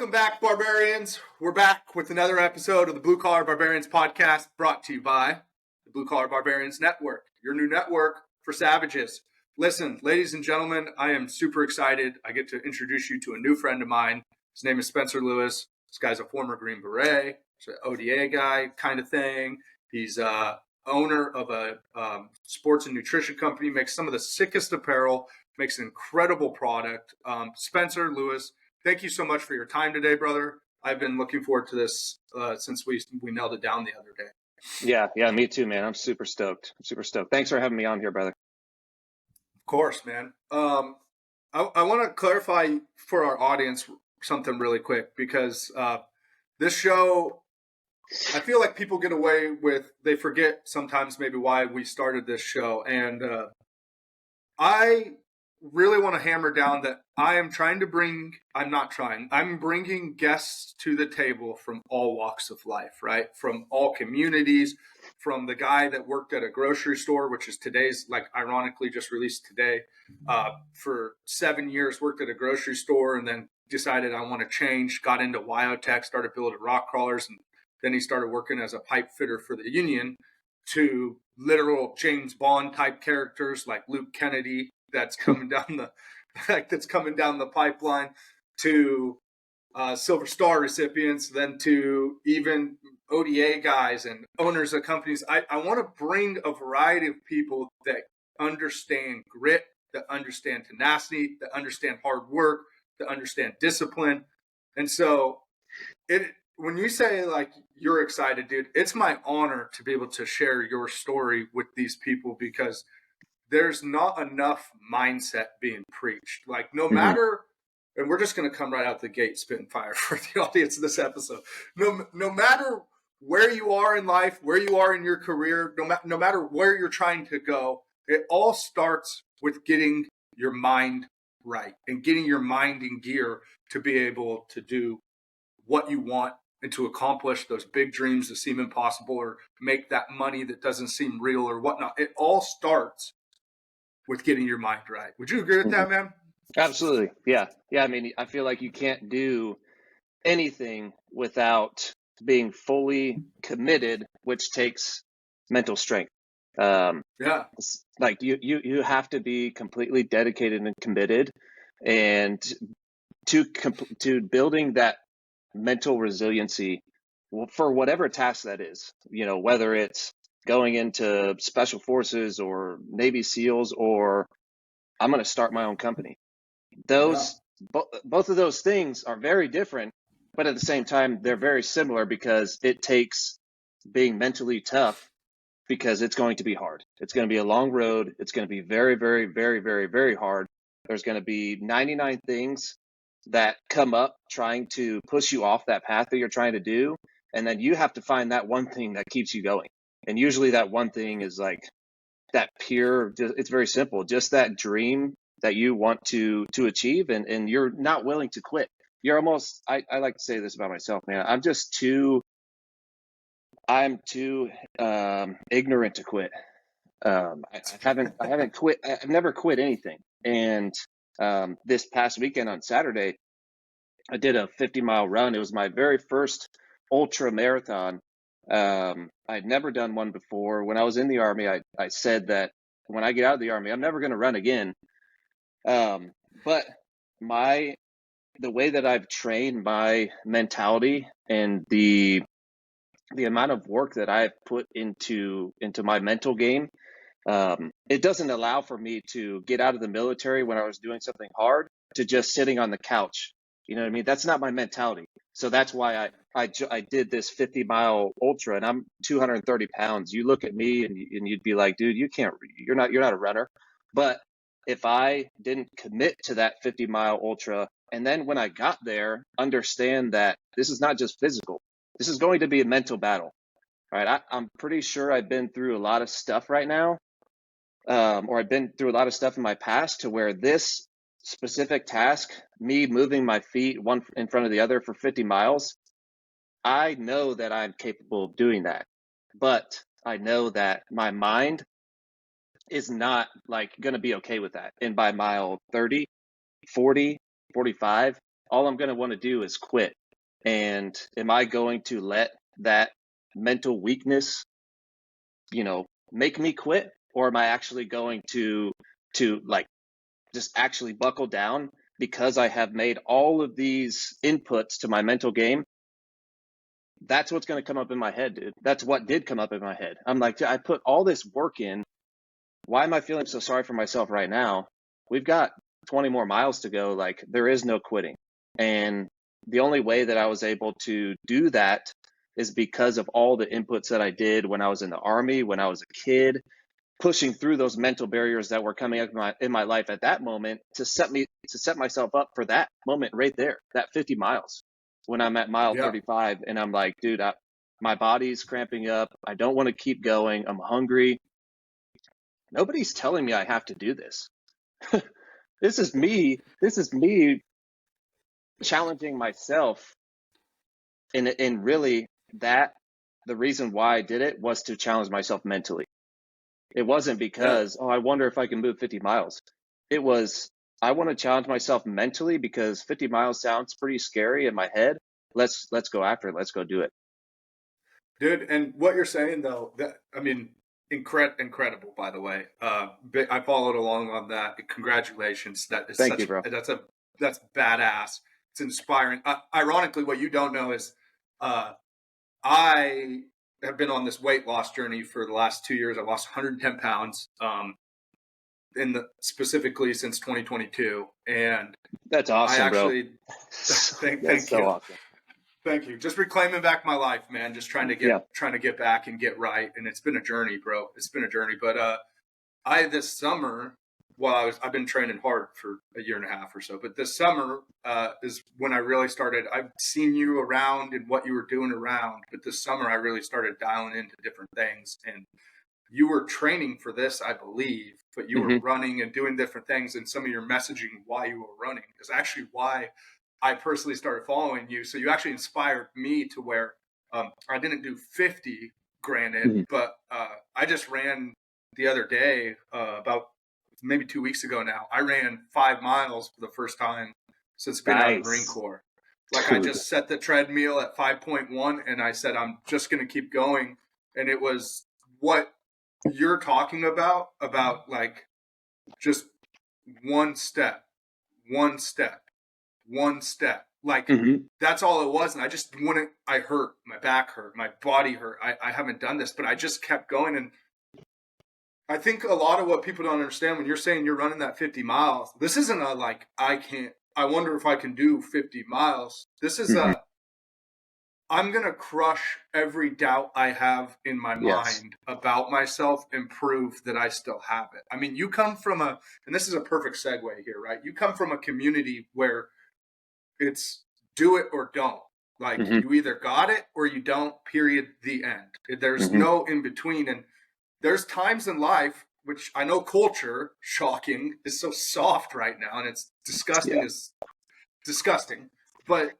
Welcome back, Barbarians. We're back with another episode of the Blue Collar Barbarians podcast, brought to you by the Blue Collar Barbarians Network, your new network for savages. Listen, ladies and gentlemen, I am super excited. I get to introduce you to a new friend of mine. His name is Spencer Lewis. This guy's a former Green Beret. He's an ODA guy kind of thing. He's owner of a sports and nutrition company, makes some of the sickest apparel, makes an incredible product. Spencer Lewis, thank you so much for your time today, brother. I've been looking forward to this since we nailed it down the other day. Yeah, me too, man. I'm super stoked. Thanks for having me on here, brother. Of course, man. I want to clarify for our audience something really quick, because this show, I feel like people get away with, they forget sometimes maybe why we started this show. And I really want to hammer down that I'm bringing guests to the table from all walks of life, right? From all communities, from the guy that worked at a grocery store, which is today's, like, ironically just released today, for 7 years, worked at a grocery store and then decided I want to change, got into Wyotech, started building rock crawlers, and then he started working as a pipe fitter for the Union, to literal James Bond type characters like Luke Kennedy, that's coming down the pipeline, to Silver Star recipients, then to even ODA guys and owners of companies. I want to bring a variety of people that understand grit, that understand tenacity, that understand hard work, that understand discipline. And so when you say, like, you're excited, dude, it's my honor to be able to share your story with these people, because there's not enough mindset being preached. Like, no matter, and we're just going to come right out the gate spitting fire for the audience of this episode. No matter where you are in life, where you are in your career, no matter where you're trying to go, it all starts with getting your mind right and getting your mind in gear to be able to do what you want and to accomplish those big dreams that seem impossible, or make that money that doesn't seem real or whatnot. It all starts with getting your mind right. Would you agree with that, man? Absolutely. Yeah. I mean, I feel like you can't do anything without being fully committed, which takes mental strength. Like you have to be completely dedicated and committed, and to building that mental resiliency for whatever task that is, whether it's going into special forces or Navy SEALs, or I'm going to start my own company. Both of those things are very different, but at the same time, they're very similar, because it takes being mentally tough, because it's going to be hard. It's going to be a long road. It's going to be very, very, very, very, very hard. There's going to be 99 things that come up trying to push you off that path that you're trying to do. And then you have to find that one thing that keeps you going. And usually that one thing is like that pure, it's very simple, just that dream that you want to achieve, and you're not willing to quit. You're almost, I like to say this about myself, man. I'm too ignorant to quit. I haven't quit. I've never quit anything. And this past weekend on Saturday, I did a 50-mile run. It was my very first ultra marathon. I'd never done one before. When I was in the Army, I said that when I get out of the Army, I'm never going to run again. But the way that I've trained my mentality and the amount of work that I've put into my mental game, it doesn't allow for me to get out of the military when I was doing something hard to just sitting on the couch. You know what I mean? That's not my mentality. So that's why I did this 50-mile ultra, and I'm 230 pounds. You look at me and you'd be like, dude, you're not a runner. But if I didn't commit to that 50-mile ultra, and then when I got there, understand that this is not just physical, this is going to be a mental battle, right? I'm pretty sure I've been through a lot of stuff right now, or I've been through a lot of stuff in my past, to where this specific task, me moving my feet one in front of the other for 50 miles, I know that I'm capable of doing that. But I know that my mind is not like going to be okay with that. And by mile 30, 40, 45, all I'm going to want to do is quit. And am I going to let that mental weakness, make me quit? Or am I actually going to like just actually buckle down because I have made all of these inputs to my mental game? That's what's going to come up in my head, dude. That's what did come up in my head. I'm like, I put all this work in. Why am I feeling so sorry for myself right now? We've got 20 more miles to go. Like, there is no quitting. And the only way that I was able to do that is because of all the inputs that I did when I was in the Army, when I was a kid, pushing through those mental barriers that were coming up in my life at that moment to set myself up for that moment right there, that 50 miles. When I'm at mile 35 and I'm like, dude, my body's cramping up. I don't want to keep going. I'm hungry. Nobody's telling me I have to do this. This is me challenging myself. And really, that the reason why I did it was to challenge myself mentally. It wasn't because, I wonder if I can move 50 miles. It was, I want to challenge myself mentally because 50 miles sounds pretty scary in my head. Let's go after it. Let's go do it. Dude, and what you're saying though, incredible, by the way. I followed along on that. Congratulations. Thank you, bro. That's badass. It's inspiring. Ironically, what you don't know is I have been on this weight loss journey for the last 2 years. I lost 110 pounds, specifically since 2022. And that's awesome, bro. Thank so you. Awesome. Thank you. Just reclaiming back my life, man. Just trying to get back and get right. And it's been a journey, bro. It's been a journey. But this summer, I've been training hard for a year and a half or so. But this summer is when I really started. I've seen you around and what you were doing around. But this summer, I really started dialing into different things. And you were training for this, I believe. But you were running and doing different things. And some of your messaging why you were running is actually why I personally started following you. So you actually inspired me to where I didn't do 50, granted, but I just ran the other day, about maybe 2 weeks ago now. I ran 5 miles for the first time since being out of the Marine Corps. Like, I just set the treadmill at 5.1 and I said, I'm just going to keep going. And it was what you're talking about like just one step. Like, that's all it was. And I just I hurt, my back hurt, my body hurt. I haven't done this, but I just kept going. And I think a lot of what people don't understand when you're saying you're running that 50 miles, this isn't I wonder if I can do 50 miles. This is I'm going to crush every doubt I have in my mind about myself and prove that I still have it. I mean, you come from and this is a perfect segue here, right? You come from a community where it's do it or don't. Like, you either got it or you don't, period, the end. There's no in between. And there's times in life, which I know culture, shocking, is so soft right now. And it's disgusting. It's disgusting. But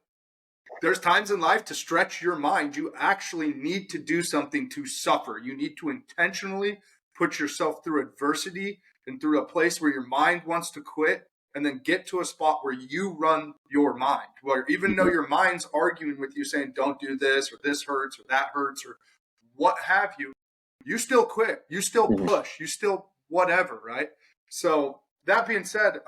there's times in life to stretch your mind. You actually need to do something to suffer. You need to intentionally put yourself through adversity and through a place where your mind wants to quit, and then get to a spot where you run your mind, where even though your mind's arguing with you saying, don't do this, or this hurts, or that hurts, or what have you, you still quit, you still push, you still whatever, right? So that being said,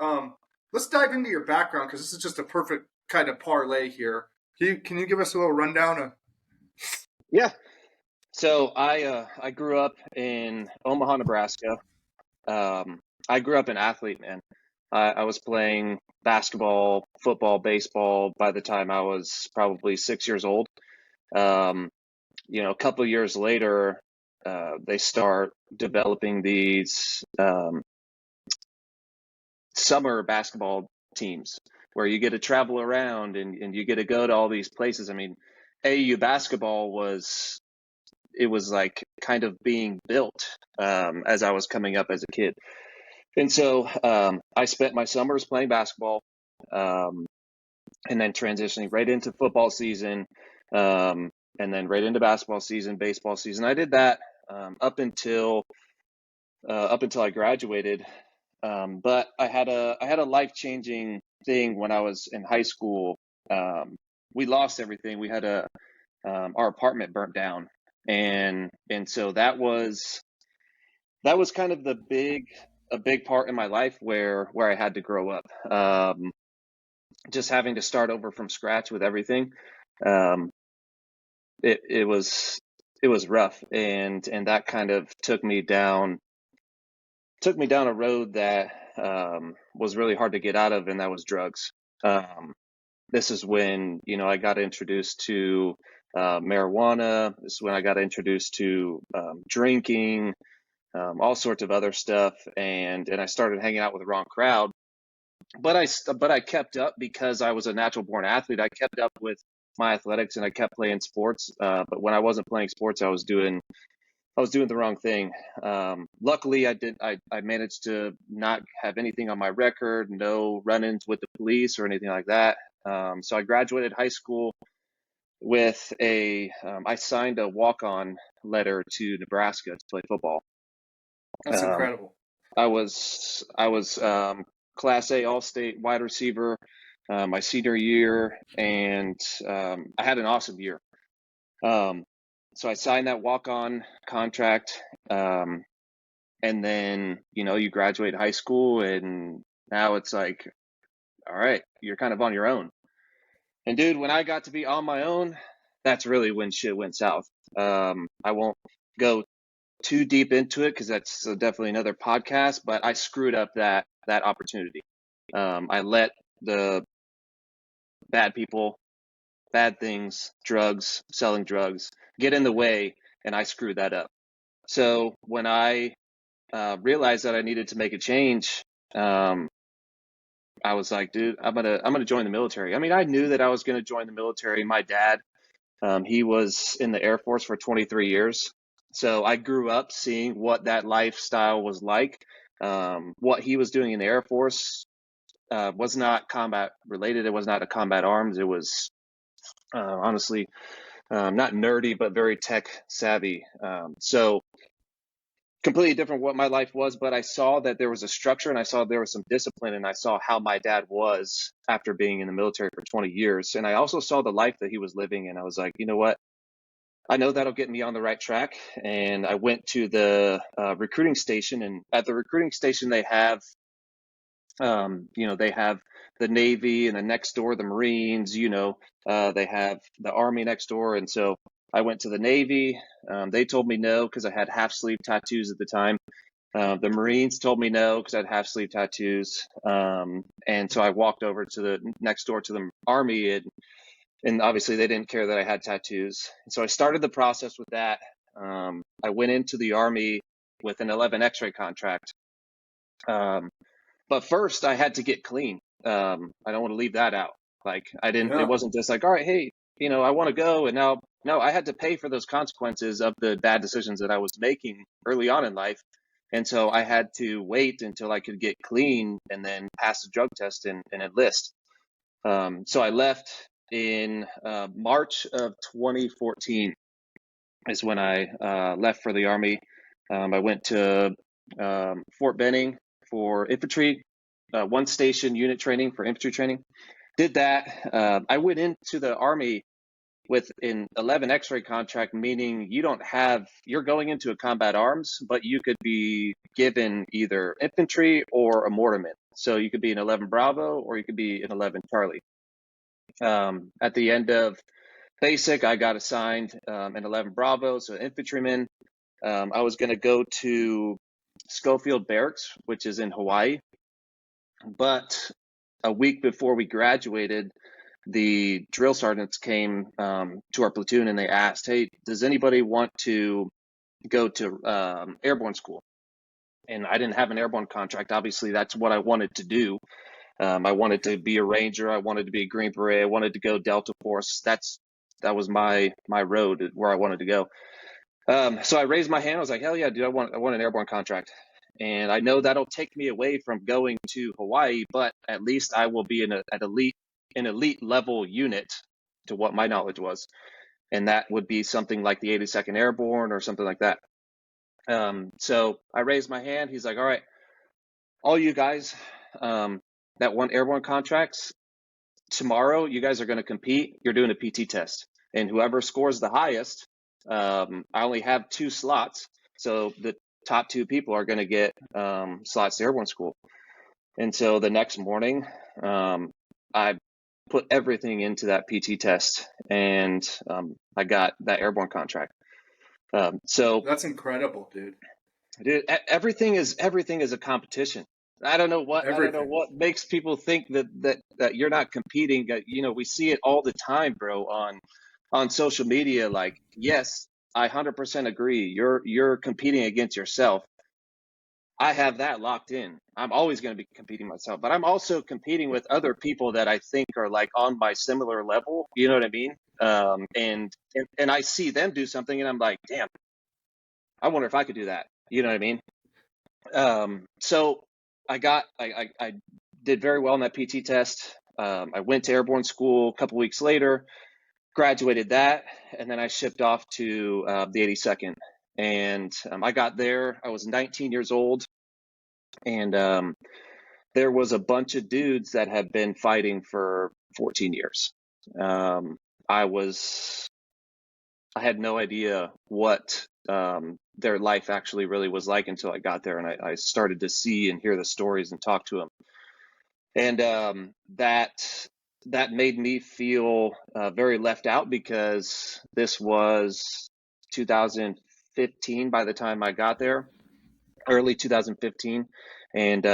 let's dive into your background, because this is just a perfect kind of parlay here. Can you give us a little rundown of? Yeah. So I grew up in Omaha, Nebraska. I grew up an athlete, man. I was playing basketball, football, baseball by the time I was probably 6 years old. A couple of years later, they start developing these summer basketball teams where you get to travel around and you get to go to all these places. I mean, AAU basketball was like kind of being built as I was coming up as a kid. And so I spent my summers playing basketball, and then transitioning right into football season, and then right into basketball season, baseball season. I did that up until I graduated. But I had a life-changing thing when I was in high school. We lost everything. We had our apartment burnt down, and so that was kind of a big part in my life where I had to grow up. Just having to start over from scratch with everything. Um, it was rough, and that kind of took me down a road that was really hard to get out of, and that was drugs. This is when, I got introduced to marijuana. This is when I got introduced to drinking, all sorts of other stuff, and I started hanging out with the wrong crowd. But I kept up because I was a natural born athlete. I kept up with my athletics and I kept playing sports. But when I wasn't playing sports, I was doing the wrong thing. Luckily, I managed to not have anything on my record, no run-ins with the police or anything like that. So I graduated high school with I signed a walk-on letter to Nebraska to play football. That's Um, incredible. I was Class A All-State wide receiver my senior year, and I had an awesome year. So I signed that walk-on contract, and then you graduate high school, and now it's like, all right, you're kind of on your own. And dude, when I got to be on my own, that's really when shit went south. I won't go too deep into it because that's definitely another podcast, but I screwed up that opportunity. I let the bad people, bad things, drugs, selling drugs, get in the way, and I screwed that up. So when I realized that I needed to make a change, I was like, dude, I'm gonna join the military. I mean, I knew that I was gonna join the military. My dad, he was in the Air Force for 23 years. So I grew up seeing what that lifestyle was like. What he was doing in the Air Force was not combat related. It was not a combat arms. It was honestly not nerdy, but very tech savvy. So completely different what my life was, but I saw that there was a structure and I saw there was some discipline, and I saw how my dad was after being in the military for 20 years. And I also saw the life that he was living, and I was like, you know what? I know that'll get me on the right track. And I went to the recruiting station, and at the recruiting station, they have the Navy, and the next door, the Marines, they have the Army next door. And so I went to the Navy. They told me no because I had half sleeve tattoos at the time. The Marines told me no because I had half sleeve tattoos. And so I walked over to the next door to the Army, and obviously they didn't care that I had tattoos. And so I started the process with that. I went into the Army with an 11 X-ray contract. But first I had to get clean. I don't want to leave that out. Like it wasn't just like, all right, hey, I want to go. And now, no, I had to pay for those consequences of the bad decisions that I was making early on in life. And so I had to wait until I could get clean and then pass the drug test and enlist. So I left in March of 2014 is when I left for the Army. I went to Fort Benning for infantry, one station unit training for infantry training. Did that. I went into the Army with an 11 X-ray contract, meaning you're going into a combat arms, but you could be given either infantry or a mortarman. So you could be an 11 Bravo or you could be an 11 Charlie. At the end of basic, I got assigned an 11 Bravo, so infantryman. I was going to go to Schofield Barracks, which is in Hawaii. But a week before we graduated, the drill sergeants came to our platoon and they asked, hey, does anybody want to go to airborne school? And I didn't have an airborne contract. Obviously, that's what I wanted to do. I wanted to be a Ranger. I wanted to be a Green Beret. I wanted to go Delta Force. That was my road where I wanted to go. So I raised my hand. I was like, hell yeah, dude, I want an airborne contract. And I know that'll take me away from going to Hawaii, but at least I will be in an elite level unit to what my knowledge was. And that would be something like the 82nd Airborne or something like that. So I raised my hand. He's like, all right, all you guys, that won airborne contracts, tomorrow you guys are going to compete. You're doing a PT test, and whoever scores the highest, I only have 2 slots, so the top 2 people are going to get slots to airborne school. And so the next morning, I put everything into that PT test, and I got that airborne contract. So That's incredible, dude. dude, everything is a competition. I don't know Everything. what makes people think that you're not competing. You know, we see it all the time, bro, on social media. Like, yes, I 100% agree. You're competing against yourself. I have that locked in. I'm always going to be competing myself, but I'm also competing with other people that I think are like on my similar level. You know what I mean? And I see them do something, and I'm like, damn, I wonder if I could do that. You know what I mean? So I did very well in that PT test. I went to airborne school a couple weeks later, graduated that, and then I shipped off to the 82nd. And I got there. I was 19 years old, and there was a bunch of dudes that had been fighting for 14 years. I had no idea what their life actually really was like until I got there, and I started to see and hear the stories and talk to them. And that made me feel very left out, because this was 2015 by the time I got there, early 2015, and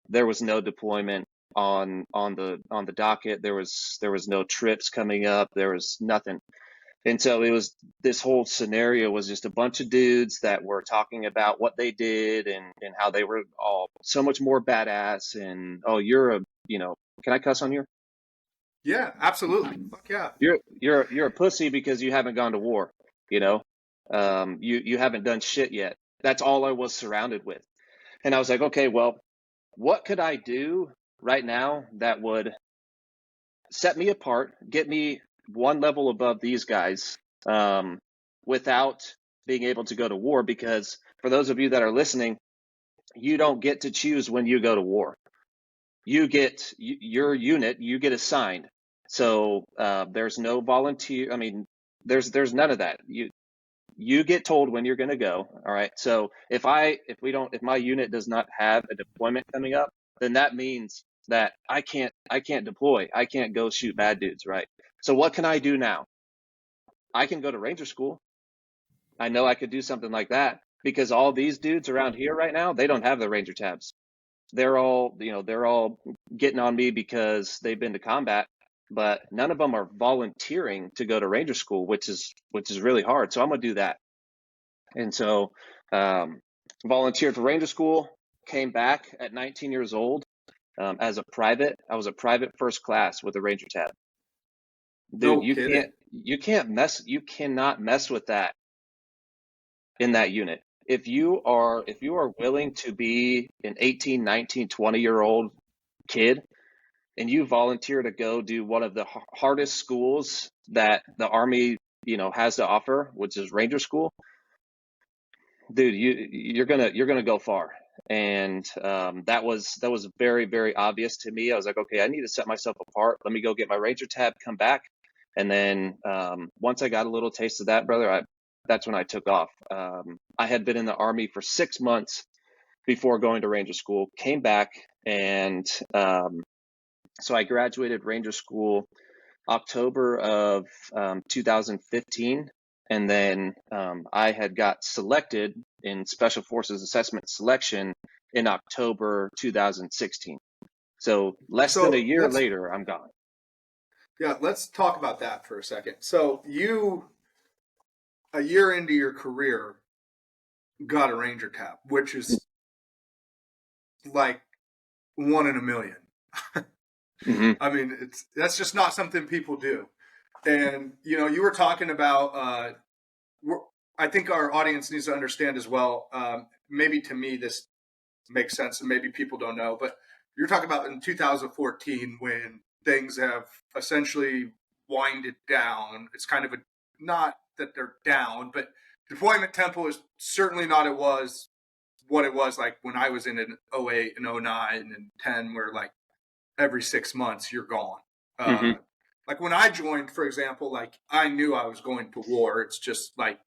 there was no deployment on the docket. There was no trips coming up. There was nothing. And so it was, this whole scenario was just a bunch of dudes that were talking about what they did, and how they were all so much more badass. And, oh, can I cuss on here? Yeah, absolutely. Fuck yeah. You're a pussy because you haven't gone to war, you know? You haven't done shit yet. That's all I was surrounded with. And I was like, okay, well, what could I do right now that would set me apart, get me one level above these guys, without being able to go to war? Because for those of you that are listening, you don't get to choose when you go to war. You get your unit, you get assigned. So there's no volunteer. I mean, there's none of that. You get told when you're going to go. All right. So if my unit does not have a deployment coming up, then that means that I can't deploy. I can't go shoot bad dudes. Right. So what can I do now? I can go to Ranger School. I know I could do something like that, because all these dudes around here right now, they don't have the Ranger tabs. They're all getting on me because they've been to combat, but none of them are volunteering to go to Ranger School, which is really hard. So I'm gonna do that. And so volunteered for Ranger School, came back at 19 years old as a private. I was a private first class with a Ranger tab. Dude, No kidding. you cannot mess with that in that unit. If you are willing to be an 18, 19, 20-year-old kid, and you volunteer to go do one of the hardest schools that the Army, has to offer, which is Ranger School, dude, you're gonna go far. And that was very, very obvious to me. I was like, okay, I need to set myself apart. Let me go get my Ranger tab, come back, and then once I got a little taste of that, brother, that's when I took off. I had been in the Army for 6 months before going to Ranger School, came back, and so I graduated Ranger School October of 2015. And then I had got selected in Special Forces Assessment Selection in October 2016. So less than a So year later, I'm gone. let's talk about that for a second. So you, a year into your career, got a Ranger tab, which is like one in a million. Mm-hmm. I mean, that's just not something people do. And you were talking about. I think our audience needs to understand as well. Maybe to me this makes sense, and maybe people don't know. But you're talking about in 2014 when things have essentially winded down. It's kind of not that they're down, but deployment tempo is certainly not what it was like when I was in 08 and 09 and 10, where like every 6 months, you're gone. Mm-hmm. Like when I joined, for example, like I knew I was going to war. It's just like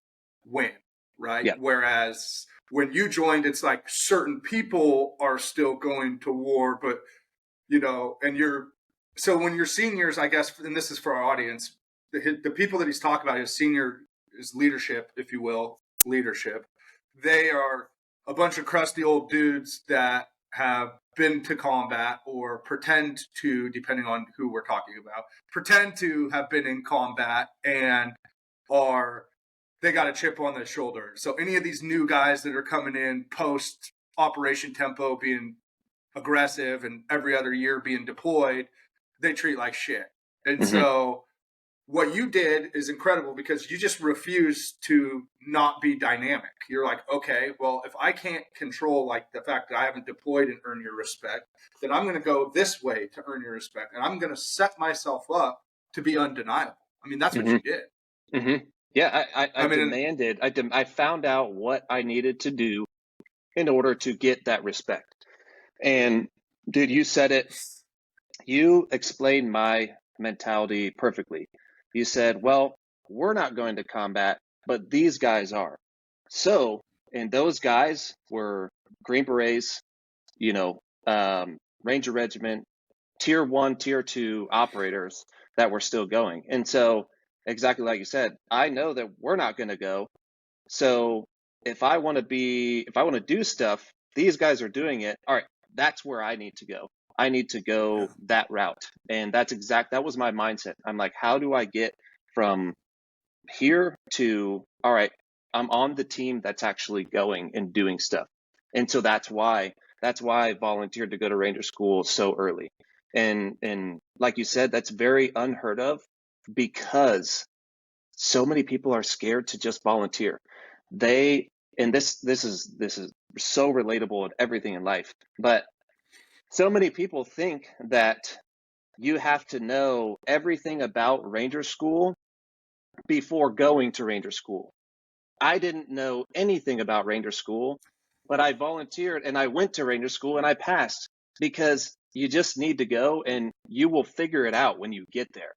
when, right? Yeah. Whereas when you joined, it's like certain people are still going to war, but and so when you're seniors, I guess, and this is for our audience, the people that he's talking about, his leadership, if you will, leadership. They are a bunch of crusty old dudes that have been to combat or pretend to, depending on who we're talking about, pretend to have been in combat and they got a chip on their shoulder. So any of these new guys that are coming in post Operation Tempo being aggressive and every other year being deployed, they treat like shit. And Mm-hmm. so what you did is incredible because you just refused to not be dynamic. You're like, okay, well, if I can't control like the fact that I haven't deployed and earn your respect, then I'm going to go this way to earn your respect. And I'm going to set myself up to be undeniable. I mean, that's what Mm-hmm. you did. Mm-hmm. Yeah, I mean, demanded, I found out what I needed to do in order to get that respect. And dude, you said it, you explained my mentality perfectly. You said, well, we're not going to combat, but these guys are. So, and those guys were Green Berets, Ranger Regiment, Tier 1, Tier 2 operators that were still going. And so, exactly like you said, I know that we're not going to go. So, if I want to do stuff, these guys are doing it. All right, that's where I need to go. I need to go that route. And that was my mindset. I'm like, how do I get from here to, all right, I'm on the team that's actually going and doing stuff. And so that's why I volunteered to go to Ranger School so early. And like you said, that's very unheard of because so many people are scared to just volunteer. And this is so relatable in everything in life. But so many people think that you have to know everything about Ranger School before going to Ranger School. I didn't know anything about Ranger School, but I volunteered and I went to Ranger School and I passed because you just need to go and you will figure it out when you get there.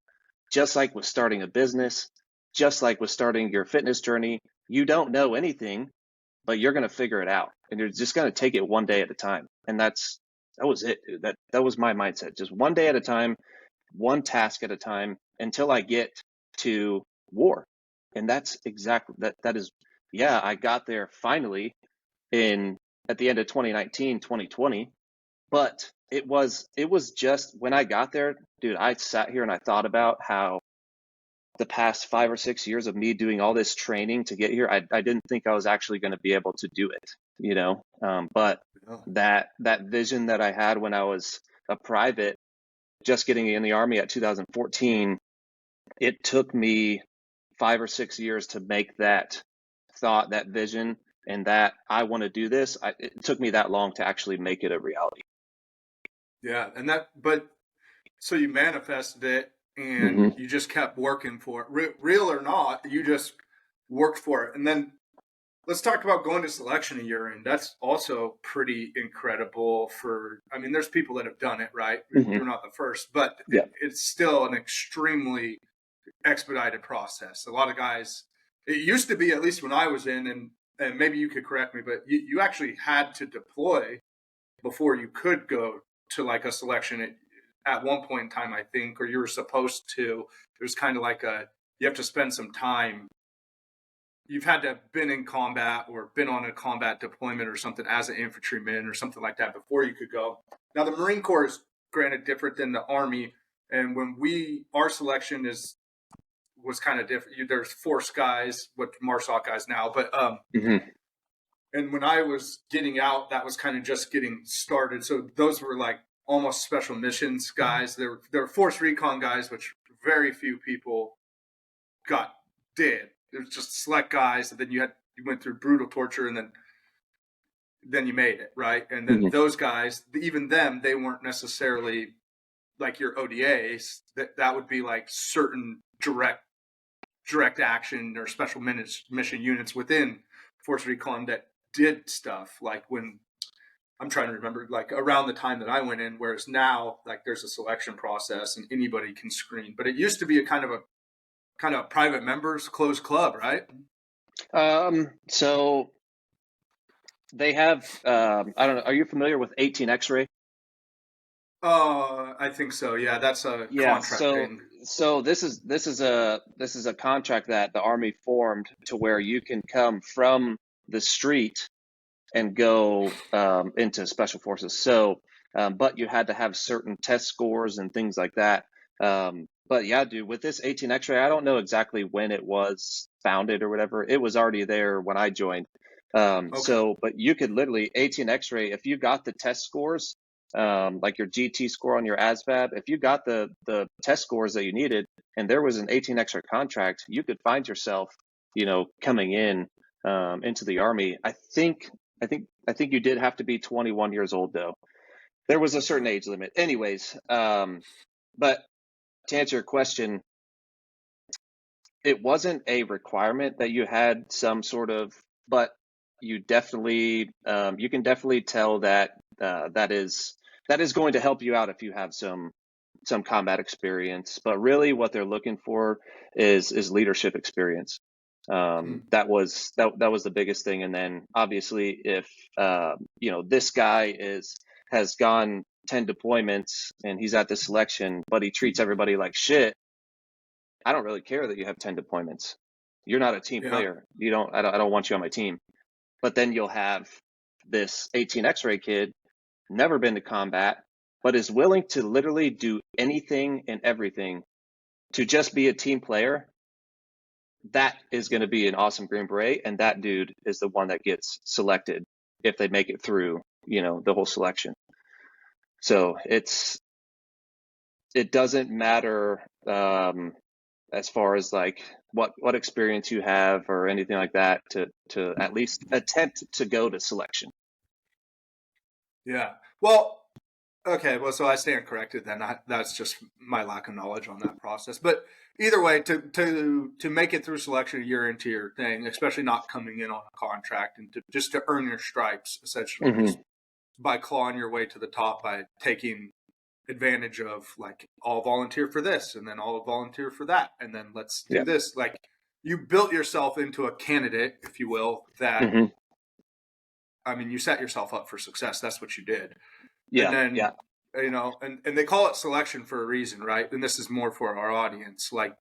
Just like with starting a business, just like with starting your fitness journey, you don't know anything, but you're going to figure it out and you're just going to take it one day at a time. And that was it, dude. That was my mindset. Just one day at a time, one task at a time until I get to war. And that's exactly that is, yeah, I got there finally at the end of 2019, 2020, but it was just when I got there, dude, I sat here and I thought about how the past 5 or 6 years of me doing all this training to get here, I didn't think I was actually going to be able to do it, but that vision that I had when I was a private, just getting in the Army at 2014, it took me 5 or 6 years to make that thought, that vision, and that I want to do this. It took me that long to actually make it a reality. Yeah. But so you manifested it and Mm-hmm. you just kept working for it. Real or not, you just worked for it. And then let's talk about going to selection a year in. That's also pretty incredible there's people that have done it, right? Mm-hmm. You're not the first, but Yeah. it's still an extremely expedited process. A lot of guys, it used to be, at least when I was in, and maybe you could correct me, but you actually had to deploy before you could go to like a selection at one point in time, I think, or you were supposed to. There's kind of like you have to spend some time. You've had to have been in combat or been on a combat deployment or something as an infantryman or something like that before you could go. Now, the Marine Corps is granted different than the Army. And when our selection was kind of different. There's force guys, what MARSOC guys now, but Mm-hmm. and when I was getting out, that was kind of just getting started. So those were like almost special missions guys. There were force recon guys, which very few people did. There's just select guys, and then you went through brutal torture, and then you made it, right? And then Mm-hmm. those guys, even them, they weren't necessarily like your ODAs. That would be like certain direct action or special mission units within Force Recon that did stuff like when I'm trying to remember, like around the time that I went in, whereas now, like there's a selection process and anybody can screen. But it used to be a kind of private members closed club, right? So they have, I don't know, are you familiar with 18 X-ray? I think so. Yeah, that's a Yeah, contract so thing. this is a contract that the Army formed to where you can come from the street and go into special forces. So, but you had to have certain test scores and things like that. But yeah, dude, with this 18 X-ray, I don't know exactly when it was founded or whatever. It was already there when I joined. Okay. But you could literally 18 X-ray if you got the test scores, like your GT score on your ASVAB. If you got the test scores that you needed, and there was an 18 X-ray contract, you could find yourself, coming in into the Army. I think you did have to be 21 years old though. There was a certain age limit. Anyways, but to answer your question, it wasn't a requirement that you had some sort of, but you can definitely tell that that is going to help you out if you have some combat experience. But really, what they're looking for is leadership experience. That was the biggest thing. And then obviously, if this guy has gone 10 deployments and he's at the selection, but he treats everybody like shit, I don't really care that you have 10 deployments. You're not a team Yeah. player. I don't want you on my team. But then you'll have this 18 X-ray kid, never been to combat, but is willing to literally do anything and everything to just be a team player. That is going to be an awesome Green Beret, and that dude is the one that gets selected if they make it through, the whole selection. So it doesn't matter as far as like what experience you have or anything like that to at least attempt to go to selection. Yeah. Well, okay. Well, so I stand corrected then. That's just my lack of knowledge on that process. But either way, to make it through selection a year into your thing, especially not coming in on a contract, and just to earn your stripes, essentially, Mm-hmm. just by clawing your way to the top by taking advantage of like all volunteer for this and then all volunteer for that and then let's do Yeah. this. Like you built yourself into a candidate, if you will, that Mm-hmm. I mean, you set yourself up for success. That's what you did. And Yeah. then, Yeah. and they call it selection for a reason, right? And this is more for our audience. Like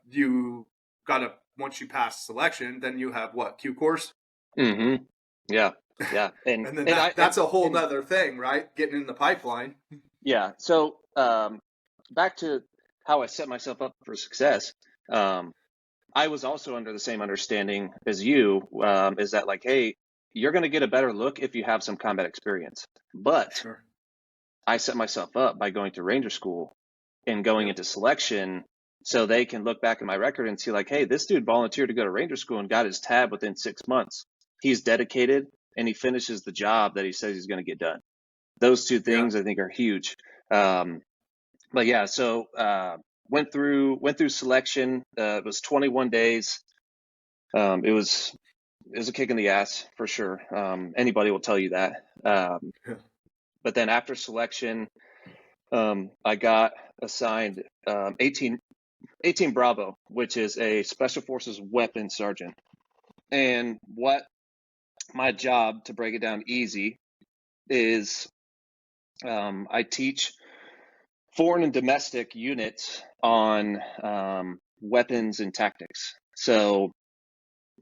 you got to, once you pass selection, then you have what, Q course? Mm-hmm. Yeah. Yeah. And And then and I that's a whole and nother thing, right? Getting in the pipeline. yeah. So back to how I set myself up for success. I was also under the same understanding as you, is that like, hey, you're going to get a better look if you have some combat experience. But Sure. I set myself up by going to Ranger School and going Yep. into selection so they can look back at my record and see like, hey, this dude volunteered to go to Ranger School and got his tab within 6 months. He's dedicated and he finishes the job that he says he's going to get done. Those two Yeah. things I think are huge. But yeah, so went through selection. It was 21 days. It was a kick in the ass for sure. Anybody will tell you that. Yeah. But then after selection, I got assigned 18 Bravo, which is a Special Forces weapons sergeant. And what my job, to break it down easy, is I teach foreign and domestic units on weapons and tactics. So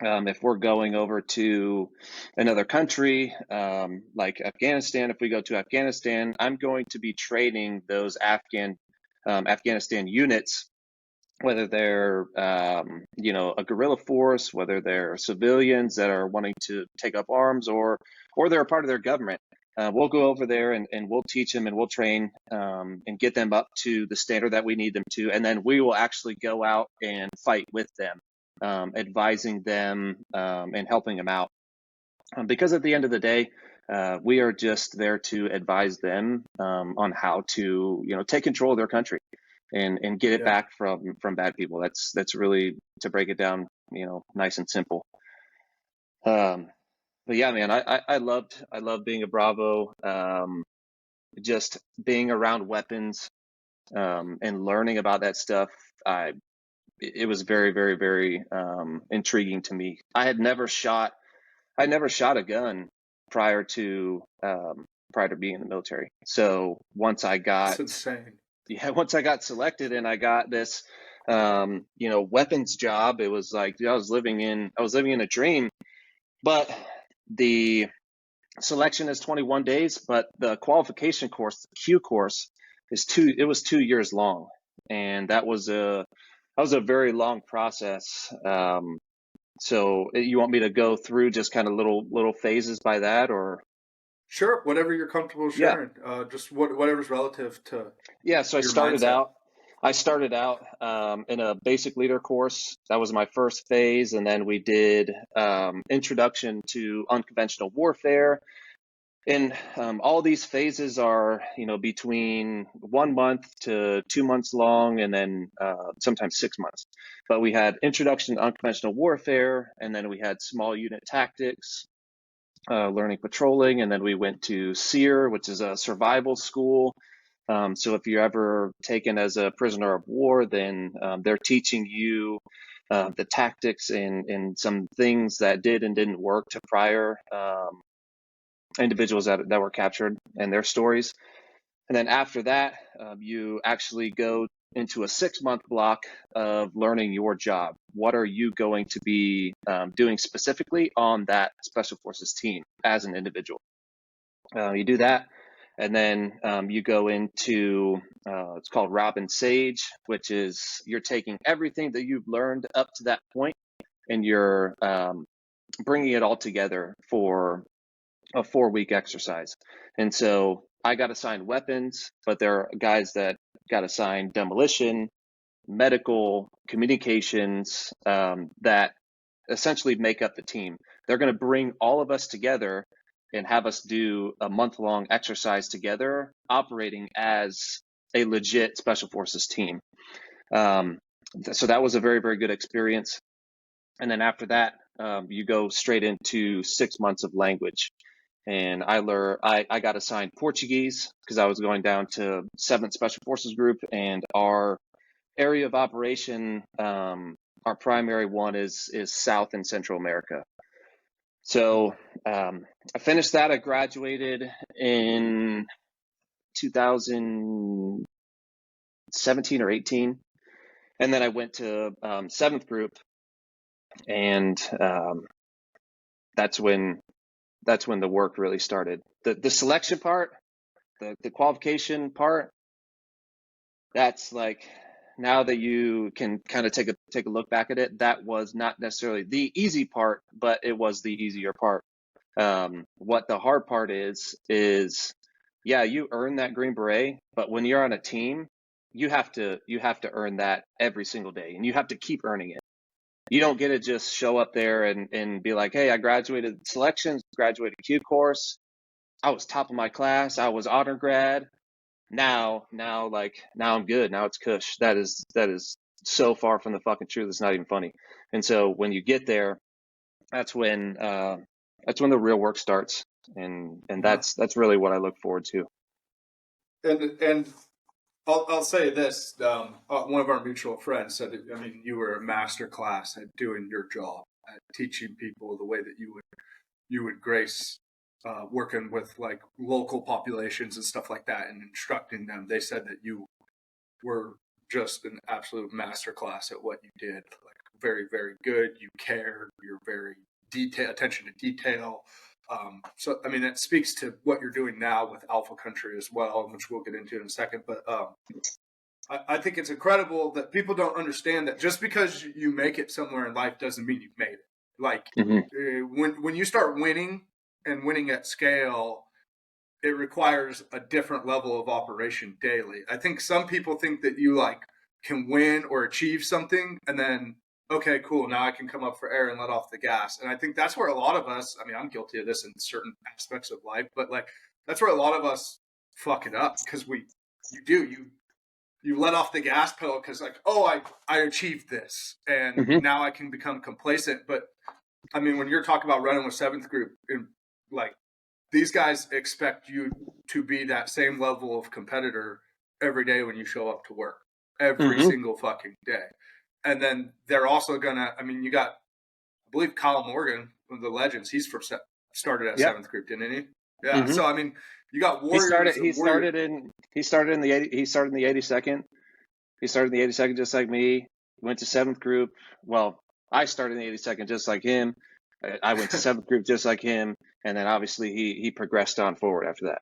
if we're going over to another country, like Afghanistan, if we go to Afghanistan, I'm going to be training those Afghanistan units, whether they're a guerrilla force, whether they're civilians that are wanting to take up arms, or they're a part of their government. We'll go over there and we'll teach them and we'll train and get them up to the standard that we need them to, and then we will actually go out and fight with them, advising them and helping them out. Because at the end of the day, we are just there to advise them on how to, take control of their country and get it Yeah. back from bad people. That's really, to break it down, nice and simple. but yeah, man, I loved being a Bravo. Just being around weapons, and learning about that stuff. It was very, very, very intriguing to me. I never shot a gun prior to being in the military. So It's insane. once I got selected and I got this weapons job, it was like, I was living in a dream. But the selection is 21 days, but the qualification course, the Q course, it was 2 years long, and that was a very long process. So you want me to go through just kind of little phases by that, or? Sure, whatever you're comfortable Yeah. sharing. Just whatever's relative to Yeah, so your mindset. I started out in a basic leader course. That was my first phase, and then we did introduction to unconventional warfare. And all these phases are, between 1 month to 2 months long, and then sometimes 6 months. But we had introduction to unconventional warfare, and then we had small unit tactics, learning patrolling, and then we went to SEER, which is a survival school. So if you're ever taken as a prisoner of war, then they're teaching you the tactics and some things that did and didn't work to prior individuals that were captured and their stories. And then after that, you actually go into a 6-month block of learning your job. What are you going to be doing specifically on that Special Forces team as an individual? You do that, and then you go into it's called Robin Sage, which is you're taking everything that you've learned up to that point and you're bringing it all together for a 4-week exercise. And so I got assigned weapons, but there are guys that got assigned demolition, medical, communications, that essentially make up the team. They're going to bring all of us together and have us do a month-long exercise together, operating as a legit Special Forces team. So that was a very, very good experience. And then after that, you go straight into 6 months of language. And I got assigned Portuguese because I was going down to 7th Special Forces Group, and our area of operation, our primary one is South and Central America. So I finished that. I graduated in 2017 or 18, and then I went to 7th Group, and that's when the work really started. The selection part, the qualification part, that's like, now that you can kind of take a look back at it, that was not necessarily the easy part, but it was the easier part. What the hard part is yeah, you earn that Green Beret, but when you're on a team, you have to earn that every single day, and you have to keep earning it. You don't get to just show up there and be like, hey, I graduated selections, graduated Q course, I was top of my class, I was honor grad. Now I'm good. Now it's Kush. That is so far from the fucking truth. It's not even funny. And so when you get there, that's when the real work starts, and that's really what I look forward to. And I'll say this: one of our mutual friends said, I mean, you were a master class at doing your job, at teaching people the way that you would grace working with like local populations and stuff like that, and instructing them. They said that you were just an absolute masterclass at what you did. Like, very, very good. You cared. You're very attention to detail. So, I mean, that speaks to what you're doing now with Alpha Country as well, which we'll get into in a second. But I think it's incredible that people don't understand that just because you make it somewhere in life doesn't mean you've made it. Like, when you start winning and winning at scale, it requires a different level of operation daily. I think some people think that you like can win or achieve something and then, okay, cool, now I can come up for air and let off the gas. And I think that's where a lot of us, I mean, I'm guilty of this in certain aspects of life, but like that's where a lot of us fuck it up, because you let off the gas pedal because like, oh, I achieved this and now I can become complacent. But I mean, when you're talking about running with seventh group, like these guys expect you to be that same level of competitor every day when you show up to work, every single fucking day. And then they're also gonna, I mean, you got, I believe Kyle Morgan, one of the legends, he's started at seventh group, didn't he? Yeah. So I mean, you got warriors. He started in the 82nd. He started in the 82nd just like me. Went to seventh group. Well, I started in the 82nd just like him. I went to seventh group just like him, and then obviously he progressed on forward after that.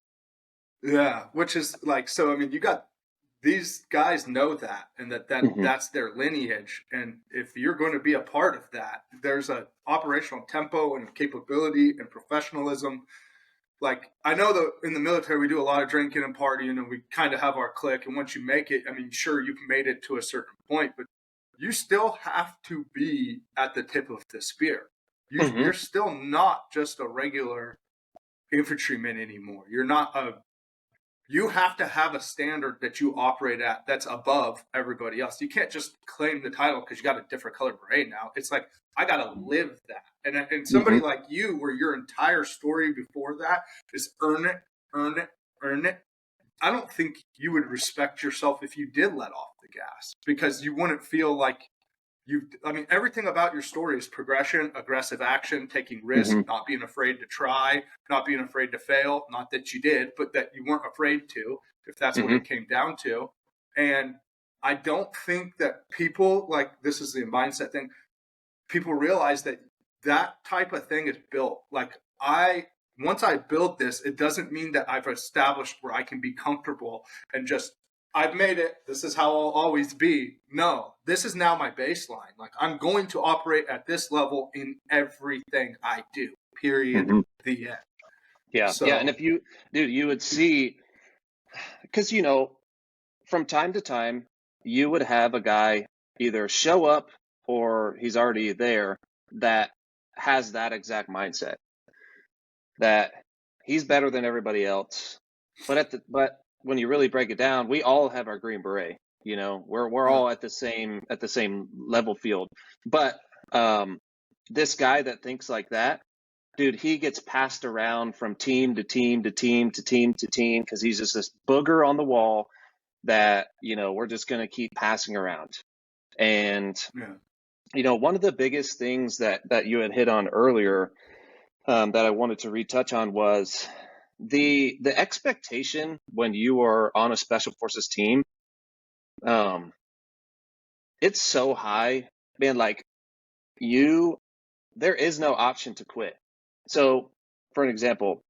Yeah, which is like, so I mean, you got these guys know that, and that's their lineage, and if you're going to be a part of that, there's a operational tempo and capability and professionalism. Like, I know that in the military we do a lot of drinking and partying, and we kind of have our clique, and once you make it, I mean, sure, you've made it to a certain point, but you still have to be at the tip of the spear. You're still not just a regular infantryman anymore. You have to have a standard that you operate at that's above everybody else. You can't just claim the title because you got a different color beret now. It's like, I got to live that. And somebody like you, where your entire story before that is earn it, earn it, earn it. I don't think you would respect yourself if you did let off the gas, because you wouldn't feel like I mean, everything about your story is progression, aggressive action, taking risks, not being afraid to try, not being afraid to fail. Not that you did, but that you weren't afraid to, if that's what it came down to. And I don't think that people, like, this is the mindset thing, people realize that that type of thing is built. Like, once I build this, it doesn't mean that I've established where I can be comfortable and just, I've made it, this is how I'll always be. No, this is now my baseline. Like, I'm going to operate at this level in everything I do, period, the end. Yeah. So, yeah. And if you would see, because, from time to time, you would have a guy either show up or he's already there that has that exact mindset, that he's better than everybody else. But when you really break it down, we all have our green beret. We're all at the same level field. But this guy that thinks like that, dude, he gets passed around from team to team to team to team to team because he's just this booger on the wall that we're just going to keep passing around. And one of the biggest things that you had hit on earlier that I wanted to retouch on was the expectation when you are on a special forces team. It's so high, man. Like, there is no option to quit. So, for an example,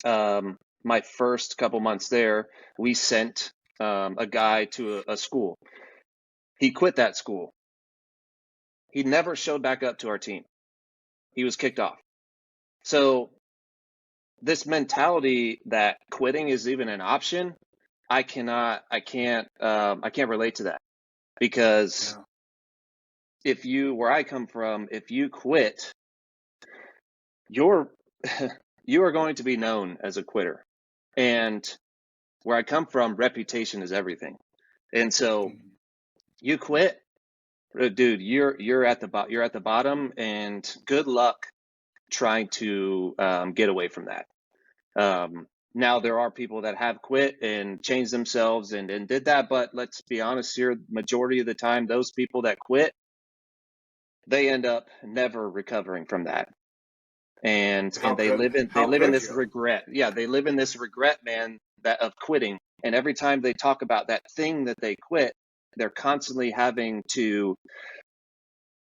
my first couple months there, we sent a guy to a school. He quit that school. He never showed back up to our team. He was kicked off. So this mentality that quitting is even an option, I can't relate to that, because where I come from, if you quit, you are going to be known as a quitter. And where I come from, reputation is everything. And so you quit, dude, you're at the bottom, and good luck trying to get away from that. Now there are people that have quit and changed themselves and did that, but let's be honest here, majority of the time, those people that quit, they end up never recovering from that. And they live in this regret. Yeah, they live in this regret, man, of quitting. And every time they talk about that thing that they quit, they're constantly having to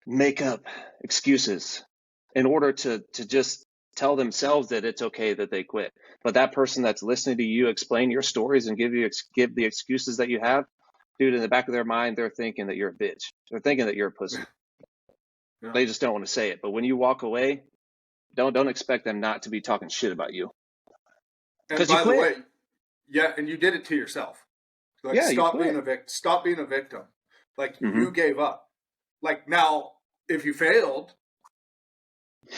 make up excuses in order to just tell themselves that it's okay that they quit. But that person that's listening to you explain your stories and give the excuses that you have, dude, in the back of their mind, they're thinking that you're a bitch. They're thinking that you're a pussy. Yeah. They just don't want to say it. But when you walk away, don't expect them not to be talking shit about you. And by the way, and you did it to yourself. Like, stop being a victim. Like, you gave up. Like, now, if you failed,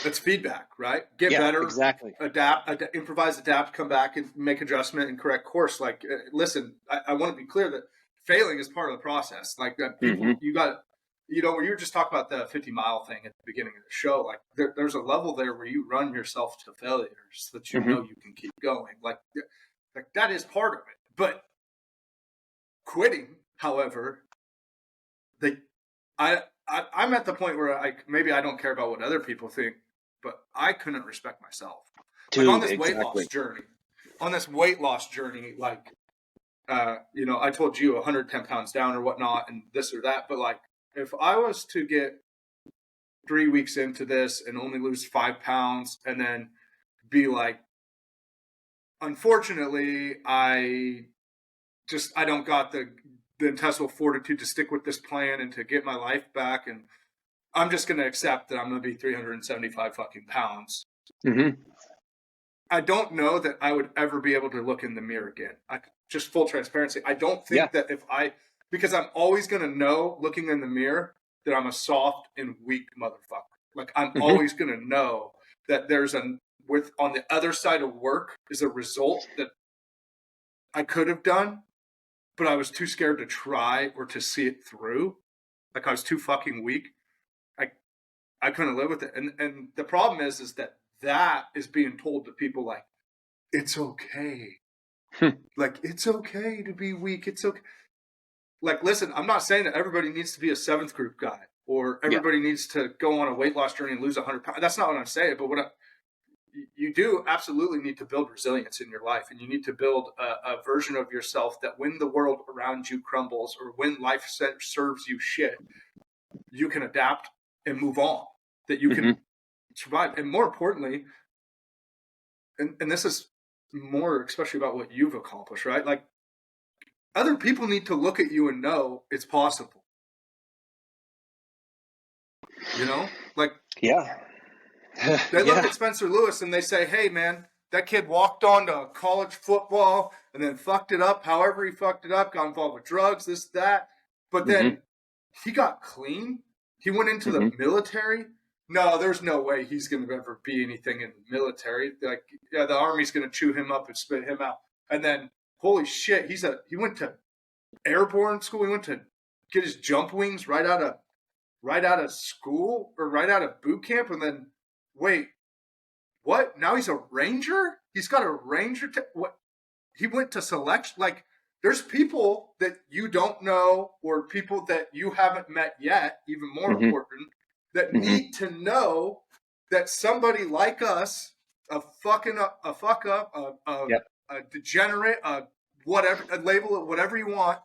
it's feedback, right? Get better, exactly. Adapt, improvise, adapt, come back and make adjustment and correct course. Like, listen, I want to be clear that failing is part of the process. Like, people, you got where you were just talking about the 50-mile thing at the beginning of the show, like there's a level there where you run yourself to failure so that you know you can keep going. Like that is part of it. But quitting, however, I'm at the point where maybe I don't care about what other people think, but I couldn't respect myself. Dude, like on this exactly. weight loss journey, like, I told you 110 pounds down or whatnot and this or that, but like if I was to get 3 weeks into this and only lose 5 pounds and then be like, unfortunately, I don't got the intestinal fortitude to stick with this plan and to get my life back, and I'm just going to accept that I'm going to be 375 fucking pounds. I don't know that I would ever be able to look in the mirror again. Just full transparency. I don't think that because I'm always going to know looking in the mirror that I'm a soft and weak motherfucker. Like I'm always going to know that there's on the other side of work is a result that I could have done, but I was too scared to try or to see it through. Like I was too fucking weak. I couldn't live with it. And the problem is that is being told to people like, it's okay. Like, it's okay to be weak. It's okay. Like, listen, I'm not saying that everybody needs to be a seventh group guy or everybody needs to go on a weight loss journey and lose 100 pounds. That's not what I'm saying. But you do absolutely need to build resilience in your life, and you need to build a version of yourself that when the world around you crumbles or when life serves you shit, you can adapt and move on, that you can survive. And more importantly, and this is more especially about what you've accomplished, right? Like other people need to look at you and know it's possible. Like they look at Spencer Lewis and they say, hey man, that kid walked on to college football and then fucked it up however he fucked it up, got involved with drugs, this, that. But then he got clean. He went into the military. No, there's no way he's going to ever be anything in the military. Like, yeah, the Army's going to chew him up and spit him out. And then, holy shit, he went to airborne school. He went to get his jump wings right out of school or right out of boot camp. And then, wait, what? Now he's a ranger? He's got a ranger. What? He went to selection. Like, there's people that you don't know or people that you haven't met yet, even more important, that need to know that somebody like us, a fuck up, a degenerate, whatever, label it whatever you want,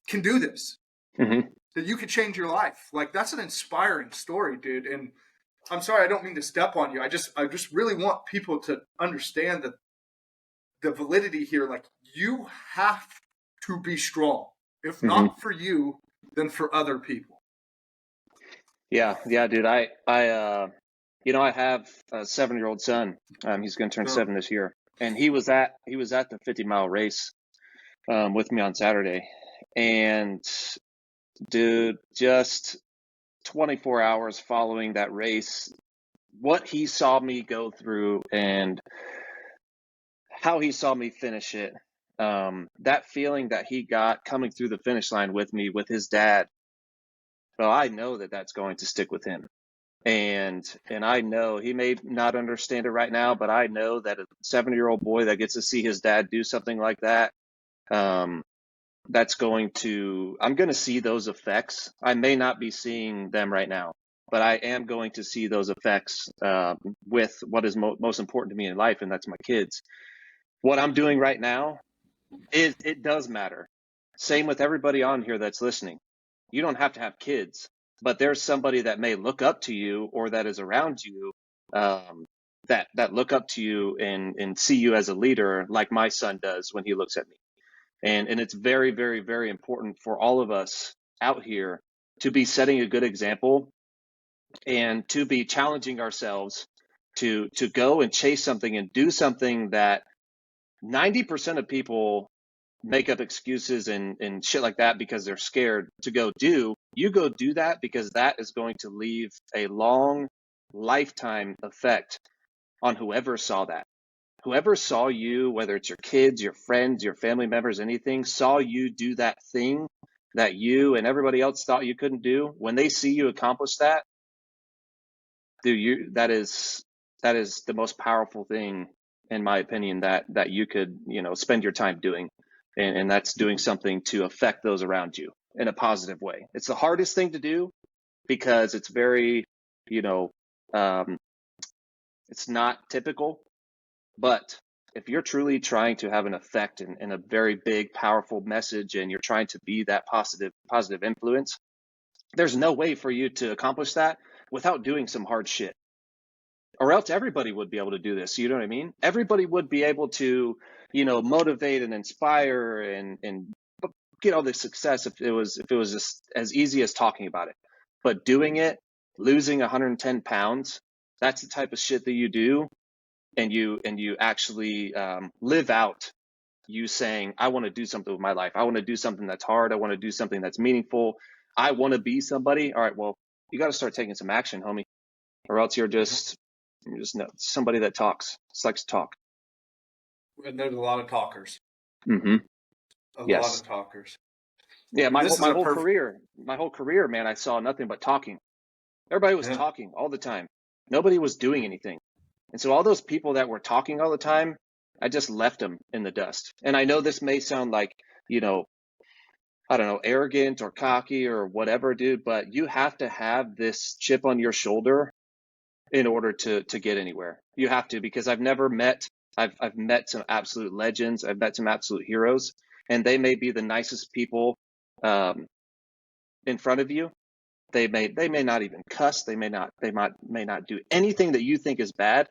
can do this. That you could change your life. Like that's an inspiring story, dude. And I'm sorry, I don't mean to step on you. I just really want people to understand that the validity here. Like you have to be strong. If not for you, then for other people. Yeah, dude. I have a 7-year-old son. He's going to turn 7 this year, and he was at the 50-mile race with me on Saturday, and dude, just 24 hours following that race, what he saw me go through and how he saw me finish it, that feeling that he got coming through the finish line with me, with his dad. Well, I know that that's going to stick with him. And I know he may not understand it right now, but I know that a 7-year-old boy that gets to see his dad do something like that, I'm going to see those effects. I may not be seeing them right now, but I am going to see those effects with what is most important to me in life, and that's my kids. What I'm doing right now, it does matter. Same with everybody on here that's listening. You don't have to have kids, but there's somebody that may look up to you or that is around you that look up to you and see you as a leader, like my son does when he looks at me. And it's very, very, very important for all of us out here to be setting a good example and to be challenging ourselves to go and chase something and do something that 90% of people make up excuses and shit like that because they're scared to go do. You go do that because that is going to leave a long lifetime effect on whoever saw that. Whoever saw you, whether it's your kids, your friends, your family members, anything, saw you do that thing that you and everybody else thought you couldn't do, when they see you accomplish that, dude, that is the most powerful thing, in my opinion, that you could, spend your time doing. And that's doing something to affect those around you in a positive way. It's the hardest thing to do because it's very, it's not typical. But if you're truly trying to have an effect and a very big, powerful message, and you're trying to be that positive influence, there's no way for you to accomplish that without doing some hard shit. Or else everybody would be able to do this. You know what I mean? Everybody would be able to, motivate and inspire and get all this success if it was just as easy as talking about it. But doing it, losing 110 pounds, that's the type of shit that you do, and you actually live out you saying, I want to do something with my life. I want to do something that's hard. I want to do something that's meaningful. I want to be somebody. All right, well, you got to start taking some action, homie, or else you're just somebody that talks. Just likes to talk. And there's a lot of talkers. Mm-hmm. A Yes. lot of talkers. Yeah, my whole career, man, I saw nothing but talking. Everybody was talking all the time. Nobody was doing anything. And so all those people that were talking all the time, I just left them in the dust. And I know this may sound like, I don't know, arrogant or cocky or whatever, dude, but you have to have this chip on your shoulder in order to get anywhere. You have to, because I've met some absolute legends. I've met some absolute heroes, and they may be the nicest people in front of you. They may not even cuss. They may not do anything that you think is bad.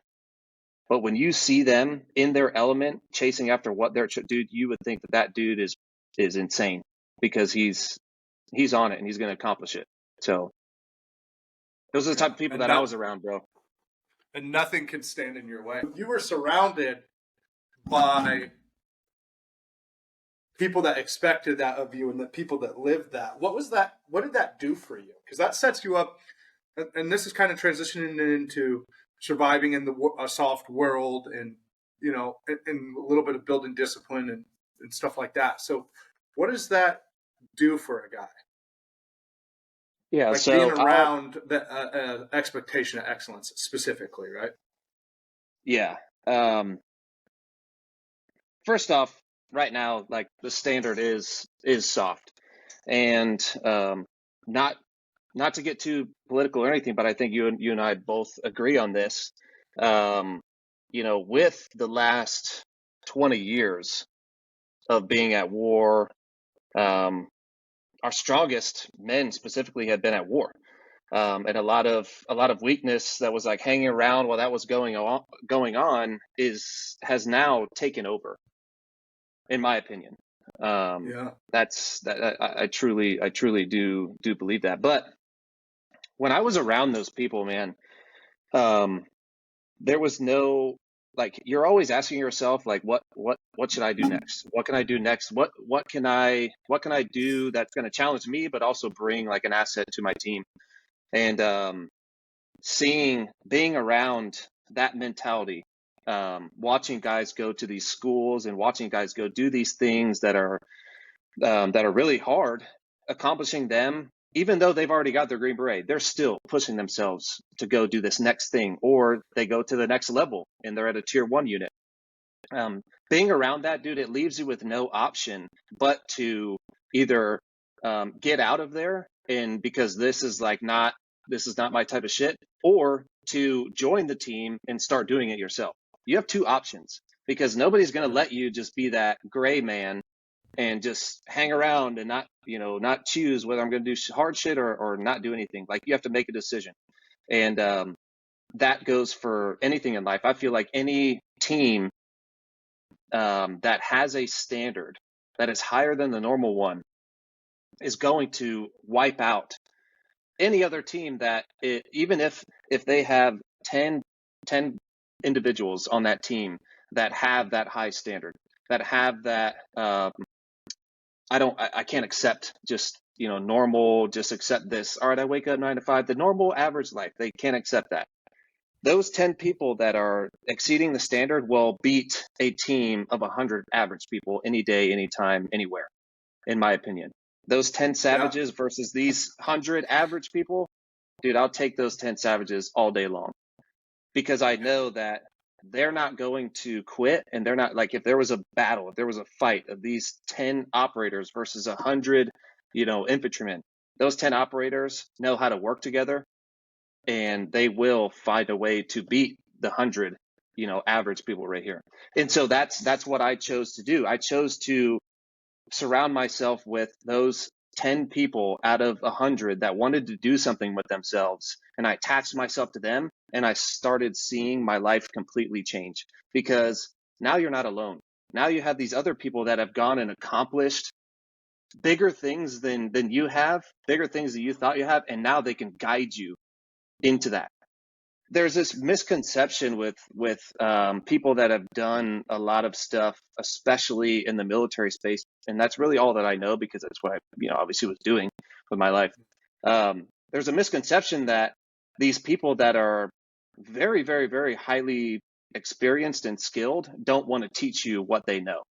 But when you see them in their element, chasing after what they're, dude, you would think that dude is insane, because he's on it and he's going to accomplish it. So those are the type of people that I was around, bro. And nothing can stand in your way. You were surrounded by people that expected that of you and the people that lived that. What was that? What did that do for you? Because that sets you up, and this is kind of transitioning into surviving in a soft world, and and a little bit of building discipline and stuff like that. So what does that do for a guy? Yeah, like so being around the expectation of excellence specifically, right? Yeah. First off, right now, like, the standard is soft, and not to get too political or anything, but I think you and I both agree on this. With the last 20 years of being at war, our strongest men specifically had been at war, and a lot of weakness that was like hanging around while that was going on has now taken over, in my opinion. That's that. I truly do believe that. But when I was around those people, man, there was no, like, you're always asking yourself, like, what should I do next? What can I do next? What can I do that's going to challenge me, but also bring like an asset to my team? And being around that mentality, watching guys go to these schools and watching guys go do these things that are really hard, accomplishing them, even though they've already got their Green Beret, they're still pushing themselves to go do this next thing, or they go to the next level and they're at a tier 1 unit. Being around that, dude, it leaves you with no option but to either get out of there, and because this is not my type of shit, or to join the team and start doing it yourself. You have two options, because nobody's going to let you just be that gray man and just hang around and not choose whether I'm going to do hard shit or not do anything. Like, you have to make a decision. And that goes for anything in life. I feel like any team that has a standard that is higher than the normal one is going to wipe out any other team that even if they have 10 individuals on that team that have that high standard, that have that I can't accept just normal, just accept this. All right, I wake up 9 to 5, the normal average life. They can't accept that. Those 10 people that are exceeding the standard will beat a team of 100 average people any day, anytime, anywhere, in my opinion. Those 10 Yeah. savages versus these 100 average people, dude, I'll take those 10 savages all day long, because I know that they're not going to quit, and they're not, like, if there was a battle, if there was a fight of these 10 operators versus 100, infantrymen, those 10 operators know how to work together, and they will find a way to beat the 100, average people right here. And so that's what I chose to do. I chose to surround myself with those 10 people out of 100 that wanted to do something with themselves. And I attached myself to them, and I started seeing my life completely change, because now you're not alone. Now you have these other people that have gone and accomplished bigger things than you have, bigger things that you thought you have, and now they can guide you into that. There's this misconception with people that have done a lot of stuff, especially in the military space, and that's really all that I know, because that's what I, obviously was doing with my life. There's a misconception that these people that are very, very, very highly experienced and skilled don't want to teach you what they know.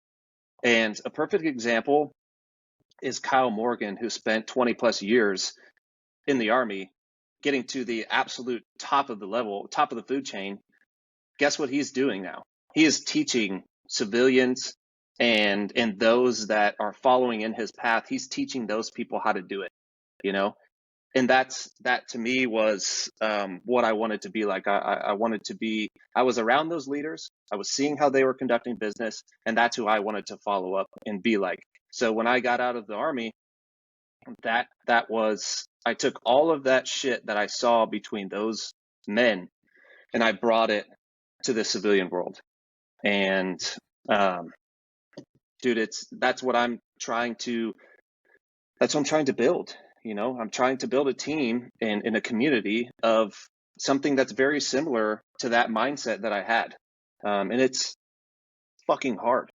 And a perfect example is Kyle Morgan, who spent 20 plus years in the Army, getting to the absolute top of the food chain. Guess what he's doing now? He is teaching civilians and those that are following in his path. He's teaching those people how to do it, and that to me was what I wanted to be like. I wanted to be, I was around those leaders. I was seeing how they were conducting business, and that's who I wanted to follow up and be like. So when I got out of the Army, that was, I took all of that shit that I saw between those men, and I brought it to the civilian world. And dude, that's what I'm trying to build. I'm trying to build a team in a community of something that's very similar to that mindset that I had. And it's fucking hard,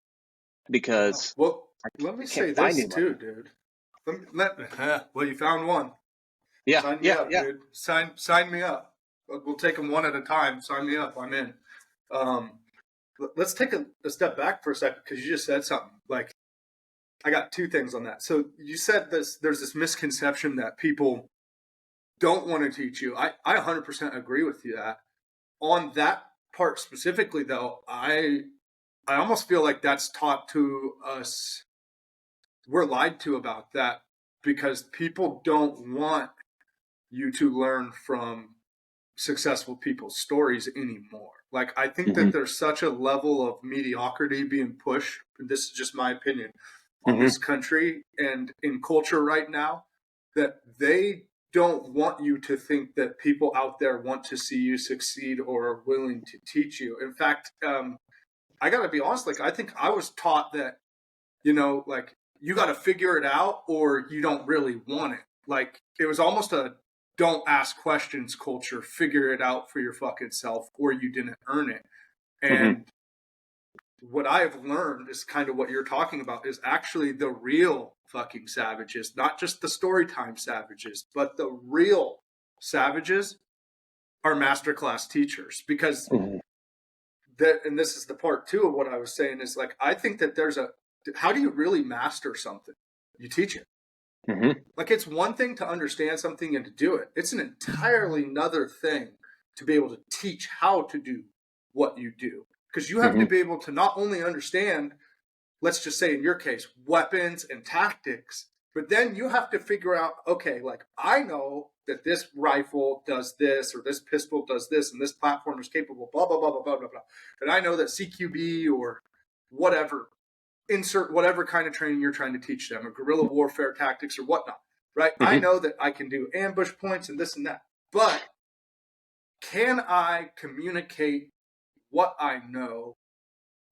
because Well, I let me can't say find this anyone. too, dude. Well, you found one. Yeah, Sign me up, yeah. dude. Sign me up. We'll take them one at a time. Sign me up. I'm in. Let's take a step back for a second, because you just said something. Like, I got two things on that. So you said there's this misconception that people don't want to teach you. I 100% agree with you that. On that part specifically, though, I almost feel like that's taught to us. We're lied to about that, because people don't want you to learn from successful people's stories anymore. Like, I think that there's such a level of mediocrity being pushed, and this is just my opinion, on this country and in culture right now, that they don't want you to think that people out there want to see you succeed or are willing to teach you. In fact, I got to be honest, like, I think I was taught that, like, you got to figure it out or you don't really want it. Like, it was almost a don't ask questions culture, figure it out for your fucking self, or you didn't earn it. And what I have learned is kind of what you're talking about, is actually the real fucking savages, not just the storytime savages, but the real savages are masterclass teachers. Because and this is the part two of what I was saying, is like, I think that how do you really master something? You teach it. Like, it's one thing to understand something and to do it. It's an entirely another thing to be able to teach how to do what you do. Because you have to be able to not only understand, let's just say in your case, weapons and tactics, but then you have to figure out, okay, like, I know that this rifle does this, or this pistol does this, and this platform is capable, blah, blah, blah, blah, blah, blah, blah. And I know that CQB or whatever, insert whatever kind of training you're trying to teach them, or guerrilla warfare tactics or whatnot, right? I know that I can do ambush points and this and that, but can I communicate what I know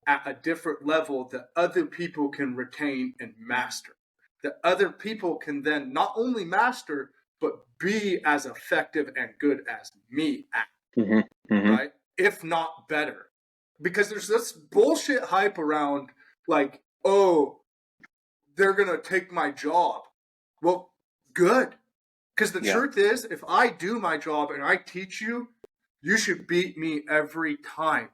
at a different level that other people can retain and master, that other people can then not only master, but be as effective and good as me at, right? If not better. Because there's this bullshit hype around, like, oh, they're going to take my job. Well, good. Because the truth is, if I do my job and I teach you, you should beat me every time.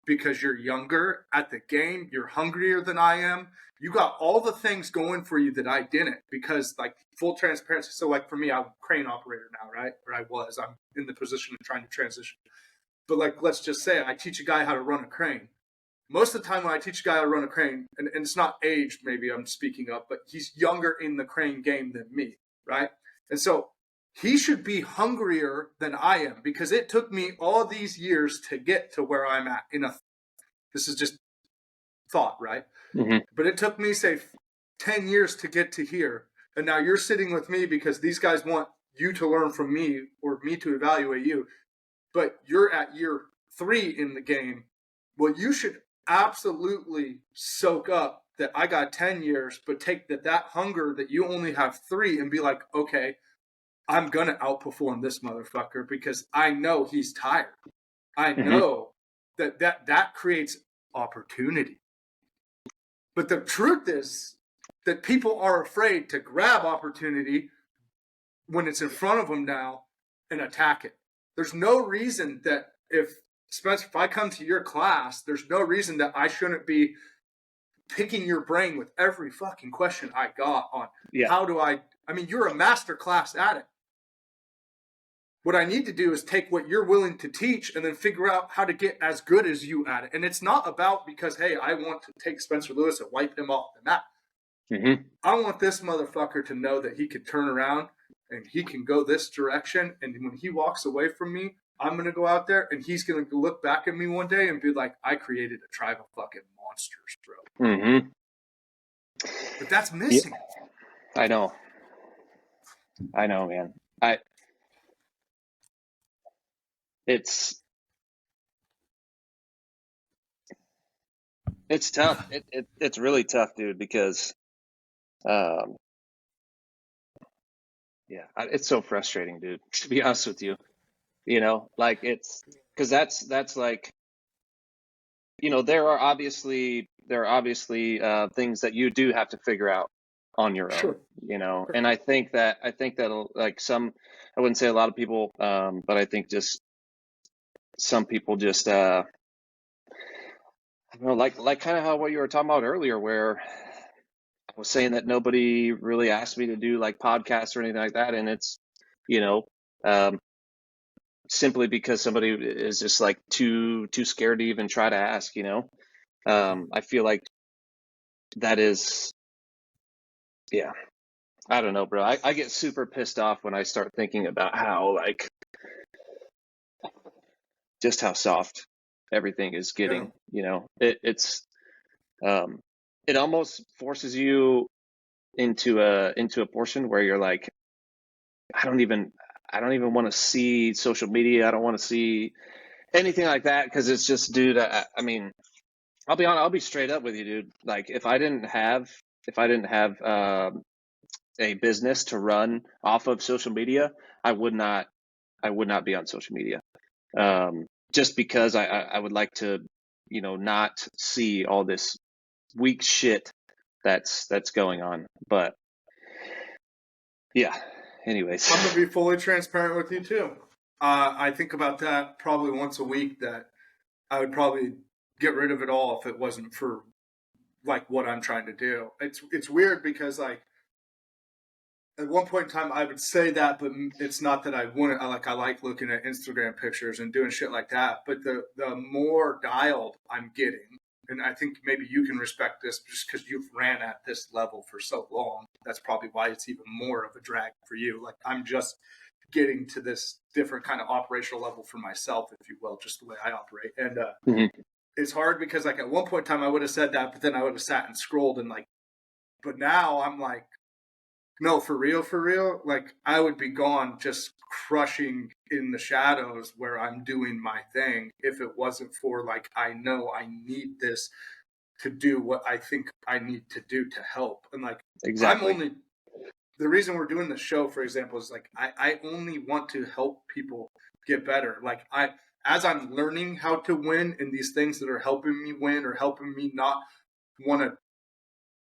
Because you're younger at the game, you're hungrier than I am, you got all the things going for you that I didn't, because like full transparency. So like for me, I'm a crane operator now, right? Or I'm in the position of trying to transition. But like, let's just say I teach a guy how to run a crane. Most of the time when I teach a guy how to run a crane, and it's not aged, maybe I'm speaking of, but he's younger in the crane game than me, right? And so he should be hungrier than I am, because it took me all these years to get to where I'm at. This is just thought, right? Mm-hmm. But it took me, say, 10 years to get to here. And now you're sitting with me because these guys want you to learn from me or me to evaluate you. But you're at year 3 in the game. Well, you should absolutely soak up that I got 10 years, but take that hunger that you only have 3 and be like, okay, I'm going to outperform this motherfucker because I know he's tired. I know that creates opportunity. But the truth is that people are afraid to grab opportunity when it's in front of them now and attack it. There's no reason that Spencer, if I come to your class, there's no reason that I shouldn't be picking your brain with every fucking question I got on how do I mean, you're a master class at it. What I need to do is take what you're willing to teach and then figure out how to get as good as you at it. And it's not about because, hey, I want to take Spencer Lewis and wipe him off the map. Mm-hmm. I want this motherfucker to know that he can turn around and he can go this direction. And when he walks away from me, I'm going to go out there and he's going to look back at me one day and be like, I created a tribe of fucking monsters, bro. Mm-hmm. But that's missing. Yeah. I know, man. It's tough. It's really tough, dude, because, it's so frustrating, dude, to be honest with you. Like it's because that's like, there are obviously things that you do have to figure out on your own, and I think that like I wouldn't say a lot of people, but I think just some people just, I don't know, like kind of how what you were talking about earlier, where I was saying that nobody really asked me to do like podcasts or anything like that. And it's, simply because somebody is just like too scared to even try to ask, I feel like that is, I don't know, bro. I get super pissed off when I start thinking about how like just how soft everything is getting, it's it almost forces you into a portion where you're like, I don't even want to see social media. I don't want to see anything like that, because it's just, dude, I mean, I'll be honest, I'll be straight up with you, dude. Like if I didn't have a business to run off of social media, I would not be on social media. Just because I would like to, not see all this weak shit that's going on. But yeah, anyways, I'm gonna be fully transparent with you too. I think about that probably once a week, that I would probably get rid of it all if it wasn't for like what I'm trying to do. It's weird because like at one point in time I would say that, but it's not that I wouldn't. I like looking at Instagram pictures and doing shit like that. But the more dialed I'm getting, and I think maybe you can respect this just because you've ran at this level for so long. That's probably why it's even more of a drag for you. Like I'm just getting to this different kind of operational level for myself, if you will, just the way I operate. And it's hard because like at one point in time I would have said that, but then I would have sat and scrolled and like, but now I'm like, no, for real, like I would be gone just crushing in the shadows where I'm doing my thing if it wasn't for like, I know I need this to do what I think I need to do to help. And like, exactly. The reason we're doing the show, for example, is like, I only want to help people get better. Like as I'm learning how to win in these things that are helping me win or helping me not want to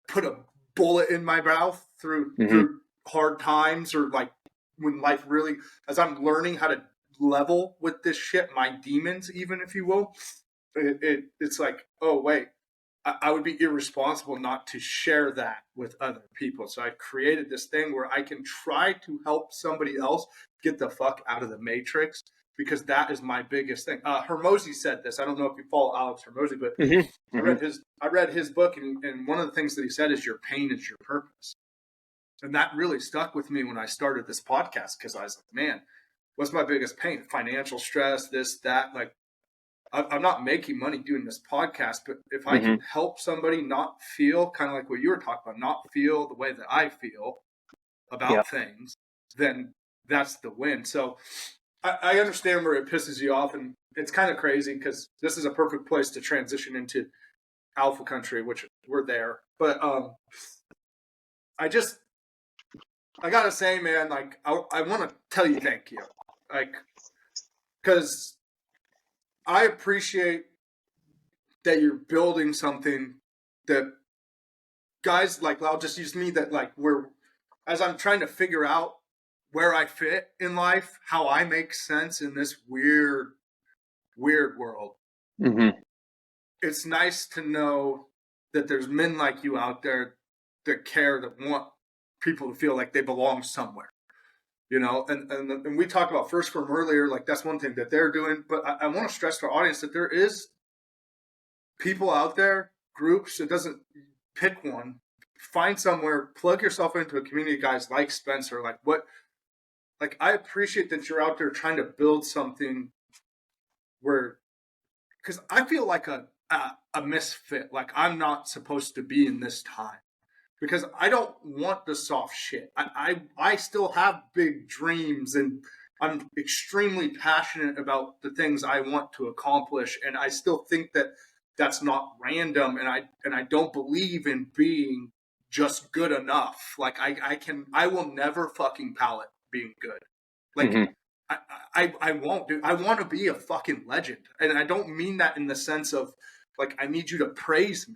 put a bullet in my mouth through hard times, or like when life really, as I'm learning how to level with this shit, my demons, even if you will, it's like, oh wait, I would be irresponsible not to share that with other people. So I created this thing where I can try to help somebody else get the fuck out of the matrix, because that is my biggest thing. Hermosi said this. I don't know if you follow Alex Hermosi, but Mm-hmm. I read his book, and one of the things that he said is your pain is your purpose. And that really stuck with me when I started this podcast, because I was like, man, what's my biggest pain? Financial stress, this, that. Like, I'm not making money doing this podcast, but if I can help somebody not feel kind of like what you were talking about, not feel the way that I feel about things, then that's the win. So I understand where it pisses you off, and it's kind of crazy because this is a perfect place to transition into alpha country, which we're there. But I gotta say, man, like I want to tell you thank you, like, because I appreciate that you're building something that guys like, I'll just use me, that like as I'm trying to figure out where I fit in life, how I make sense in this weird world. Mm-hmm. It's nice to know that there's men like you out there that care, that want people to feel like they belong somewhere. You know, and we talked about First Firm earlier, like that's one thing that they're doing. But I want to stress to our audience that there is people out there, groups, it doesn't, pick one, find somewhere, plug yourself into a community of guys like Spencer. Like I appreciate that you're out there trying to build something where, because I feel like a misfit, like I'm not supposed to be in this time. Because I don't want the soft shit. I still have big dreams, and I'm extremely passionate about the things I want to accomplish. And I still think that that's not random. And I don't believe in being just good enough. Like I will never fucking palate being good. Like I won't, dude. I want to be a fucking legend. And I don't mean that in the sense of like, I need you to praise me.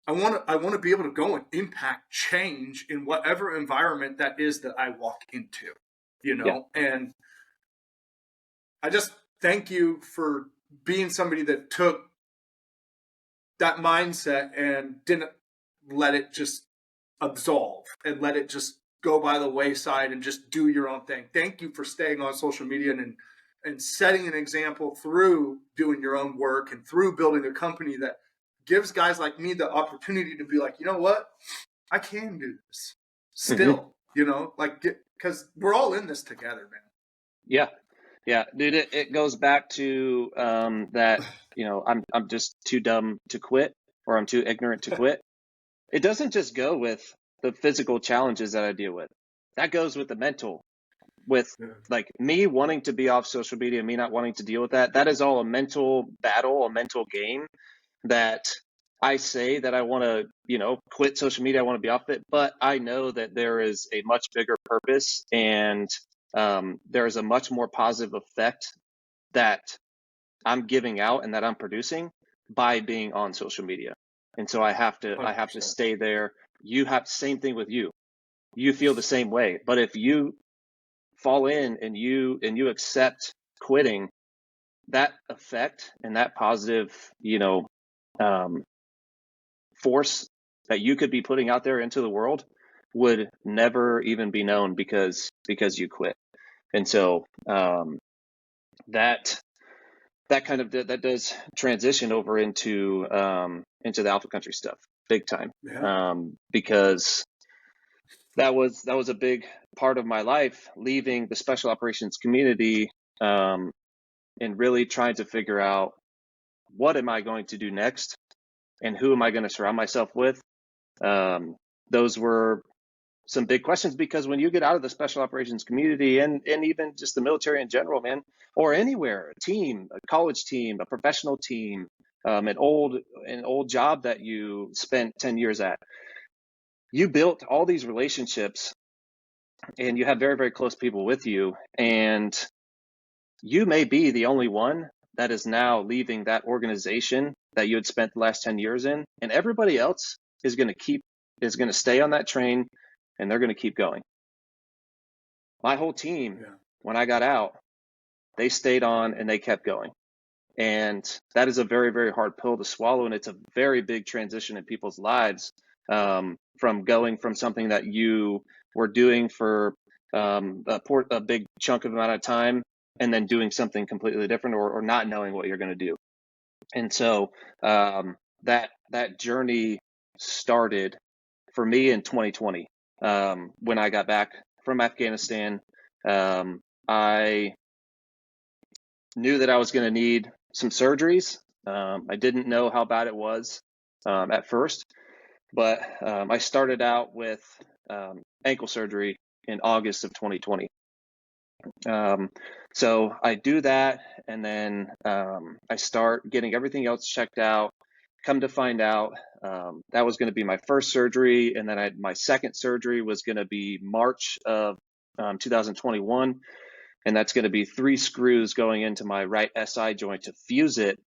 I want to be able to go and impact change in whatever environment that is that I walk into, you know? And I just thank you for being somebody that took that mindset and didn't let it just absolve and let it just go by the wayside and just do your own thing. Thank you for staying on social media and setting an example through doing your own work and through building a company that gives guys like me the opportunity to be like, you know what? I can do this still, you know, like, because we're all in this together, man. Yeah, dude, it goes back to that, you know, I'm just too dumb to quit, or I'm too ignorant to quit. It doesn't just go with the physical challenges that I deal with. That goes with the mental, with like me wanting to be off social media, me not wanting to deal with that. That is all a mental battle, a mental game that I say that I want to, you know, quit social media. I want to be off it, but I know that there is a much bigger purpose, and there is a much more positive effect that I'm giving out and that I'm producing by being on social media. And so I have to stay there. You have same thing with you. You feel the same way. But if you fall in and you accept quitting, that effect and that positive, you know, force that you could be putting out there into the world would never even be known because you quit. And so that kind of that does transition over into the Alpha Country stuff big time. Because that was a big part of my life, leaving the special operations community and really trying to figure out, what am I going to do next and who am I going to surround myself with? Those were some big questions, because when you get out of the special operations community and even just the military in general, man, or anywhere, a team, a college team, a professional team, an old job that you spent 10 years at, you built all these relationships and you have very, very close people with you. And you may be the only one that is now leaving that organization that you had spent the last 10 years in, and everybody else is going to stay on that train, and they're going to keep going. My whole team, when I got out, they stayed on and they kept going. And that is a very, very hard pill to swallow. And it's a very big transition in people's lives, from going from something that you were doing for a big chunk of amount of time, and then doing something completely different, or not knowing what you're going to do. And so that journey started for me in 2020, when I got back from Afghanistan. I knew that I was going to need some surgeries. I didn't know how bad it was at first, but I started out with ankle surgery in August of 2020. So I do that, and then I start getting everything else checked out. Come to find out, that was going to be my first surgery, and then my second surgery was going to be March of 2021, and that's going to be 3 screws going into my right SI joint to fuse it,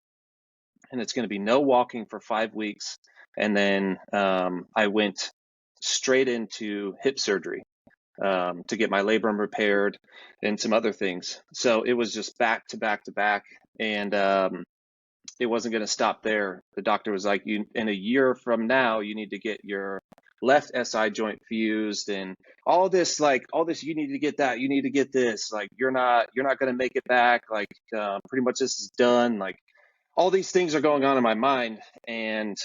and it's going to be no walking for 5 weeks, and then I went straight into hip surgery to get my labrum repaired and some other things. So it was just back to back to back, and it wasn't going to stop there. The doctor was like, in a year from now, you need to get your left SI joint fused, and all this, you need to get that, you need to get this, like, you're not going to make it back, like, pretty much this is done. Like, all these things are going on in my mind. And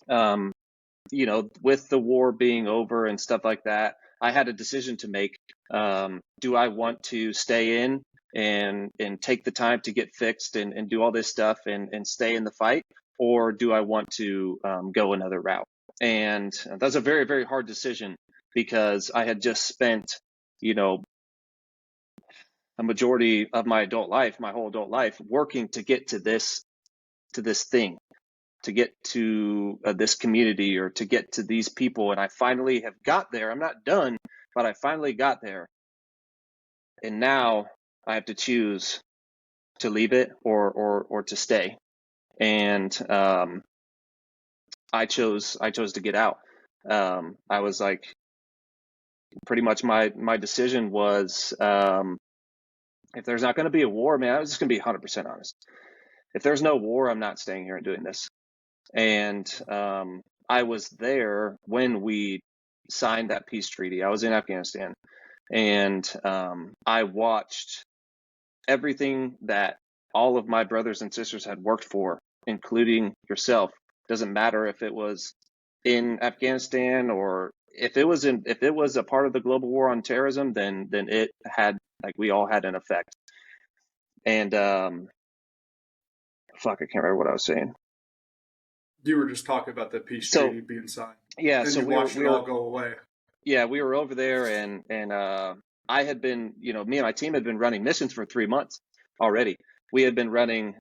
with the war being over and stuff like that, I had a decision to make. Do I want to stay in and take the time to get fixed and do all this stuff and stay in the fight, or do I want to go another route? And that's a very, very hard decision, because I had just spent, a majority of my whole adult life, working to get to this thing, to get to this community, or to get to these people. And I finally have got there. I'm not done, but I finally got there. And now I have to choose to leave it or to stay. And I chose to get out. I was like, pretty much my decision was, if there's not going to be a war, man, I was just going to be 100% honest. If there's no war, I'm not staying here and doing this. And I was there when we signed that peace treaty. I was in Afghanistan, and I watched everything that all of my brothers and sisters had worked for, including yourself. Doesn't matter if it was in Afghanistan or if it was a part of the global war on terrorism, then it had, like, we all had an effect. And fuck, I can't remember what I was saying. You were just talking about the peace treaty being signed. Yeah, then so we watched it all go away. Yeah, we were over there, and I had been, me and my team had been running missions for 3 months already. We had been running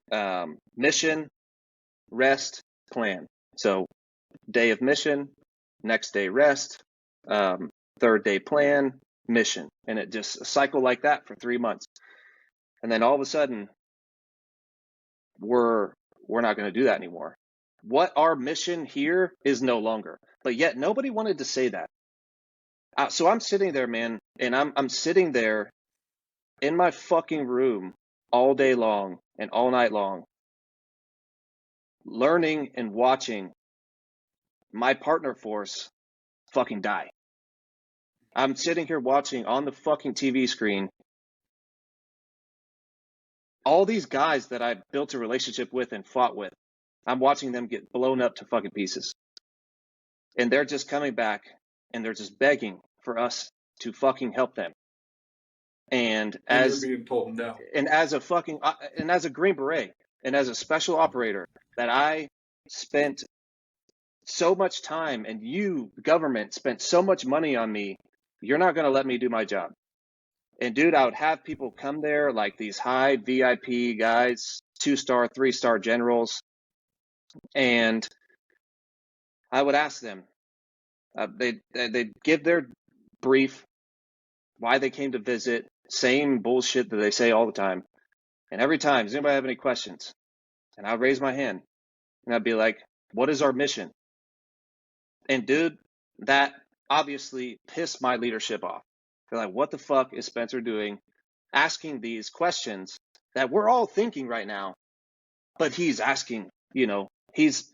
mission, rest, plan. So day of mission, next day rest, third day plan, mission, and it just a cycle like that for 3 months. And then all of a sudden, we're not going to do that anymore. What our mission here is no longer. But yet nobody wanted to say that. So I'm sitting there, man, and I'm sitting there in my fucking room all day long and all night long, learning and watching my partner force fucking die. I'm sitting here watching on the fucking TV screen all these guys that I built a relationship with and fought with. I'm watching them get blown up to fucking pieces. And they're just coming back, and they're just begging for us to fucking help them. And as you're being told no. And as a Green Beret, and as a special operator, that I spent so much time, and you, government, spent so much money on me, you're not going to let me do my job. And dude, I would have people come there, like these high VIP guys, 2-star, 3-star generals, and I would ask them, they'd give their brief, why they came to visit, same bullshit that they say all the time. And every time, does anybody have any questions? And I'd raise my hand, and I'd be like, what is our mission? And dude, that obviously pissed my leadership off. They're like, what the fuck is Spencer doing asking these questions that we're all thinking right now? but he's asking, he's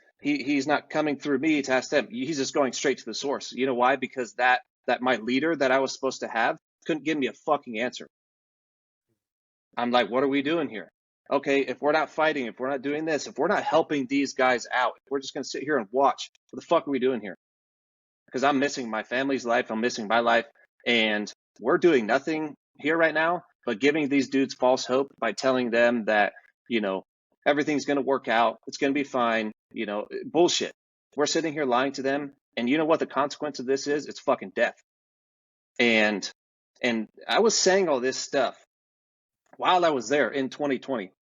not coming through me to ask them. He's just going straight to the source. You know why? Because that my leader that I was supposed to have couldn't give me a fucking answer. I'm like, what are we doing here? Okay, if we're not fighting, if we're not doing this, if we're not helping these guys out, if we're just going to sit here and watch, what the fuck are we doing here? Because I'm missing my family's life, I'm missing my life, and we're doing nothing here right now but giving these dudes false hope by telling them that, everything's going to work out, it's going to be fine, bullshit. We're sitting here lying to them, and you know what the consequence of this is? It's fucking death. And I was saying all this stuff while I was there in 2020,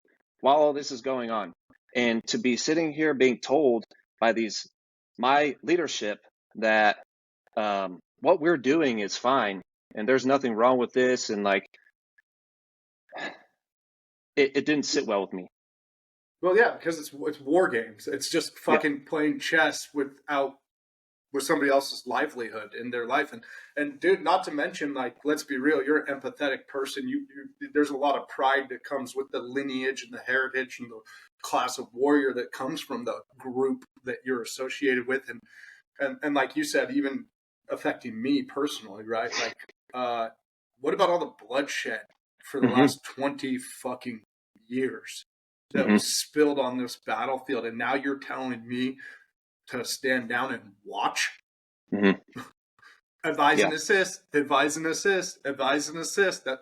while all this is going on, and to be sitting here being told by my leadership that what we're doing is fine and there's nothing wrong with this, and like it didn't sit well with me. Well, yeah, because it's war games. It's just fucking playing chess with somebody else's livelihood in their life. And dude, not to mention, like, let's be real, you're an empathetic person. There's a lot of pride that comes with the lineage and the heritage and the class of warrior that comes from the group that you're associated with. And like you said, even affecting me personally, right? Like, what about all the bloodshed for the last 20 fucking years that was spilled on this battlefield? And now you're telling me to stand down and watch? Advise and assist, advise and assist, advise and assist. That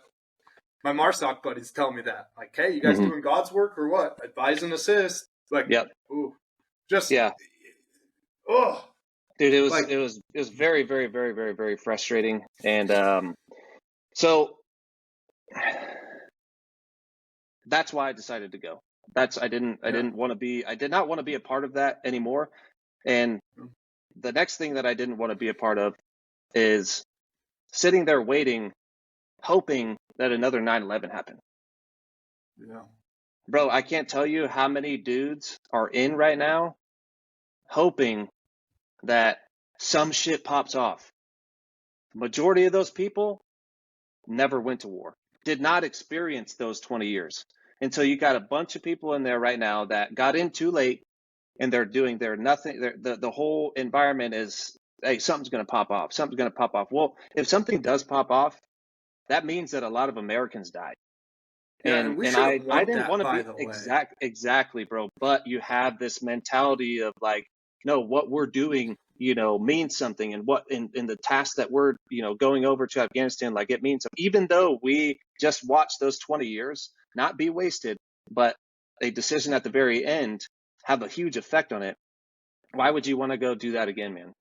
my MARSOC buddies tell me that. Like, hey, you guys doing God's work or what? Advise and assist. Like, ooh, just oh, dude, it was very, very, very, very, very frustrating. And so that's why I decided to go. I did not want to be a part of that anymore. And the next thing that I didn't want to be a part of is sitting there waiting, hoping that another 9/11 happened. Yeah. Bro, I can't tell you how many dudes are in right now hoping that some shit pops off. The majority of those people never went to war, did not experience those 20 years. And so you got a bunch of people in there right now that got in too late, and they're doing their nothing. The whole environment is, hey, something's going to pop off. Something's going to pop off. Well, if something does pop off, that means that a lot of Americans died. Yeah, and I didn't want to be exactly, bro. But you have this mentality of like, no, what we're doing, means something, and what in the task that we're, going over to Afghanistan, like it means something. Even though we just watched those 20 years not be wasted, but a decision at the very end have a huge effect on it. Why would you want to go do that again, man?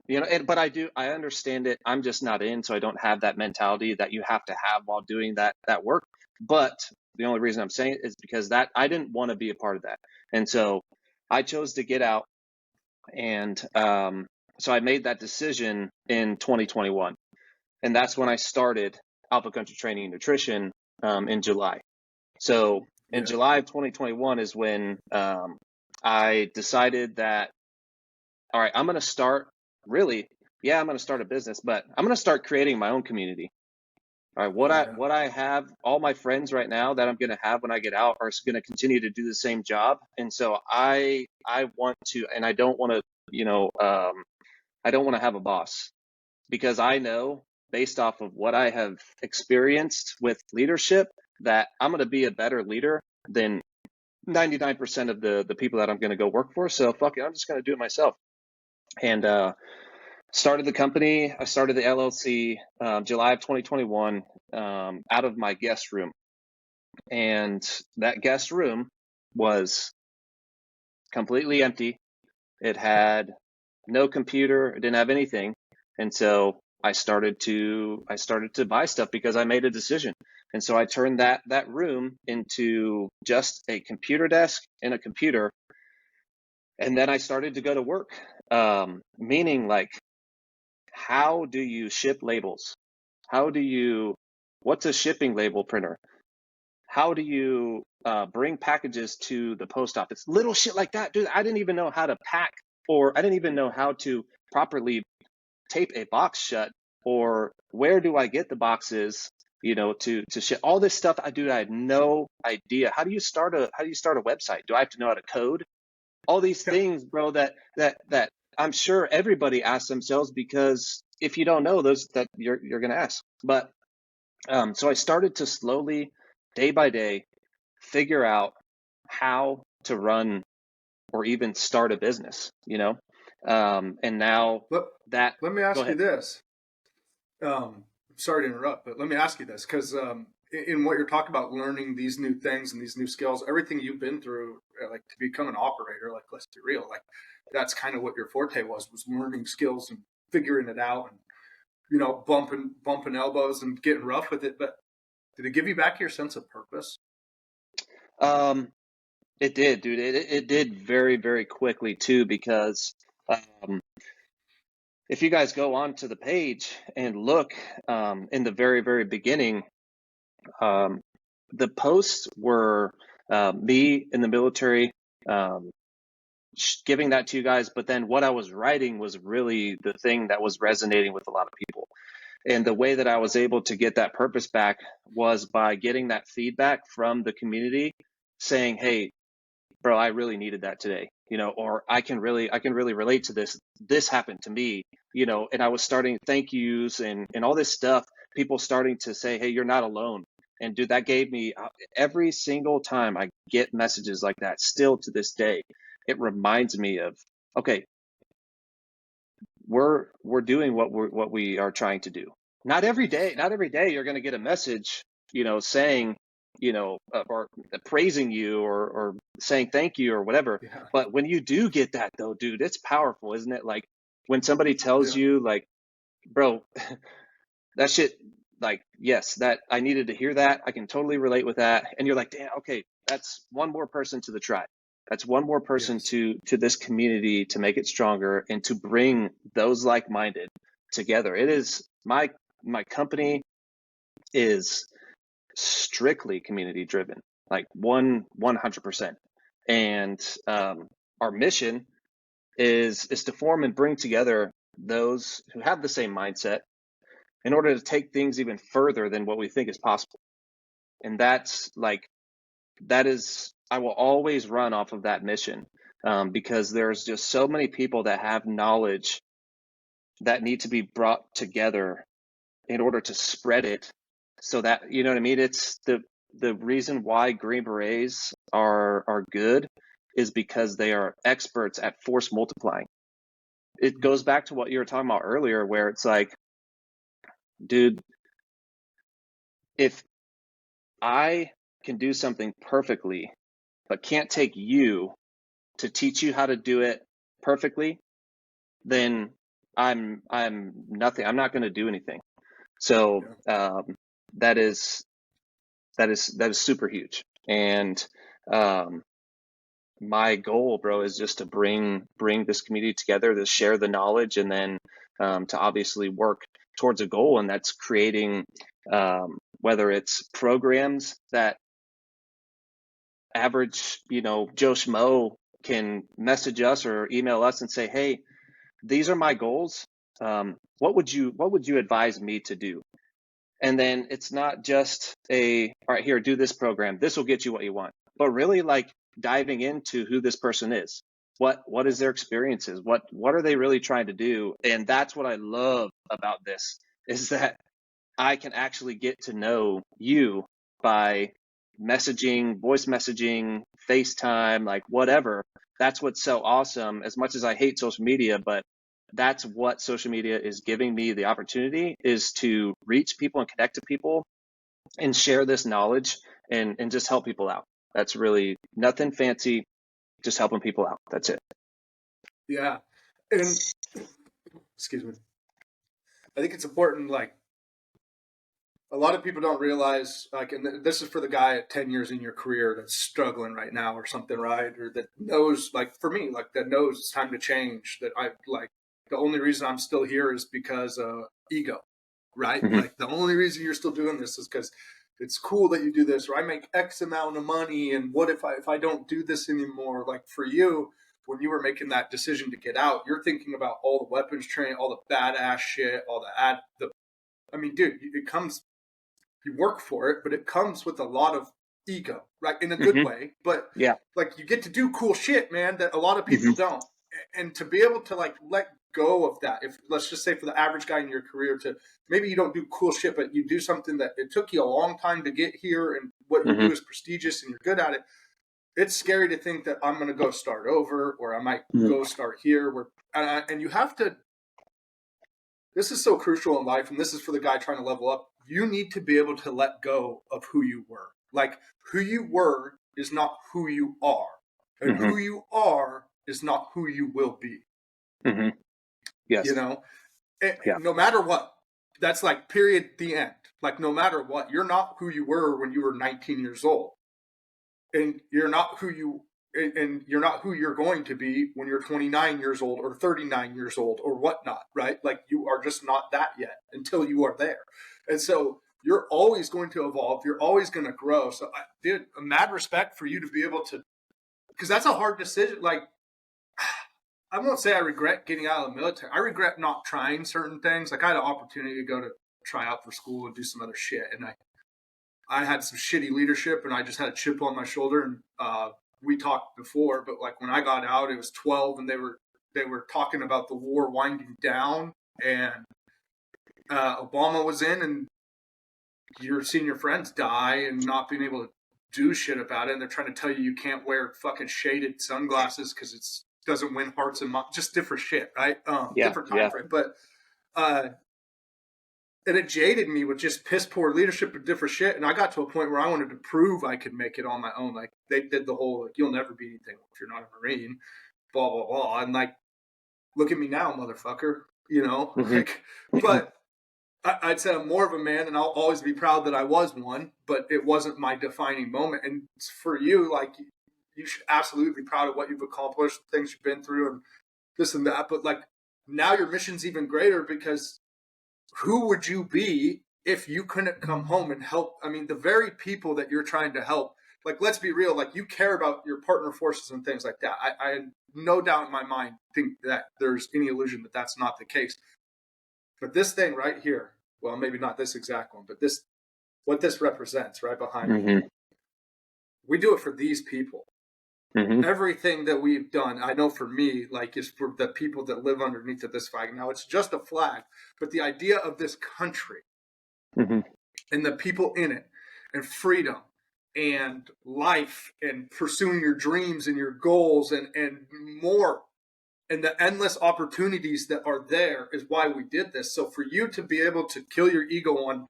But I understand it. I'm just not in, so I don't have that mentality that you have to have while doing that work. But the only reason I'm saying it is because that I didn't want to be a part of that. And so I chose to get out. And so I made that decision in 2021. And that's when I started Alpha Country Training and Nutrition in July. So in July of 2021 is when I decided that, all right, I'm going to start I'm going to start a business, but I'm going to start creating my own community. All right, what I have, all my friends right now that I'm going to have when I get out are going to continue to do the same job. And so I want to, and I don't want to, I don't want to have a boss, because I know based off of what I have experienced with leadership that I'm going to be a better leader than 99% of the people that I'm going to go work for. So fuck it, I'm just going to do it myself. And started the company. I started the LLC July of 2021 out of my guest room. And that guest room was completely empty. It had no computer. It didn't have anything. And so I started to buy stuff because I made a decision. And so I turned that room into just a computer desk and a computer. And then I started to go to work, meaning like, how do you ship labels? What's a shipping label printer? How do you bring packages to the post office? Little shit like that, dude. I didn't even know how to pack, or I didn't even know how to properly tape a box shut, or where do I get the boxes to share all this stuff. I had no idea. How do you start a website? Do I have to know how to code? All these things, bro, that I'm sure everybody asks themselves, because if you don't know those, that you're going to ask. But so I started to slowly, day by day, figure out how to run or even start a business, and now that, let me go ask you ahead. this. Sorry to interrupt, but let me ask you this, because in what you're talking about, learning these new things and these new skills, everything you've been through, like to become an operator, like let's be real, like that's kind of what your forte was learning skills and figuring it out, and bumping elbows and getting rough with it. But did it give you back your sense of purpose? It did, dude. It did very, very quickly too, because if you guys go on to the page and look, in the very, very beginning, the posts were me in the military, giving that to you guys. But then what I was writing was really the thing that was resonating with a lot of people. And the way that I was able to get that purpose back was by getting that feedback from the community saying, hey, bro, I really needed that today, or I can really relate to this. This happened to me, and I was starting thank yous and all this stuff, people starting to say, hey, you're not alone. And dude, that gave me, every single time I get messages like that, still to this day, it reminds me of, okay, we're doing what we are trying to do. Not every day you're going to get a message, saying, or praising you or saying thank you or whatever. Yeah. But when you do get that though, dude, it's powerful, isn't it? Like when somebody tells you, like, bro, that shit, like, yes, that I needed to hear that. I can totally relate with that. And you're like, damn, okay, that's one more person to the tribe. That's one more person Yes. to this community, to make it stronger and to bring those like-minded together. It is my company is strictly community driven, like 100%. And our mission is to form and bring together those who have the same mindset in order to take things even further than what we think is possible. And that is, I will always run off of that mission, because there's just so many people that have knowledge that need to be brought together in order to spread it, so that, you know what I mean? It's the reason why Green Berets are good is because they are experts at force multiplying. It goes back to what you were talking about earlier, where it's like, dude, if I can do something perfectly, but can't take you to teach you how to do it perfectly, then I'm nothing. I'm not going to do anything. So that is super huge. And my goal, bro, is just to bring this community together, to share the knowledge, and then to obviously work towards a goal, and that's creating, whether it's programs that average, Joe Schmo can message us or email us and say, hey, these are my goals. What would you advise me to do? And then it's not just all right, here, do this program. This will get you what you want. But really, like, diving into who this person is. What is their experiences? What are they really trying to do? And that's what I love about this, is that I can actually get to know you by messaging, voice messaging, FaceTime, like whatever. That's what's so awesome. As much as I hate social media, but that's what social media is giving me the opportunity, is to reach people and connect to people and share this knowledge and just help people out. That's really nothing fancy, just helping people out. That's it. Yeah. And excuse me. I think it's important, like, a lot of people don't realize, like, and this is for the guy at 10 years in your career that's struggling right now or something, right? Or that knows, like, for me, like, that knows it's time to change, that I, like, the only reason I'm still here is because ego, right? Mm-hmm. Like, the only reason you're still doing this is because it's cool that you do this, or I make X amount of money, and what if I don't do this anymore? Like, for you, when you were making that decision to get out, you're thinking about all the weapons training, all the badass shit, all the I mean, dude, it comes you work for it, but it comes with a lot of ego, right? In a good Mm-hmm. way, but Yeah. like you get to do cool shit, man, that a lot of people Mm-hmm. don't. And to be able to like let go of that, if let's just say for the average guy in your career, to maybe you don't do cool shit, but you do something that it took you a long time to get here, and what you Mm-hmm. do is prestigious and you're good at it. It's scary to think that I'm going to go start over, or I might Mm-hmm. go start here. Where and you have to. This is so crucial in life, and this is for the guy trying to level up. You need to be able to let go of who you were. Like, who you were is not who you are, and Mm-hmm. who you are is not who you will be. Mm-hmm. Yes. You know, Yeah. no matter what. That's like period. The end. Like, no matter what, you're not who you were when you were 19 years old, and you're not who you're going to be when you're 29 years old or 39 years old or whatnot, right? Like, you are just not that yet until you are there. And so you're always going to evolve. You're always going to grow. So dude, a mad respect for you to be able to, because that's a hard decision. Like, I won't say I regret getting out of the military. I regret not trying certain things. Like, I had an opportunity to go to try out for school and do some other shit. And I had some shitty leadership, and I just had a chip on my shoulder. And we talked before, but like when I got out, it was 12, and they were talking about the war winding down, and Obama was in, and you're seeing your friends die and not being able to do shit about it. And they're trying to tell you can't wear fucking shaded sunglasses because it doesn't win hearts and minds. Just different shit, right? Yeah. Different time Yeah. frame, but. And it jaded me with just piss poor leadership and different shit. And I got to a point where I wanted to prove I could make it on my own. Like, they did the whole, like, you'll never be anything if you're not a Marine, blah, blah, blah. And like, look at me now, motherfucker, you know? Mm-hmm. Like, but I'd say I'm more of a man, and I'll always be proud that I was one, but it wasn't my defining moment. And for you, like, you should absolutely be proud of what you've accomplished, things you've been through, and this and that. But like, now your mission's even greater, because who would you be if you couldn't come home and help? I mean, the very people that you're trying to help, like, let's be real, like, you care about your partner forces and things like that. I no doubt in my mind think that there's any illusion that that's not the case. But this thing right here, well, maybe not this exact one, but this, what this represents right behind Mm-hmm. me, we do it for these people. Mm-hmm. Everything that we've done, I know for me, like, is for the people that live underneath of this flag. Now, it's just a flag, but the idea of this country Mm-hmm. and the people in it, and freedom and life and pursuing your dreams and your goals and more, and the endless opportunities that are there is why we did this. So for you to be able to kill your ego on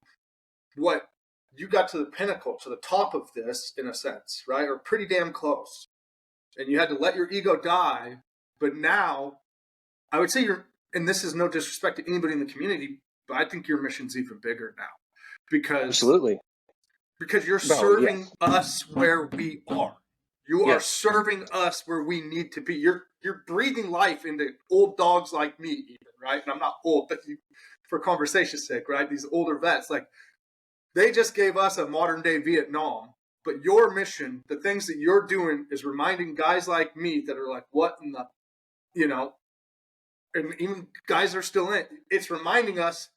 what you got to the pinnacle, to the top of this, in a sense, right? Or pretty damn close. And you had to let your ego die. But now, I would say and this is no disrespect to anybody in the community, but I think your mission's even bigger now. Absolutely. Because you're serving us where we are. You are Yes. serving us where we need to be. You're breathing life into old dogs like me, even, right? And I'm not old, but for conversation's sake, right? These older vets, like, they just gave us a modern day Vietnam. But your mission, the things that you're doing, is reminding guys like me that are like, what in the, you know, and even guys are still in, it's reminding us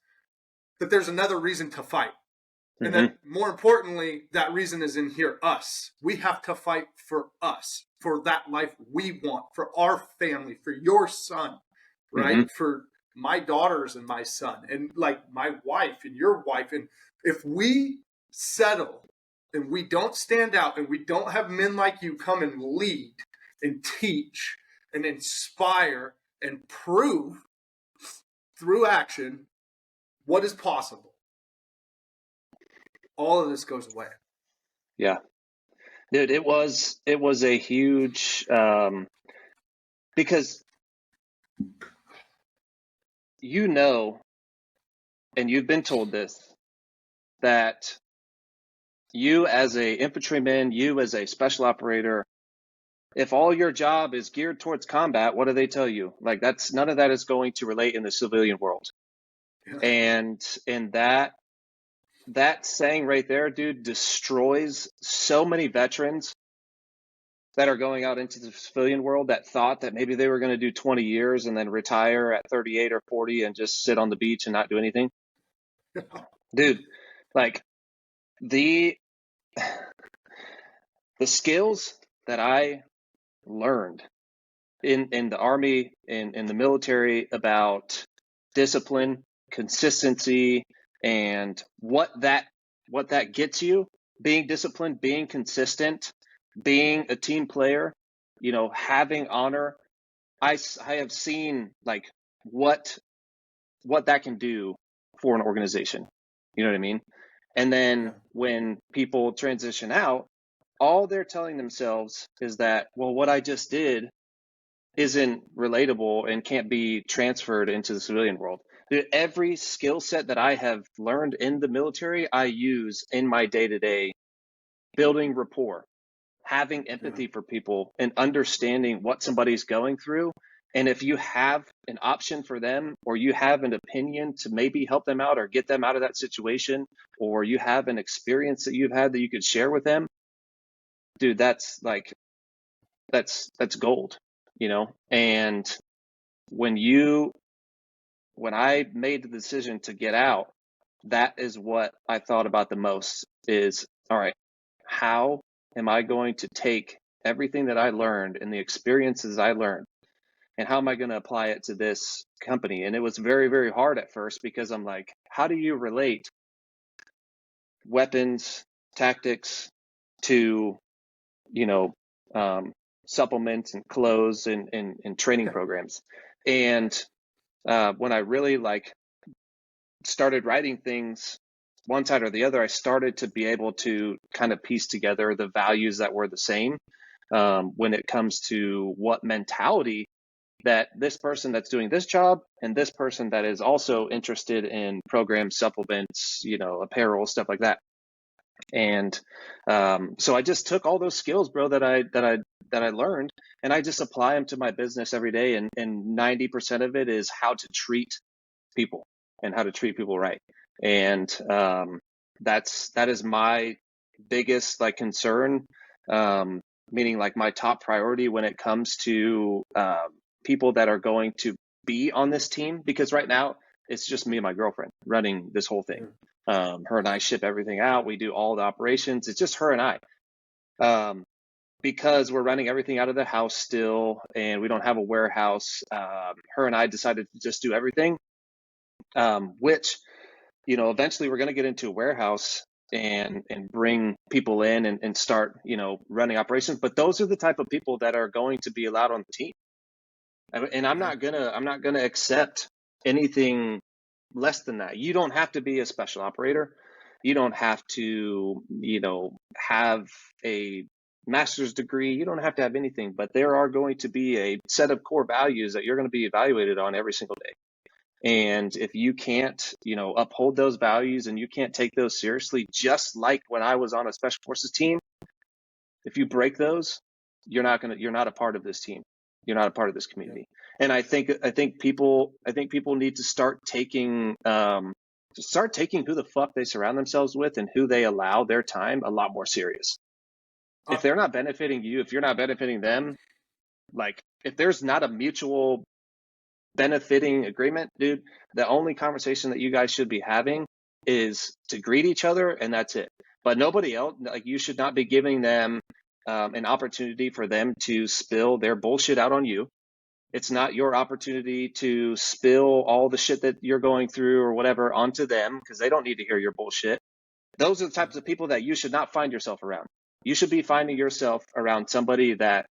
that there's another reason to fight. Mm-hmm. And then, more importantly, that reason is in here, us. We have to fight for us, for that life we want, for our family, for your son, right? Mm-hmm. For my daughters and my son, and like my wife and your wife. And if we settle and we don't stand out and we don't have men like you come and lead and teach and inspire and prove through action what is possible, all of this goes away. Yeah, dude, it was a huge, because you know, and you've been told this, that you as a infantryman, you as a special operator, if all your job is geared towards combat, what do they tell you? Like, that's, none of that is going to relate in the civilian world. Yeah. And that saying right there, dude, destroys so many veterans that are going out into the civilian world that thought that maybe they were going to do 20 years and then retire at 38 or 40 and just sit on the beach and not do anything. Dude, like, The skills that I learned in the Army, in the military, about discipline, consistency, and what that gets you, being disciplined, being consistent, being a team player, having honor. I have seen like what that can do for an organization. You know what I mean? And then when people transition out, all they're telling themselves is that, well, what I just did isn't relatable and can't be transferred into the civilian world. Every skill set that I have learned in the military, I use in my day-to-day, building rapport, having empathy for people, and understanding what somebody's going through. And if you have an option for them, or you have an opinion to maybe help them out or get them out of that situation, or you have an experience that you've had that you could share with them, dude, that's gold, And when I made the decision to get out, that is what I thought about the most is, all right, how am I going to take everything that I learned and the experiences I learned, and how am I going to apply it to this company? And it was very, very hard at first, because I'm like, how do you relate weapons, tactics to, supplements and clothes and training programs? And when I really started writing things one side or the other, I started to be able to kind of piece together the values that were the same when it comes to what mentality that this person that's doing this job and this person that is also interested in programs, supplements, apparel, stuff like that. And so I just took all those skills, bro, that I learned, and I just apply them to my business every day. And 90% of it is how to treat people and how to treat people right. And that is my biggest concern, meaning my top priority when it comes to people that are going to be on this team, because right now it's just me and my girlfriend running this whole thing. Her and I ship everything out. We do all the operations. It's just her and I. Because we're running everything out of the house still, and we don't have a warehouse, her and I decided to just do everything, which, eventually we're going to get into a warehouse and bring people in and start, running operations. But those are the type of people that are going to be allowed on the team. And I'm not gonna accept anything less than that. You don't have to be a special operator. You don't have to, have a master's degree. You don't have to have anything, but there are going to be a set of core values that you're going to be evaluated on every single day. And if you can't, uphold those values, and you can't take those seriously, just like when I was on a special forces team, if you break those, you're not a part of this team. You're not a part of this community. And I think people need to start taking who the fuck they surround themselves with and who they allow their time a lot more serious. If they're not benefiting you, if you're not benefiting them, if there's not a mutual benefiting agreement, dude, the only conversation that you guys should be having is to greet each other, and that's it. But nobody else, you should not be giving them an opportunity for them to spill their bullshit out on you. It's not your opportunity to spill all the shit that you're going through or whatever onto them, because they don't need to hear your bullshit. Those are the types of people that you should not find yourself around. You should be finding yourself around somebody that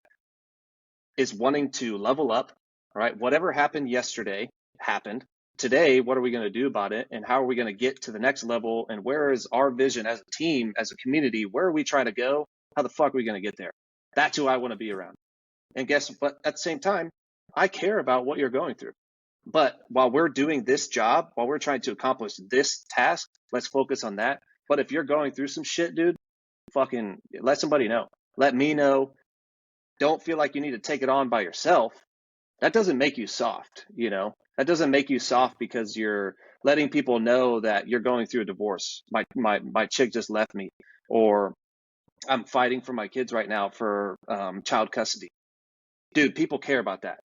is wanting to level up. All right, whatever happened yesterday happened. Today, what are we going to do about it? And how are we going to get to the next level? And where is our vision as a team, as a community? Where are we trying to go? How the fuck are we going to get there? That's who I want to be around. And but at the same time, I care about what you're going through. But while we're doing this job, while we're trying to accomplish this task, let's focus on that. But if you're going through some shit, dude, fucking let somebody know. Let me know. Don't feel like you need to take it on by yourself. That doesn't make you soft, That doesn't make you soft because you're letting people know that you're going through a divorce. My chick just left me, or I'm fighting for my kids right now for child custody. Dude, people care about that.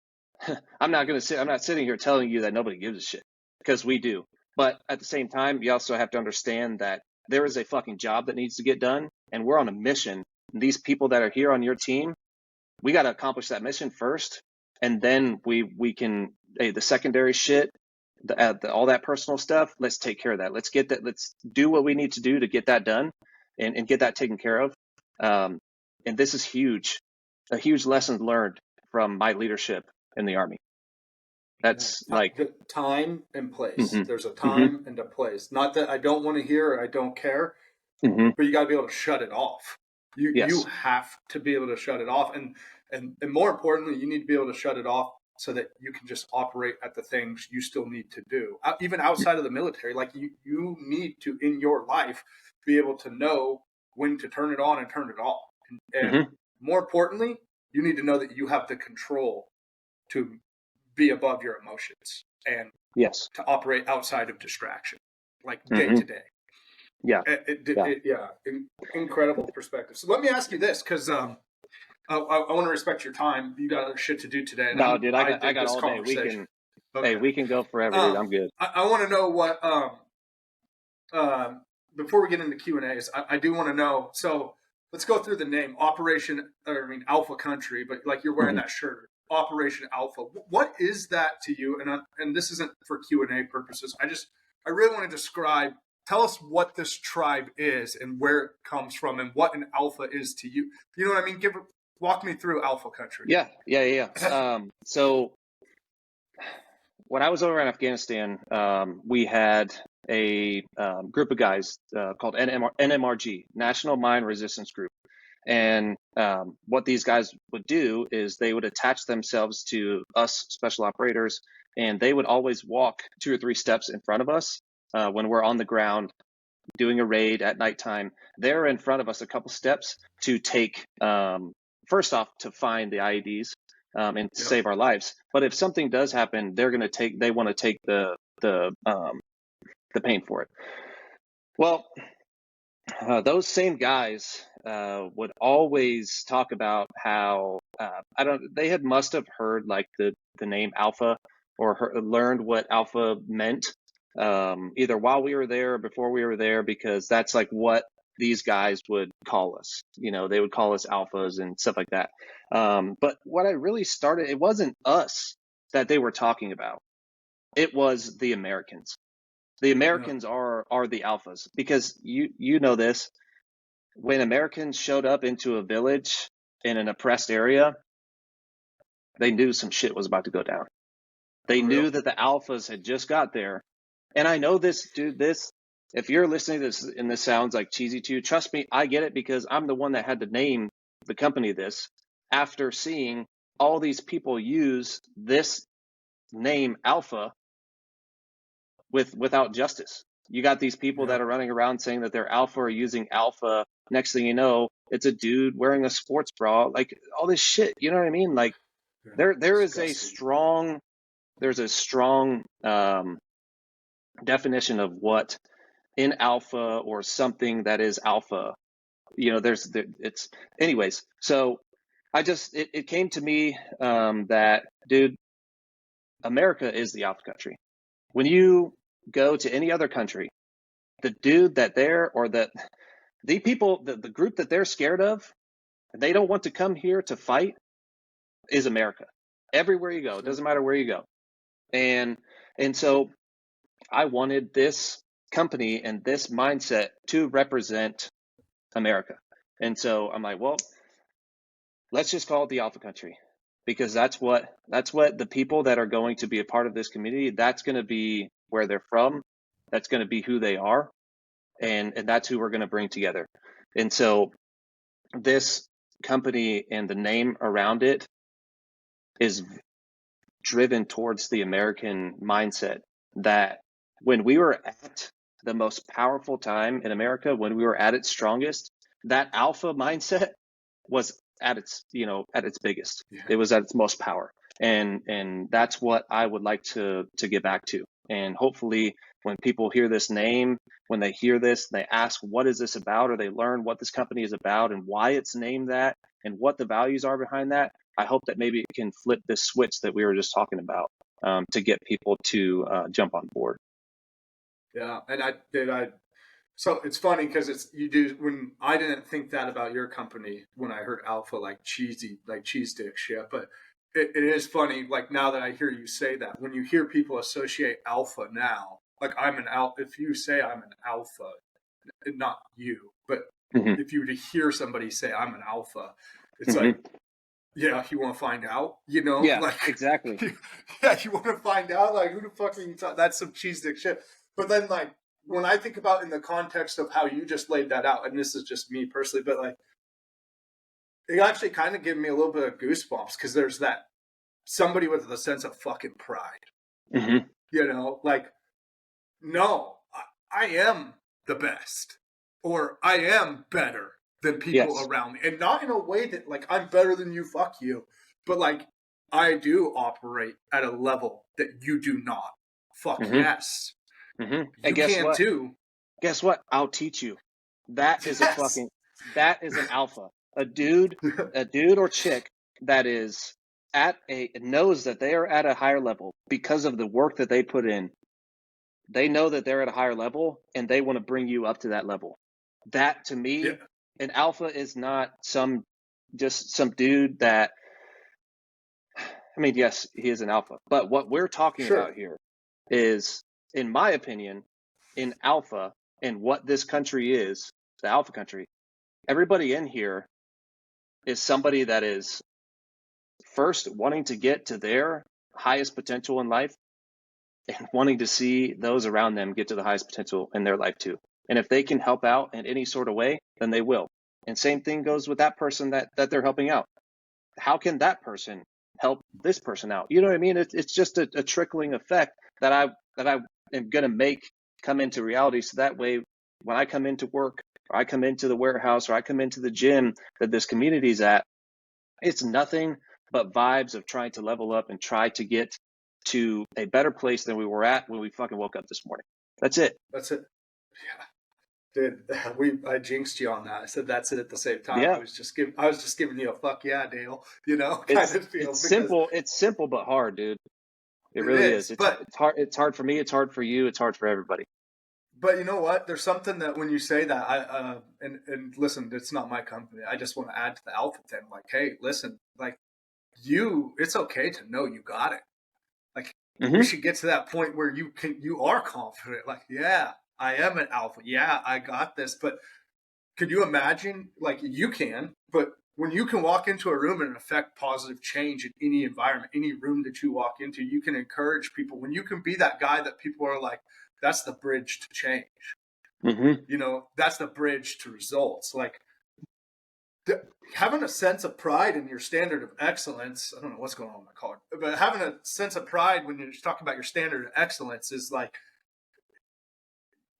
I'm not sitting here telling you that nobody gives a shit, because we do. But at the same time, you also have to understand that there is a fucking job that needs to get done, and we're on a mission. And these people that are here on your team, we got to accomplish that mission first, and then we can, hey, the secondary shit, all that personal stuff, let's take care of that. Let's get that. Let's do what we need to do to get that done, and get that taken care of. And this is huge, a huge lesson learned from my leadership in the Army. That's like the time and place. Mm-hmm. There's a time and a place. Not that I don't want to hear or I don't care, but you got to be able to shut it off. You have to be able to shut it off, and more importantly, you need to be able to shut it off so that you can just operate at the things you still need to do, even outside of the military. Like you need to, in your life, be able to know when to turn it on and turn it off. And more importantly, you need to know that you have the control to be above your emotions and to operate outside of distraction, like day to day. Yeah. Incredible perspective. So let me ask you this, because I want to respect your time. You got other shit to do today. No, dude, I got all day. Hey, we can go forever, dude. I'm good. I want to know what, before we get into Q&As, I do want to know, so let's go through the name, Alpha Country, but like you're wearing that shirt, Operation Alpha. What is that to you? And this isn't for Q&A purposes. I really want to tell us what this tribe is and where it comes from and what an alpha is to you. You know what I mean? Walk me through Alpha Country. Yeah. So when I was over in Afghanistan, we had a group of guys called NMRG, National Mine Resistance Group. And what these guys would do is they would attach themselves to us special operators, and they would always walk 2 or 3 steps in front of us when we're on the ground doing a raid at nighttime. They're in front of us a couple steps to take, first off, to find the IEDs and to save our lives. But if something does happen, they want to take the pain for it. Well, those same guys would always talk about how they must have heard like the name Alpha or learned what Alpha meant either while we were there or before we were there, because that's like what these guys would call us. You know, they would call us alphas and stuff like that. But what I really started, it wasn't us that they were talking about. It was the Americans. The Americans are the alphas, because you know this. When Americans showed up into a village in an oppressed area, they knew some shit was about to go down. They knew that the alphas had just got there. And I know this, dude, if you're listening to this and this sounds like cheesy to you, trust me, I get it, because I'm the one that had to name the company this after seeing all these people use this name Alpha without justice. You got these people that are running around saying that they're Alpha or using Alpha. Next thing you know, it's a dude wearing a sports bra, like all this shit. You know what I mean? Like there's a strong definition of what in Alpha or something that is Alpha. You know, it's anyways. So it came to me that, dude, America is the Alpha Country. When you go to any other country, the dude that the people, the group that they're scared of, they don't want to come here to fight, is America. Everywhere you go, it doesn't matter where you go. And so I wanted this company and this mindset to represent America. And so I'm like, well, let's just call it the Alpha Country, because that's what the people that are going to be a part of this community, that's going to be where they're from. That's going to be who they are. And that's who we're going to bring together. And so this company and the name around it is driven towards the American mindset, that when we were at the most powerful time in America, when we were at its strongest, that Alpha mindset was at its biggest. It was at its most power. And that's what I would like to get back to. And hopefully when people hear this name, when they hear this, they ask, what is this about? Or they learn what this company is about and why it's named that and what the values are behind that. I hope that maybe it can flip this switch that we were just talking about to get people to jump on board. Yeah. And So it's funny because you do, when I didn't think that about your company when I heard alpha, like cheesy, like cheese stick shit. But it is funny, like now that I hear you say that, when you hear people associate alpha now, like I'm an alpha, if you say I'm an alpha, not you, but Mm-hmm. if you were to hear somebody say I'm an alpha, it's Mm-hmm. like, yeah, you want to find out, you know, Yeah, like, exactly. yeah, you want to find out, like, who the fuck are you talking? That's some cheese dick shit. But then, like, when I think about in the context of how you just laid that out, and this is just me personally, but like, it actually kind of gave me a little bit of goosebumps because there's that somebody with a sense of fucking pride, Mm-hmm. you know, like, no, I am the best, or I am better than people Yes. around me, and not in a way that like I'm better than you, fuck you, but like I do operate at a level that you do not. Fuck Mm-hmm. yes, Mm-hmm. And you guess can what? too. Guess what? I'll teach you. That is Yes. that is an alpha. A dude or chick that is knows that they are at a higher level because of the work that they put in. They know that they're at a higher level and they want to bring you up to that level. That to me, Yeah. an alpha is not just some dude that, I mean, yes, he is an alpha, but what we're talking Sure. about here is, in my opinion, in alpha and what this country is, the alpha country, everybody in here is somebody that is first wanting to get to their highest potential in life and wanting to see those around them get to the highest potential in their life too. And if they can help out in any sort of way, then they will. And same thing goes with that person that they're helping out. How can that person help this person out? You know what I mean? It's just a trickling effect that I am gonna make come into reality. So that way, when I come into work, or I come into the warehouse, or I come into the gym that this community's at, it's nothing but vibes of trying to level up and try to get to a better place than we were at when we fucking woke up this morning. That's it. That's it. Yeah. Dude, I jinxed you on that. I said that's it at the same time. Yeah, I was just giving you a fuck yeah, Dale, you know, kind of feel it's because simple. It's simple but hard, dude. It it really is. is. It's hard. It's hard for me. It's hard for you. It's hard for everybody. But you know what? There's something that when you say that, and listen, it's not my company. I just want to add to the alpha thing. Like, hey, listen, like it's okay to know you got it. Like, we Mm-hmm. should get to that point where you are confident. Like, yeah, I am an alpha. Yeah, I got this. But could you imagine? Like, you can, but when you can walk into a room and affect positive change in any environment, any room that you walk into, you can encourage people. When you can be that guy that people are like, that's the bridge to change. Mm-hmm. You know, that's the bridge to results. Like, having a sense of pride in your standard of excellence. I don't know what's going on with my car, but having a sense of pride when you're talking about your standard of excellence is like,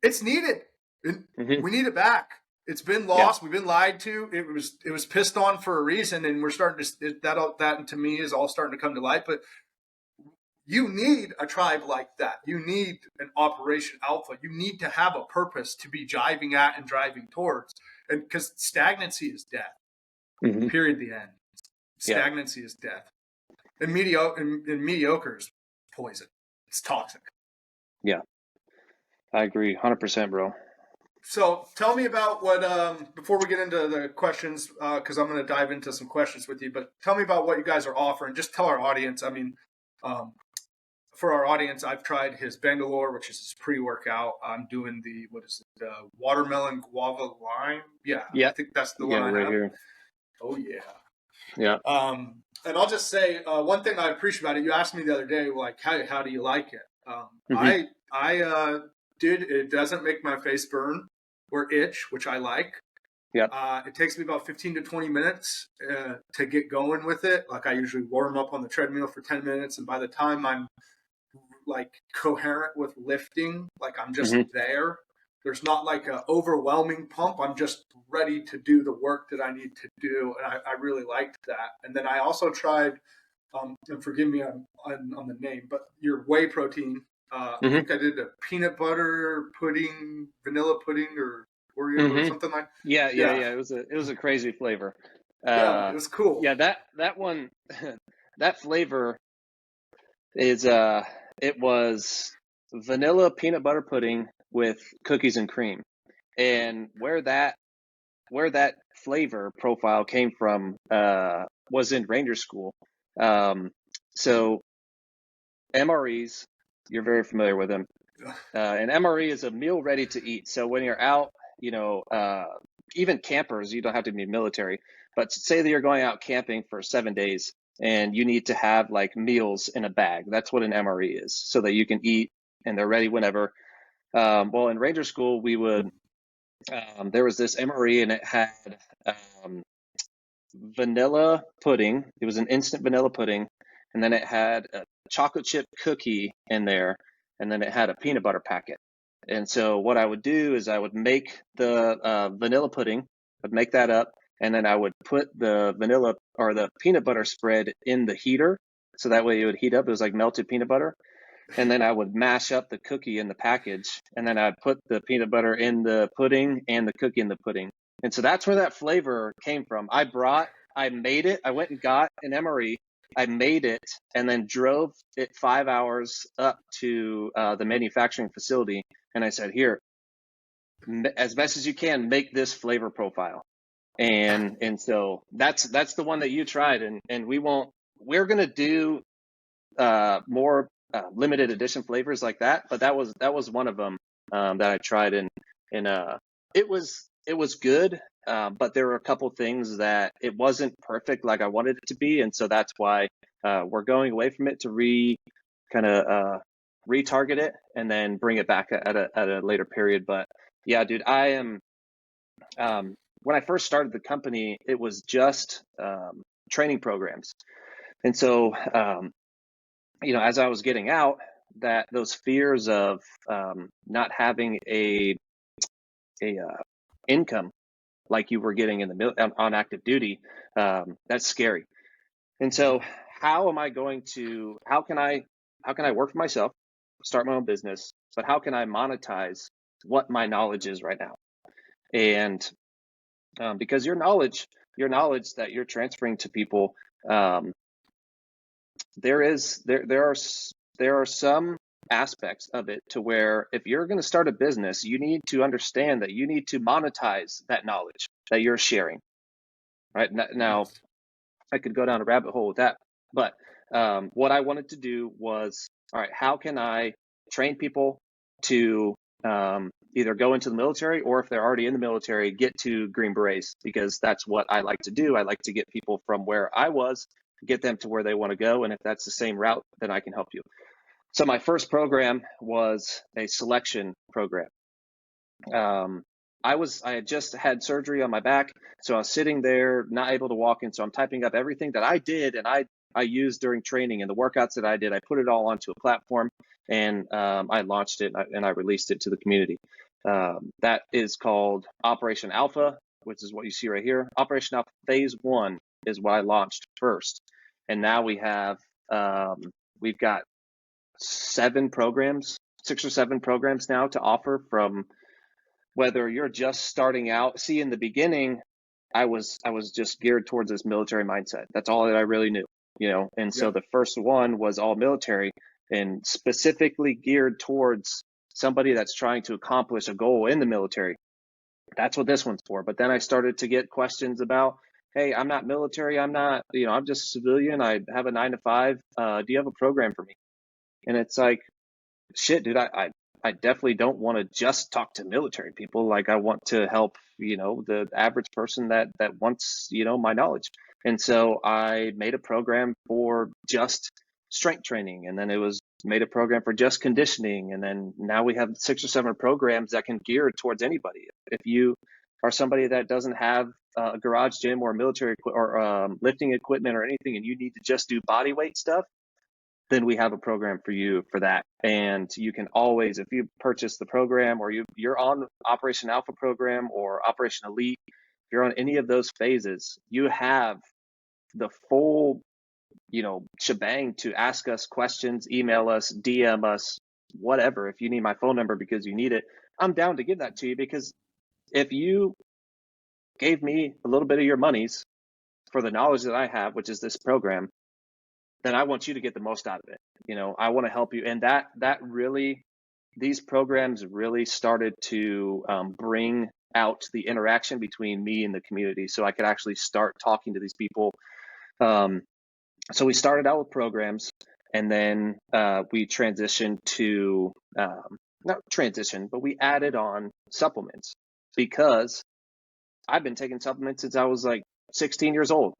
it's needed. Mm-hmm. We need it back. It's been Yeah. lost. We've been lied to. It was pissed on for a reason, and we're starting to that to me is all starting to come to light. But you need a tribe like that. You need an Operation Alpha. You need to have a purpose to be jiving at and driving towards. And because stagnancy is death. Mm-hmm. Period. The end. Yeah. Stagnancy is death. And mediocre is poison. It's toxic. Yeah. I agree, 100%, bro. So tell me about what, before we get into the questions, because I'm going to dive into some questions with you, but tell me about what you guys are offering. Just tell our audience. I mean, for our audience, I've tried his Bangalore, which is his pre-workout. I'm doing watermelon guava lime. Yeah, I Yeah. think that's the Yeah, one I right have. here. Oh, yeah. Yeah. And I'll just say one thing I appreciate about it. You asked me the other day, like, how do you like it? Mm-hmm. It doesn't make my face burn or itch, which I like. Yeah. It takes me about 15 to 20 minutes to get going with it. Like, I usually warm up on the treadmill for 10 minutes. And by the time I'm like coherent with lifting, like I'm just Mm-hmm. there. There's not like an overwhelming pump. I'm just ready to do the work that I need to do. And I really liked that. And then I also tried, and forgive me on the name, but your whey protein. I Mm-hmm. think I did a peanut butter pudding, vanilla pudding, or Oreo or Mm-hmm. something like. Yeah. Yeah, It was a crazy flavor. yeah, it was cool. Yeah, that one, that flavor is it was vanilla peanut butter pudding with cookies and cream. And where that flavor profile came from was in Ranger School. So MREs, you're very familiar with them. An MRE is a meal ready to eat. So when you're out, even campers, you don't have to be military, but say that you're going out camping for 7 days and you need to have like meals in a bag. That's what an MRE is, so that you can eat and they're ready whenever. Well, in Ranger School, we would, there was this MRE and it had vanilla pudding. It was an instant vanilla pudding. And then it had a chocolate chip cookie in there. And then it had a peanut butter packet. And so what I would do is I would make the vanilla pudding, I'd make that up, and then I would put the vanilla or the peanut butter spread in the heater. So that way it would heat up. It was like melted peanut butter. And then I would mash up the cookie in the package. And then I'd put the peanut butter in the pudding and the cookie in the pudding. And so that's where that flavor came from. I made it. I went and got an MRE. I made it and then drove it 5 hours up to the manufacturing facility. And I said, here, as best as you can, make this flavor profile. And so that's the one that you tried. And we're going to do more limited edition flavors like that. But that was one of them that I tried. And it was good. But there were a couple things that it wasn't perfect like I wanted it to be. And so that's why we're going away from it to retarget it and then bring it back at a later period. But yeah, dude, I am, when I first started the company, it was just training programs. And so, as I was getting out, that those fears of not having a income like you were getting in the on active duty, that's scary. And so how can I work for myself, start my own business, but how can I monetize what my knowledge is right now? And because your knowledge that you're transferring to people, there are some aspects of it to where if you're going to start a business, you need to understand that you need to monetize that knowledge that you're sharing. Right now, I could go down a rabbit hole with that, but what I wanted to do was, all right, how can I train people to either go into the military, or if they're already in the military, get to Green Berets, because that's what I like to do. I like to get people from where I was, get them to where they want to go. And if that's the same route, then I can help you. So my first program was a selection program. I had just had surgery on my back, so I was sitting there, not able to walk. And so I'm typing up everything that I did and I used during training and the workouts that I did. I put it all onto a platform and I launched it and I released it to the community. That is called Operation Alpha, which is what you see right here. Operation Alpha Phase 1 is what I launched first. And now we've got 6 or 7 programs now to offer, from whether you're just starting out. See, in the beginning, I was just geared towards this military mindset. That's all that I really knew, And so the first one was all military and specifically geared towards somebody that's trying to accomplish a goal in the military. That's what this one's for. But then I started to get questions about, hey, I'm not military. I'm not, I'm just a civilian. I have a 9 to 5. Do you have a program for me? And it's like, shit, dude, I definitely don't want to just talk to military people. Like, I want to help, the average person that wants, my knowledge. And so I made a program for just strength training. And then it was made a program for just conditioning. And then now we have 6 or 7 programs that can gear towards anybody. If you are somebody that doesn't have a garage gym or military or lifting equipment or anything, and you need to just do body weight stuff, then we have a program for you for that. And you can always, if you purchase the program or you're on Operation Alpha program or Operation Elite, if you're on any of those phases, you have the full, shebang to ask us questions, email us, DM us, whatever. If you need my phone number because you need it, I'm down to give that to you, because if you gave me a little bit of your monies for the knowledge that I have, which is this program, then I want you to get the most out of it. I want to help you. And that really these programs really started to bring out the interaction between me and the community, so I could actually start talking to these people. So we started out with programs, and then we transitioned to, not transition, but we added on supplements, because I've been taking supplements since I was like 16 years old.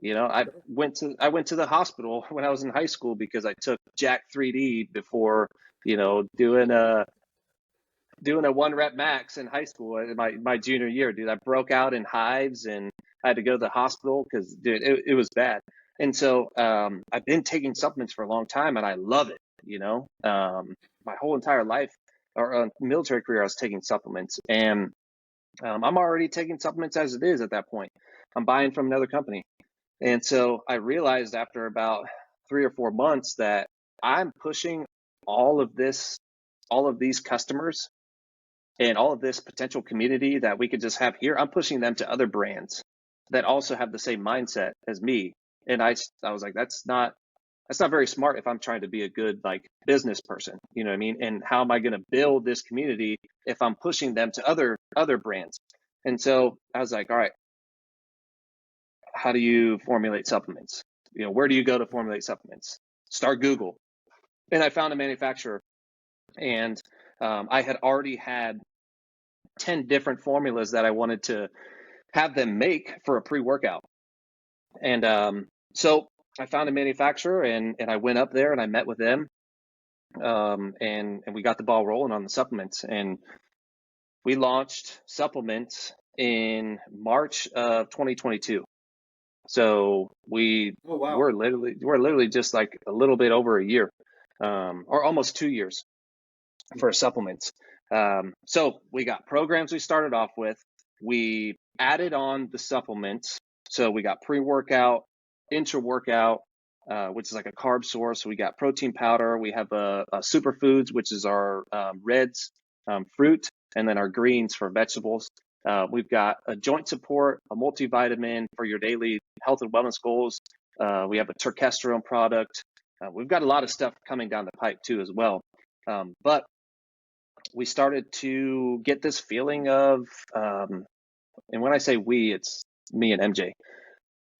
You know, I went to the hospital when I was in high school because I took Jack 3D before, doing a 1 rep max in high school in my junior year. Dude, I broke out in hives and I had to go to the hospital because, dude, it was bad. And so I've been taking supplements for a long time, and I love it. My whole entire life or military career, I was taking supplements, and I'm already taking supplements as it is at that point. I'm buying from another company. And so I realized after about 3 or 4 months that I'm pushing all of these customers and all of this potential community that we could just have here. I'm pushing them to other brands that also have the same mindset as me. And I was like, that's not very smart if I'm trying to be a good like business person. You know what I mean? And how am I going to build this community if I'm pushing them to other brands? And so I was like, all right, how do you formulate supplements? Where do you go to formulate supplements? Start Google. And I found a manufacturer, and I had already had 10 different formulas that I wanted to have them make for a pre-workout. And so I found a manufacturer, and I went up there and I met with them, and we got the ball rolling on the supplements. And we launched supplements in March of 2022. So we're literally just like a little bit over a year, or almost 2 years for supplements. So we got programs we started off with. We added on the supplements. So we got pre-workout, intra-workout, which is like a carb source. We got protein powder. We have a superfoods, which is our reds, fruit, and then our greens for vegetables. We've got a joint support, a multivitamin for your daily health and wellness goals. We have a turkesterone product. We've got a lot of stuff coming down the pipe too as well. But we started to get this feeling of, and when I say we, it's me and MJ.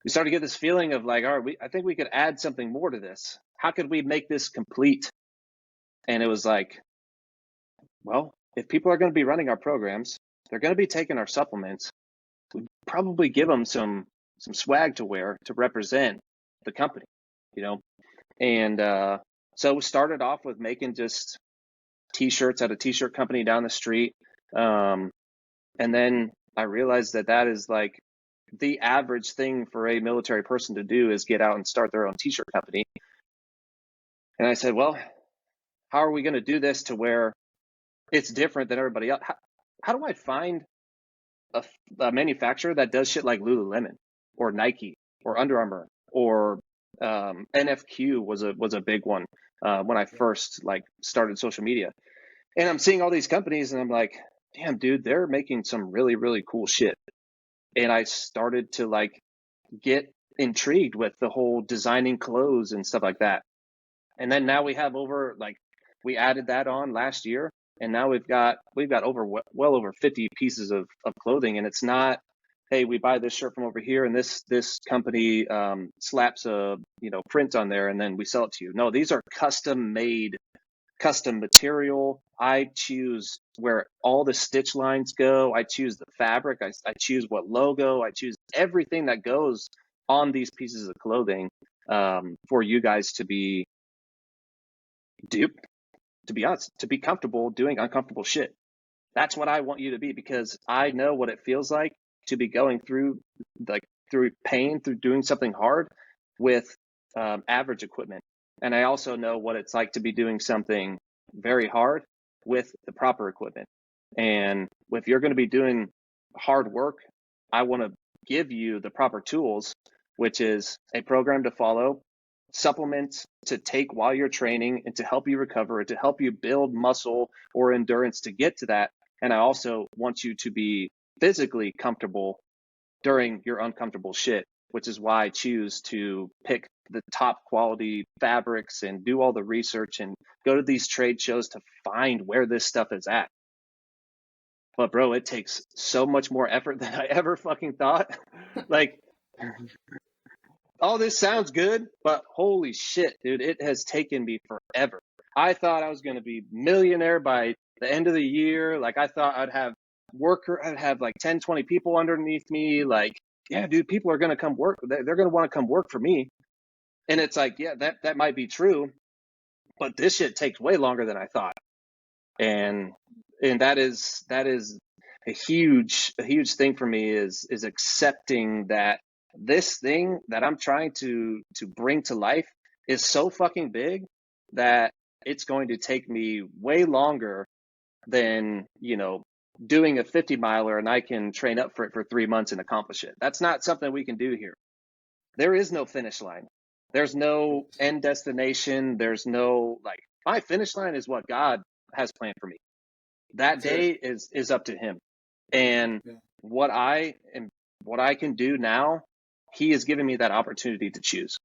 We started to get this feeling of like, all right, I think we could add something more to this. How could we make this complete? And it was like, well, if people are going to be running our programs, they're going to be taking our supplements, we probably give them some swag to wear to represent the company, And so we started off with making just t-shirts at a t-shirt company down the street. And then I realized that is like the average thing for a military person to do, is get out and start their own t-shirt company. And I said, well, how are we going to do this to where it's different than everybody else? How do I find a manufacturer that does shit like Lululemon or Nike or Under Armour or NFQ was a big one when I first like started social media. And I'm seeing all these companies and I'm like, damn, dude, they're making some really, really cool shit. And I started to like get intrigued with the whole designing clothes and stuff like that. And then now we have we added that on last year, and now we've got well over 50 pieces of clothing. And it's not, hey, we buy this shirt from over here and this company slaps a print on there and then we sell it to you. No, these are custom made, custom material. I choose where all the stitch lines go. I choose the fabric. I choose what logo. I choose everything that goes on these pieces of clothing for you guys to be honest, to be comfortable doing uncomfortable shit. That's what I want you to be, because I know what it feels like to be going through pain, through doing something hard with average equipment. And I also know what it's like to be doing something very hard with the proper equipment. And if you're going to be doing hard work, I want to give you the proper tools, which is a program to follow, supplements to take while you're training and to help you recover and to help you build muscle or endurance to get to that. And I also want you to be physically comfortable during your uncomfortable shit. which is why I choose to pick the top quality fabrics and do all the research and go to these trade shows to find where this stuff is at. But bro, it takes so much more effort than I ever fucking thought. Like, all this sounds good, but holy shit, dude, it has taken me forever. I thought I was going to be millionaire by the end of the year. Like, I thought I'd have like 10, 20 people underneath me. Like, yeah, dude, people are going to come work. They're going to want to come work for me. And it's like, yeah, that might be true, but this shit takes way longer than I thought. And that is a huge thing for me is accepting that this thing that I'm trying to bring to life is so fucking big that it's going to take me way longer than, doing a 50 miler and I can train up for it for 3 months and accomplish it. That's not something we can do here. There is no finish line. There's no end destination. There's no, like, my finish line is what God has planned for me. That day is up to him. And what I can do now, he has given me that opportunity to choose.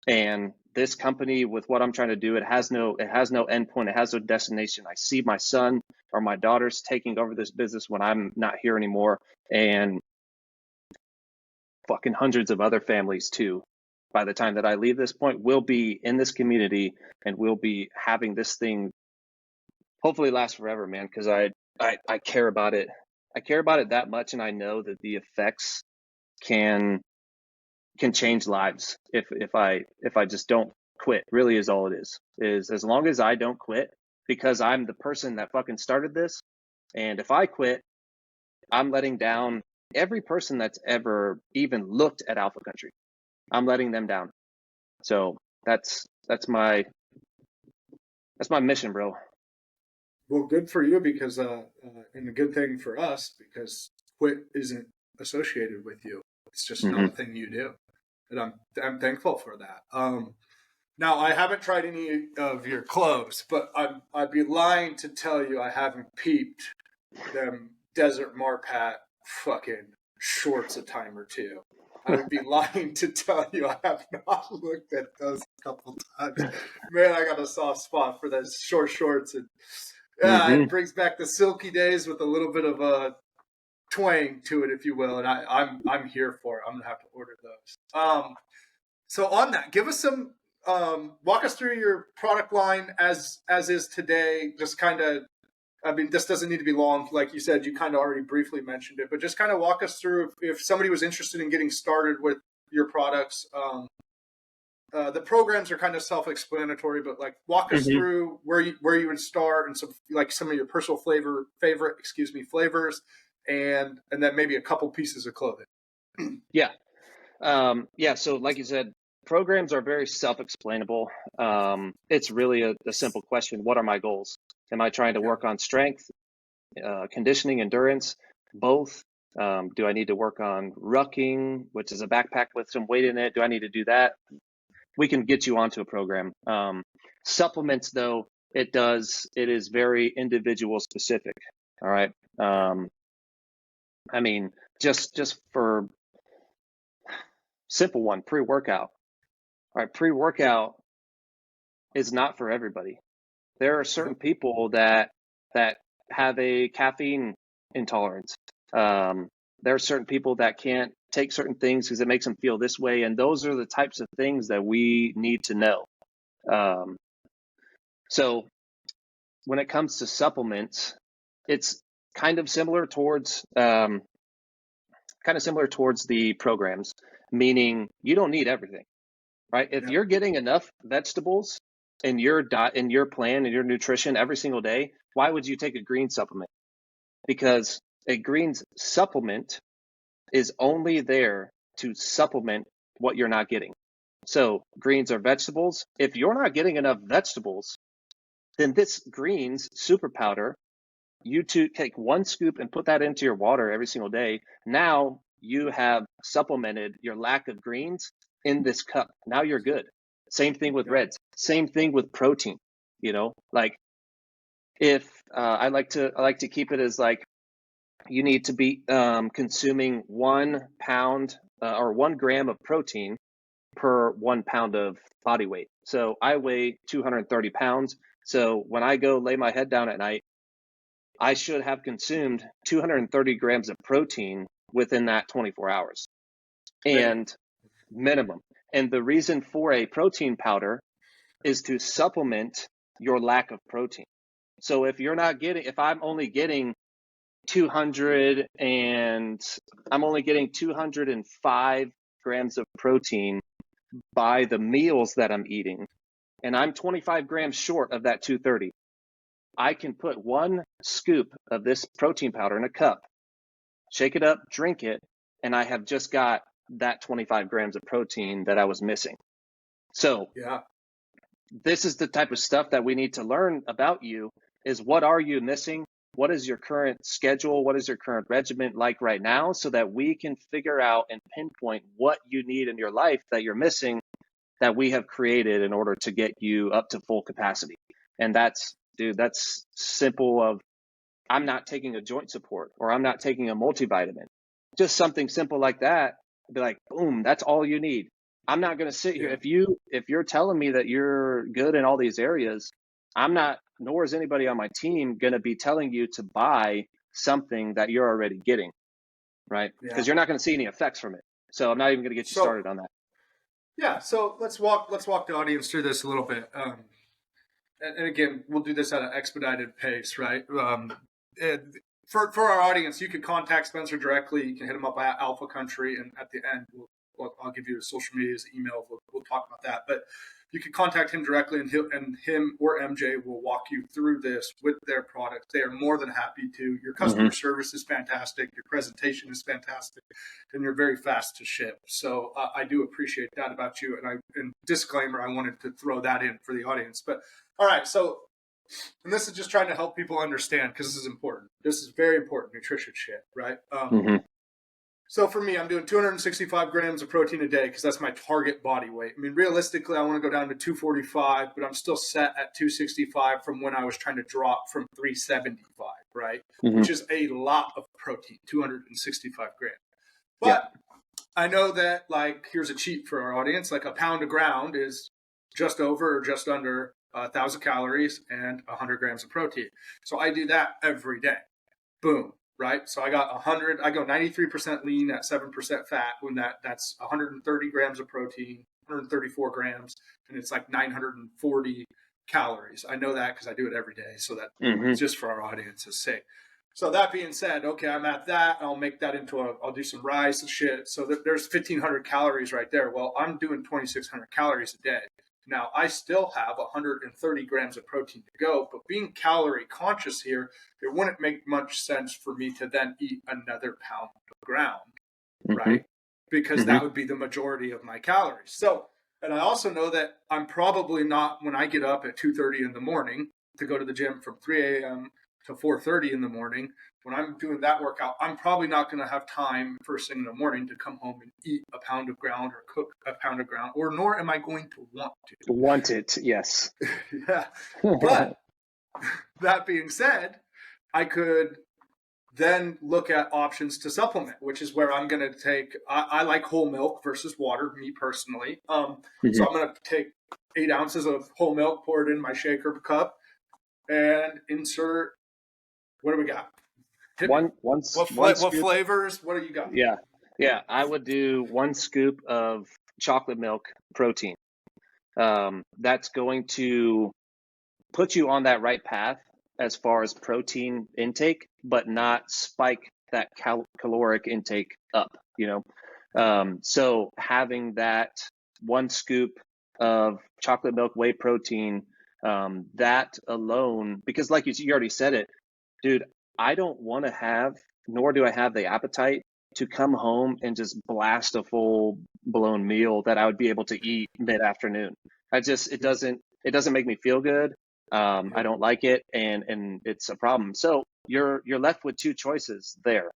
And this company, with what I'm trying to do, it has no end point. It has no destination. I see my son or my daughters taking over this business when I'm not here anymore, and fucking hundreds of other families too. By the time that I leave this point, we'll be in this community and we'll be having this thing hopefully last forever, man, because I care about it. I care about it that much, and I know that the effects can change lives if I just don't quit. Really is all it is as long as I don't quit, because I'm the person that fucking started this, and if I quit, I'm letting down every person that's ever even looked at Alpha Country. I'm letting them down. So that's my mission, bro. Well, good for you, because and a good thing for us, because quit isn't associated with you. It's just not a thing you do, and I'm thankful for that. Now, I haven't tried any of your clothes, but I'd be lying to tell you I haven't peeped them Desert Marpat fucking shorts a time or two. I would be lying to tell you I have not looked at those a couple times. Man, I got a soft spot for those short shorts, and it brings back the silky days with a little bit of a twang to it, if you will. And I'm here for it. I'm gonna have to order those. So on that, give us some walk us through your product line as is today. Just kind of, I mean, this doesn't need to be long. Like you said, you kind of already briefly mentioned it, but just kind of walk us through if somebody was interested in getting started with your products. The programs are kind of self-explanatory, but like walk us through where you would start, and some of your personal favorite flavors, and then maybe a couple pieces of clothing. Yeah. So like you said, programs are very self-explainable. It's really a simple question. What are my goals? Am I trying to work on strength, conditioning, endurance, both? Do I need to work on rucking, which is a backpack with some weight in it? Do I need to do that? We can get you onto a program. Supplements, though, it is very individual specific. All right. I mean, just for simple one, pre-workout. All right, pre-workout is not for everybody. There are certain people that have a caffeine intolerance. There are certain people that can't take certain things because it makes them feel this way, and those are the types of things that we need to know. So when it comes to supplements, it's kind of similar towards the programs, meaning you don't need everything, right? If you're getting enough vegetables in your diet, in your plan, in your nutrition every single day, why would you take a green supplement? Because a green supplement is only there to supplement what you're not getting. So greens are vegetables. If you're not getting enough vegetables, then this greens super powder, you take one scoop and put that into your water every single day. Now you have supplemented your lack of greens in this cup. Now you're good. Same thing with reds. Same thing with protein. Like if I like to keep it as like, you need to be consuming 1 pound or 1 gram of protein per 1 pound of body weight. So I weigh 230 pounds. So when I go lay my head down at night, I should have consumed 230 grams of protein within that 24 hours and minimum. And the reason for a protein powder is to supplement your lack of protein. So if I'm only getting 205 grams of protein by the meals that I'm eating, and I'm 25 grams short of that 230, I can put 1 scoop of this protein powder in a cup, shake it up, drink it, and I have just got that 25 grams of protein that I was missing. So this is the type of stuff that we need to learn about you, is what are you missing? What is your current schedule? What is your current regimen like right now, so that we can figure out and pinpoint what you need in your life that you're missing, that we have created in order to get you up to full capacity. And that's simple. Of I'm not taking a joint support, or I'm not taking a multivitamin. Just something simple like that. Be like, boom, that's all you need. I'm not going to sit here. If you're telling me that you're good in all these areas, I'm not, nor is anybody on my team going to be telling you to buy something that you're already getting, right? Because you're not going to see any effects from it. So I'm not even going to get you started on that. Yeah. So let's walk the audience through this a little bit. And again, we'll do this at an expedited pace, right? For our audience, you can contact Spencer directly. You can hit him up at Alpha Country, and at the end, I'll give you his social media, his email. We'll talk about that. But you can contact him directly, and him or MJ will walk you through this with their products. They are more than happy to. Your customer service is fantastic. Your presentation is fantastic, and you're very fast to ship. So I do appreciate that about you. And disclaimer, I wanted to throw that in for the audience. But all right, so. And this is just trying to help people understand, because this is important. This is very important nutrition shit, right? So for me, I'm doing 265 grams of protein a day because that's my target body weight. I mean, realistically, I want to go down to 245, but I'm still set at 265 from when I was trying to drop from 375, right? Which is a lot of protein, 265 grams. But I know that, like, here's a cheat for our audience. Like, a pound of ground is just over or just under 1,000 calories and 100 grams of protein. So I do that every day. Boom, right? So I got 100. I go 93% lean at 7% fat. When that's 130 grams of protein, 134 grams, and it's like 940 calories. I know that because I do it every day. So that just for our audience's sake. So that being said, okay, I'm at that. I'll make that into I'll do some rice and shit. So there's 1,500 calories right there. Well, I'm doing 2,600 calories a day. Now, I still have 130 grams of protein to go, but being calorie conscious here, it wouldn't make much sense for me to then eat another pound of ground, right? Because that would be the majority of my calories. So, and I also know that I'm probably not, when I get up at 2:30 in the morning to go to the gym from 3 a.m. to 4:30 in the morning, when I'm doing that workout, I'm probably not going to have time first thing in the morning to come home and eat a pound of ground or cook a pound of ground, or nor am I going to want to. Want it, yes. Yeah. But that being said, I could then look at options to supplement, which is where I'm going to take, I like whole milk versus water, me personally. So I'm going to take 8 ounces of whole milk, pour it in my shaker cup, and insert, what do we got? What flavors? What do you got? Yeah. I would do 1 scoop of chocolate milk protein. That's going to put you on that right path as far as protein intake, but not spike that caloric intake up, so having that 1 scoop of chocolate milk whey protein, that alone, because like you already said it, dude, I don't want to have, nor do I have the appetite to come home and just blast a full blown meal that I would be able to eat mid-afternoon. It doesn't make me feel good. I don't like it, and it's a problem. So you're left with 2 choices there.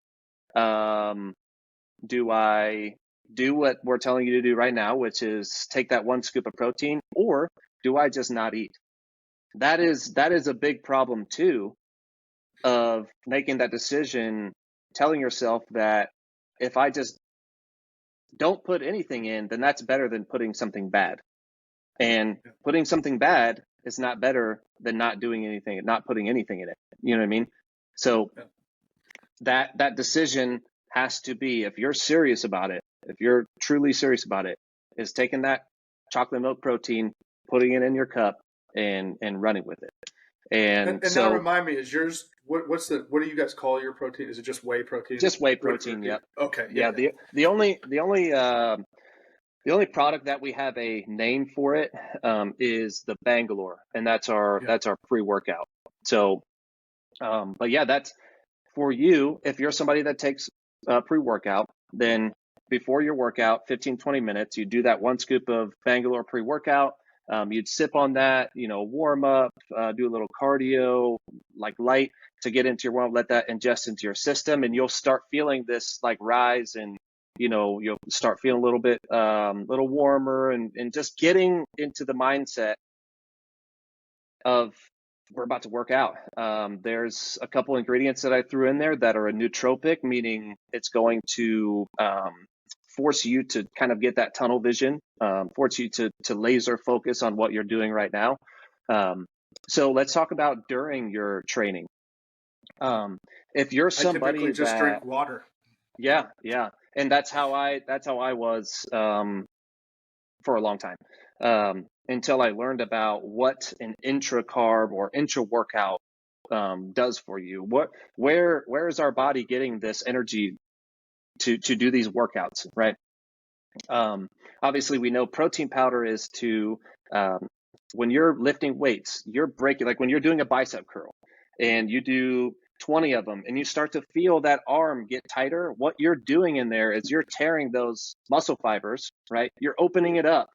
Do I do what we're telling you to do right now, which is take that 1 scoop of protein, or do I just not eat? That is a big problem too, of making that decision, telling yourself that if I just don't put anything in, then that's better than putting something bad. And putting something bad is not better than not doing anything and not putting anything in it. You know what I mean? So that decision has to be, if you're serious about it, if you're truly serious about it, is taking that chocolate milk protein, putting it in your cup and running with it. And so now remind me, is yours, what do you guys call your protein? Is it just whey protein? Just whey protein. Yep. Okay. Yeah. The only product that we have a name for it is the Bangalore, and that's our pre-workout. So, but yeah, that's for you. If you're somebody that takes pre-workout, then before your workout, 15-20 minutes, you do that 1 scoop of Bangalore pre-workout. You'd sip on that, warm up, do a little cardio, like light to get into your warm, let that ingest into your system, and you'll start feeling this like rise, and you'll start feeling a little bit, little warmer, and just getting into the mindset of we're about to work out. There's a couple ingredients that I threw in there that are a nootropic, meaning it's going to force you to kind of get that tunnel vision, force you to laser focus on what you're doing right now. So let's talk about during your training. If you're somebody I typically just drink water. Yeah. And that's how I was for a long time, until I learned about what an intra-carb or intra-workout does for you. Where is our body getting this energy to do these workouts, right? Obviously, we know protein powder is to, when you're lifting weights, you're breaking, like when you're doing a bicep curl and you do 20 of them and you start to feel that arm get tighter, what you're doing in there is you're tearing those muscle fibers, right? You're opening it up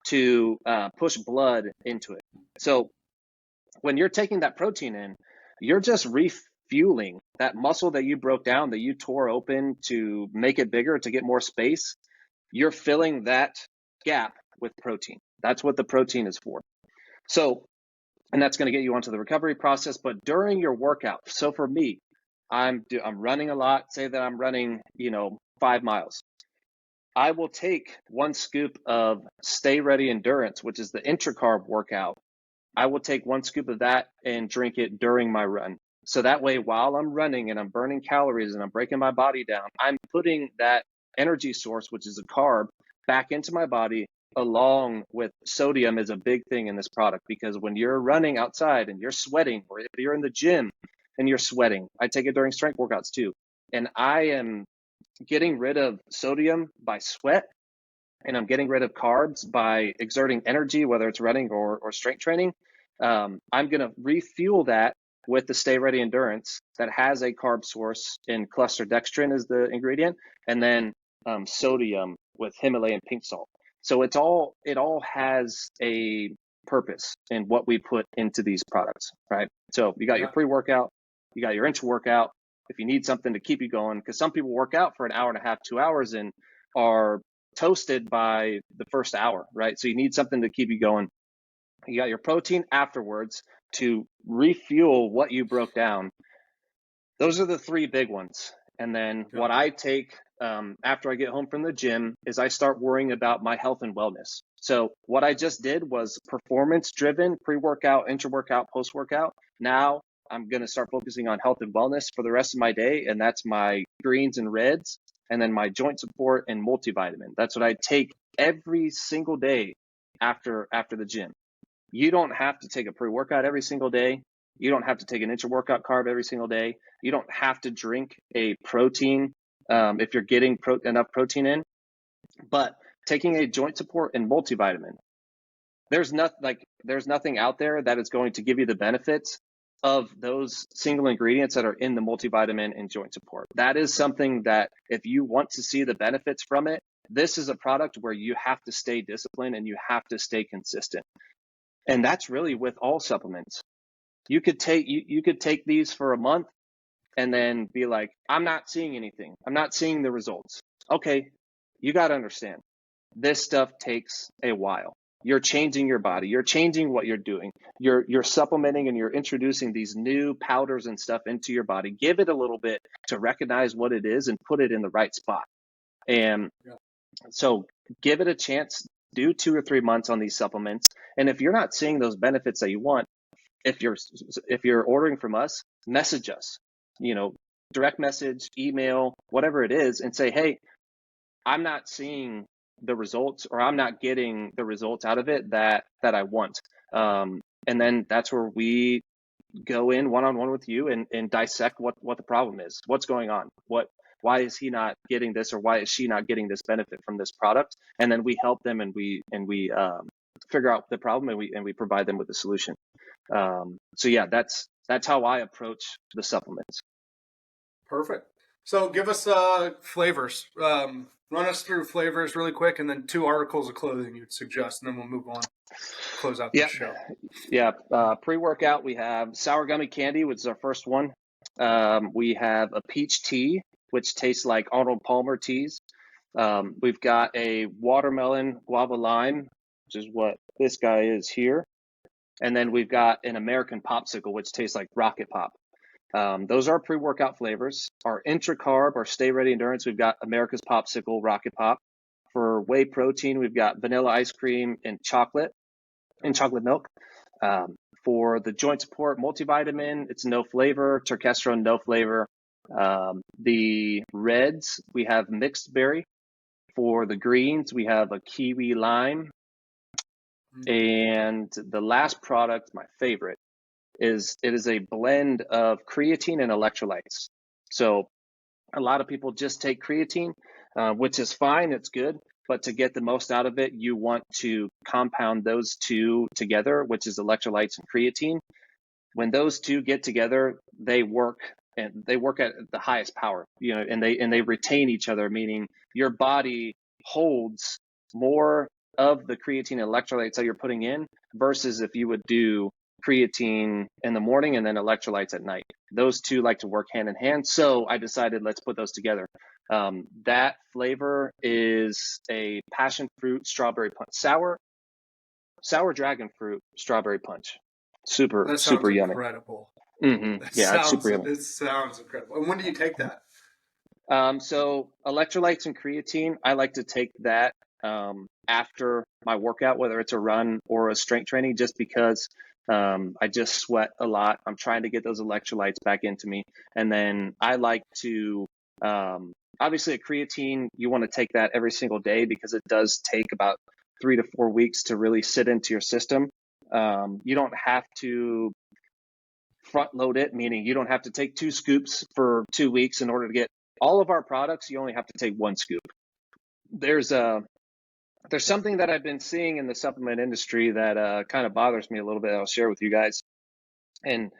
to push blood into it. So when you're taking that protein in, you're just refueling that muscle that you broke down, that you tore open to make it bigger, to get more space. You're filling that gap with protein. That's what the protein is for. So, and that's going to get you onto the recovery process. But during your workout, so for me, I'm running a lot. Say that I'm running, 5 miles. I will take 1 scoop of Stay Ready Endurance, which is the intracarb workout. I will take 1 scoop of that and drink it during my run. So that way, while I'm running and I'm burning calories and I'm breaking my body down, I'm putting that energy source, which is a carb, back into my body, along with sodium is a big thing in this product, because when you're running outside and you're sweating, or if you're in the gym and you're sweating, I take it during strength workouts too. And I am getting rid of sodium by sweat, and I'm getting rid of carbs by exerting energy, whether it's running or strength training. I'm going to refuel that with the Stay Ready Endurance that has a carb source in cluster dextrin is the ingredient, and then sodium with Himalayan pink salt. So it all has a purpose in what we put into these products, right? So you got your pre-workout, you got your intra-workout. If you need something to keep you going, because some people work out for an hour and a half, 2 hours, and are toasted by the first hour, right? So you need something to keep you going. You got your protein afterwards to refuel what you broke down. Those are the 3 big ones. And then what I take after I get home from the gym is I start worrying about my health and wellness. So what I just did was performance driven, pre-workout, intra-workout, post-workout. Now I'm going to start focusing on health and wellness for the rest of my day. And that's my greens and reds, and then my joint support and multivitamin. That's what I take every single day after the gym. You don't have to take a pre-workout every single day. You don't have to take an intra-workout carb every single day. You don't have to drink a protein if you're getting enough protein in. But taking a joint support and multivitamin, there's nothing out there that is going to give you the benefits of those single ingredients that are in the multivitamin and joint support. That is something that if you want to see the benefits from it, this is a product where you have to stay disciplined and you have to stay consistent. And that's really with all supplements. You could take these for a month and then be like, I'm not seeing anything. I'm not seeing the results. Okay, you got to understand, this stuff takes a while. You're changing your body. You're changing what you're doing. You're supplementing and you're introducing these new powders and stuff into your body. Give it a little bit to recognize what it is and put it in the right spot. And So give it a chance, do 2 or 3 months on these supplements. And if you're not seeing those benefits that you want, if you're ordering from us, message us, direct message, email, whatever it is, and say, hey, I'm not seeing the results, or I'm not getting the results out of it that I want. And then that's where we go in one-on-one with you and dissect what the problem is, what's going on, why is he not getting this, or why is she not getting this benefit from this product, and then we help them, and we figure out the problem, and we provide them with a solution. So yeah, that's how I approach the supplements. Perfect. So give us flavors. Run us through flavors really quick, and then 2 articles of clothing you'd suggest, and then we'll move on. Close out the show. Yeah. Pre-workout, we have sour gummy candy, which is our first one. We have a peach tea, which tastes like Arnold Palmer teas. We've got a watermelon guava lime, which is what this guy is here. And then we've got an American popsicle, which tastes like Rocket Pop. Those are pre-workout flavors. Our intra-carb, our Stay Ready Endurance, we've got America's Popsicle, Rocket Pop. For whey protein, we've got vanilla ice cream and chocolate milk. For the joint support multivitamin, it's no flavor. Turkesterone, no flavor. The reds, we have mixed berry. For the greens, we have a kiwi lime. And the last product, my favorite, is a blend of creatine and electrolytes. So a lot of people just take creatine, which is fine, it's good, but to get the most out of it, you want to compound those two together, which is electrolytes and creatine. When those two get together, they work at the highest power, and they retain each other, meaning your body holds more of the creatine and electrolytes that you're putting in versus if you would do creatine in the morning and then electrolytes at night. Those two like to work hand in hand. So I decided, let's put those together. That flavor is a passion fruit strawberry punch, sour dragon fruit strawberry punch. Super yummy. Incredible. Mm-hmm. It's super yummy. It sounds incredible. And when do you take that? So electrolytes and creatine, I like to take that after my workout, whether it's a run or a strength training, just because I just sweat a lot. I'm trying to get those electrolytes back into me. And then I like to, obviously a creatine, you want to take that every single day because it does take about 3 to 4 weeks to really sit into your system. You don't have to front load it, meaning you don't have to take 2 scoops for 2 weeks in order to get all of our products. You only have to take 1 scoop. There's something that I've been seeing in the supplement industry that kind of bothers me a little bit. I'll share with you guys, and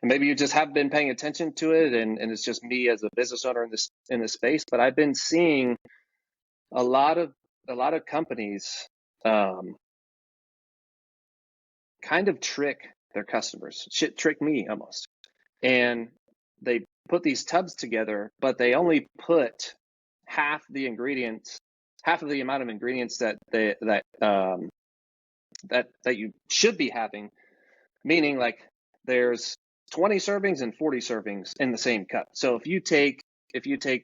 maybe you just haven't been paying attention to it, and it's just me as a business owner in this space. But I've been seeing a lot of companies kind of trick their customers, trick me almost, and they put these tubs together, but they only put half the amount of ingredients that you should be having, meaning like there's 20 servings and 40 servings in the same cup. So if you take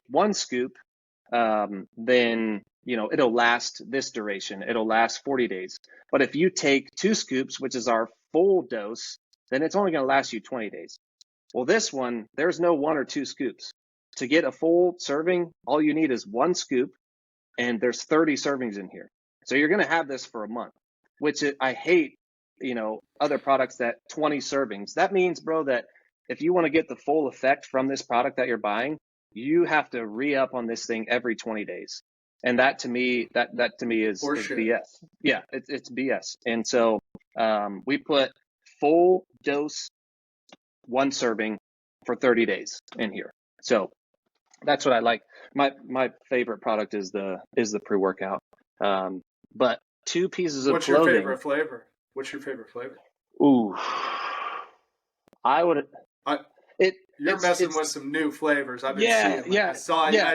1 scoop, then it'll last this duration. It'll last 40 days. But if you take 2 scoops, which is our full dose, then it's only going to last you 20 days. Well, this one, there's no 1 or 2 scoops. To get a full serving, all you need is 1 scoop, and there's 30 servings in here. So you're going to have this for a month, which I hate, other products that 20 servings. That means, bro, that if you want to get the full effect from this product that you're buying, you have to re-up on this thing every 20 days. And that to me is BS. Yeah, it's BS. And so we put full dose 1 serving for 30 days in here. So that's what I like. My favorite product is the pre-workout. But 2 pieces of clothing. What's your favorite flavor? Ooh, You're messing with some new flavors. I've been seeing. I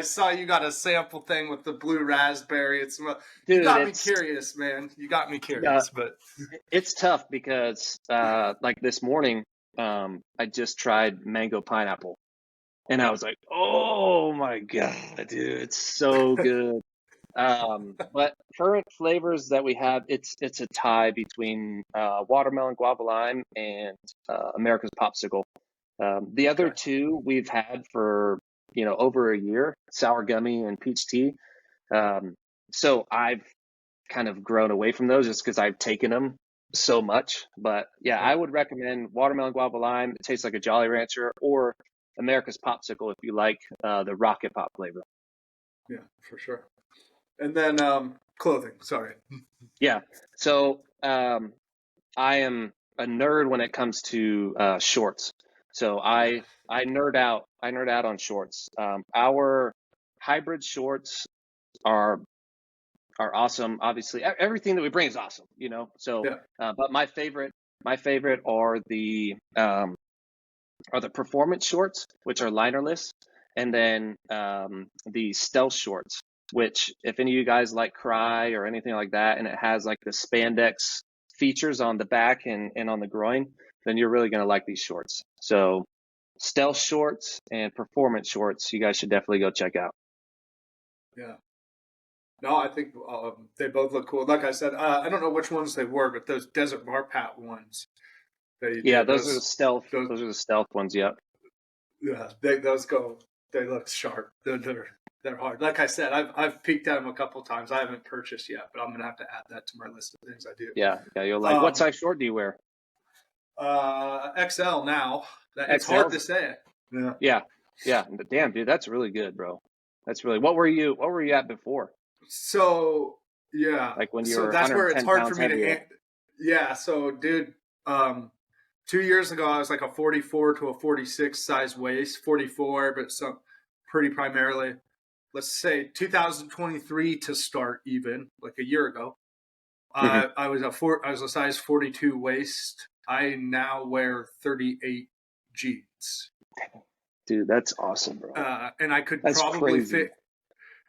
saw you got a sample thing with the blue raspberry. You got me curious, man. You got me curious, but it's tough because like this morning, I just tried mango pineapple, and I was like, oh my god, dude, it's so good. But current flavors that we have, it's a tie between watermelon, guava lime, and America's Popsicle. The other two we've had for over a year, sour gummy and peach tea. So I've kind of grown away from those just because I've taken them so much. But yeah, I would recommend watermelon, guava lime. It tastes like a Jolly Rancher, or America's Popsicle if you like the Rocket Pop flavor. Yeah, for sure. And then clothing. Sorry. Yeah. So I am a nerd when it comes to shorts. So I nerd out. I nerd out on shorts. Our hybrid shorts are awesome. Obviously, everything that we bring is awesome. So, but my favorite are the performance shorts, which are linerless, and then the stealth shorts, which if any of you guys like Cry or anything like that, and it has like the spandex features on the back and on the groin, then you're really going to like these shorts. So stealth shorts and performance shorts, you guys should definitely go check out. Yeah. No, I think they both look cool. Like I said, I don't know which ones they were, but those Desert Marpat ones. Those are the stealth. Those are the stealth ones. Yep. Yeah, those go. They look sharp. They're hard. Like I said, I've peeked at them a couple times. I haven't purchased yet, but I'm gonna have to add that to my list of things I do. Yeah. You'll like. What size short do you wear? XL now. It's hard to say. Yeah. Damn, dude, that's really good, bro. That's really. What were you at before? So yeah, like when you were. That's where it's hard for me heavier. to. Yeah. So, dude, 2 years ago I was like a 44 to a 46 size waist, 44, but some pretty primarily. Let's say 2023 to start, even like a year ago. I was a size 42 waist. I now wear 38 jeans. Dude, that's awesome, bro. And I could probably fit.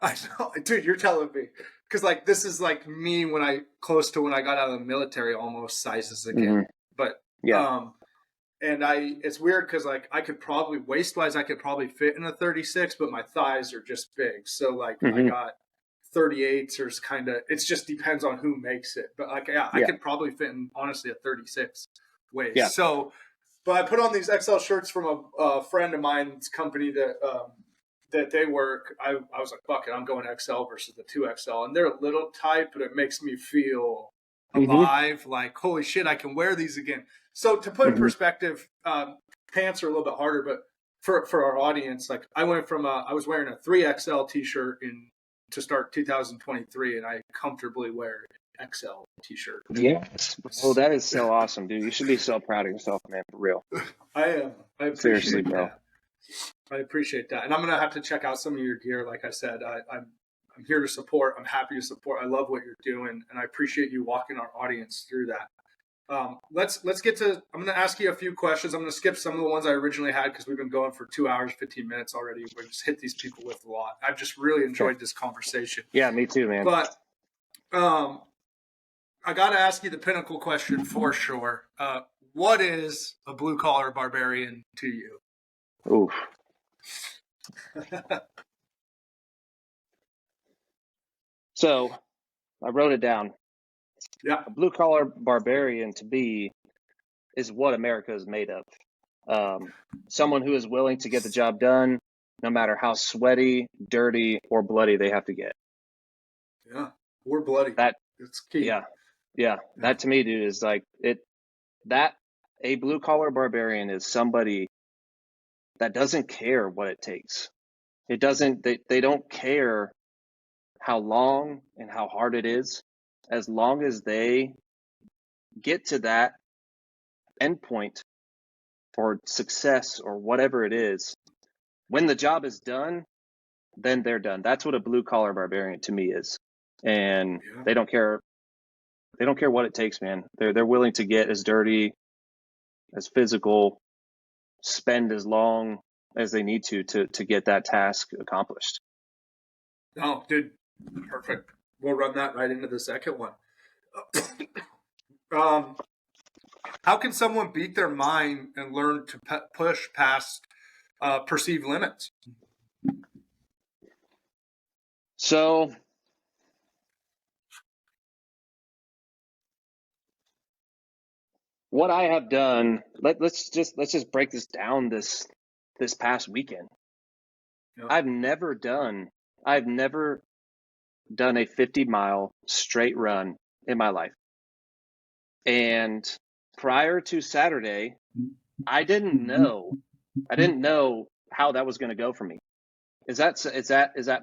I know, dude. You're telling me, because like this is like me close to when I got out of the military, almost sizes again. But and it's weird because like I could probably waist wise I could probably fit in a 36, but my thighs are just big. So like I got 38s or kind of. It just depends on who makes it. But like I could probably fit in honestly a 36 waist. Yeah. So, but I put on these XL shirts from a friend of mine's company that they work. I was like, fuck it, I'm going XL versus the 2XL, and they're a little tight, but it makes me feel alive. Like, holy shit, I can wear these again. So to put in perspective, pants are a little bit harder, but for our audience, like I went from I was wearing a 3XL t-shirt to start 2023, and I comfortably wear an XL t-shirt. Yes. Oh, that is so awesome, dude. You should be so proud of yourself, man, for real. I am. I appreciate Seriously, bro. That. I appreciate that. And I'm going to have to check out some of your gear. Like I said, I'm here to support. I'm happy to support. I love what you're doing. And I appreciate you walking our audience through that. Let's get to, I'm going to ask you a few questions. I'm going to skip some of the ones I originally had because we've been going for 2 hours, 15 minutes already. We just hit these people with a lot. I've just really enjoyed this conversation. Yeah, me too, man. But I got to ask you the pinnacle question for sure. What is a blue collar barbarian to you? Oof. So I wrote it down. Yeah. A blue collar barbarian to be is what America is made of. Someone who is willing to get the job done, no matter how sweaty, dirty, or bloody they have to get. Yeah. Or bloody. It's key. Yeah. That to me, dude, is like a blue collar barbarian is somebody that doesn't care what it takes. They don't care how long and how hard it is, as long as they get to that endpoint or success or whatever it is. When the job is done, then they're done. That's what a blue collar barbarian to me is. And they don't care what it takes, man. They're willing to get as dirty, as physical, spend as long as they need to get that task accomplished. Oh, dude, perfect. We'll run that right into the second one. How can someone beat their mind and learn to push past perceived limits? So what I have done, let's just break this down this past weekend. Yeah. I've never done a 50-mile straight run in my life. And prior to Saturday, I didn't know how that was going to go for me. Is that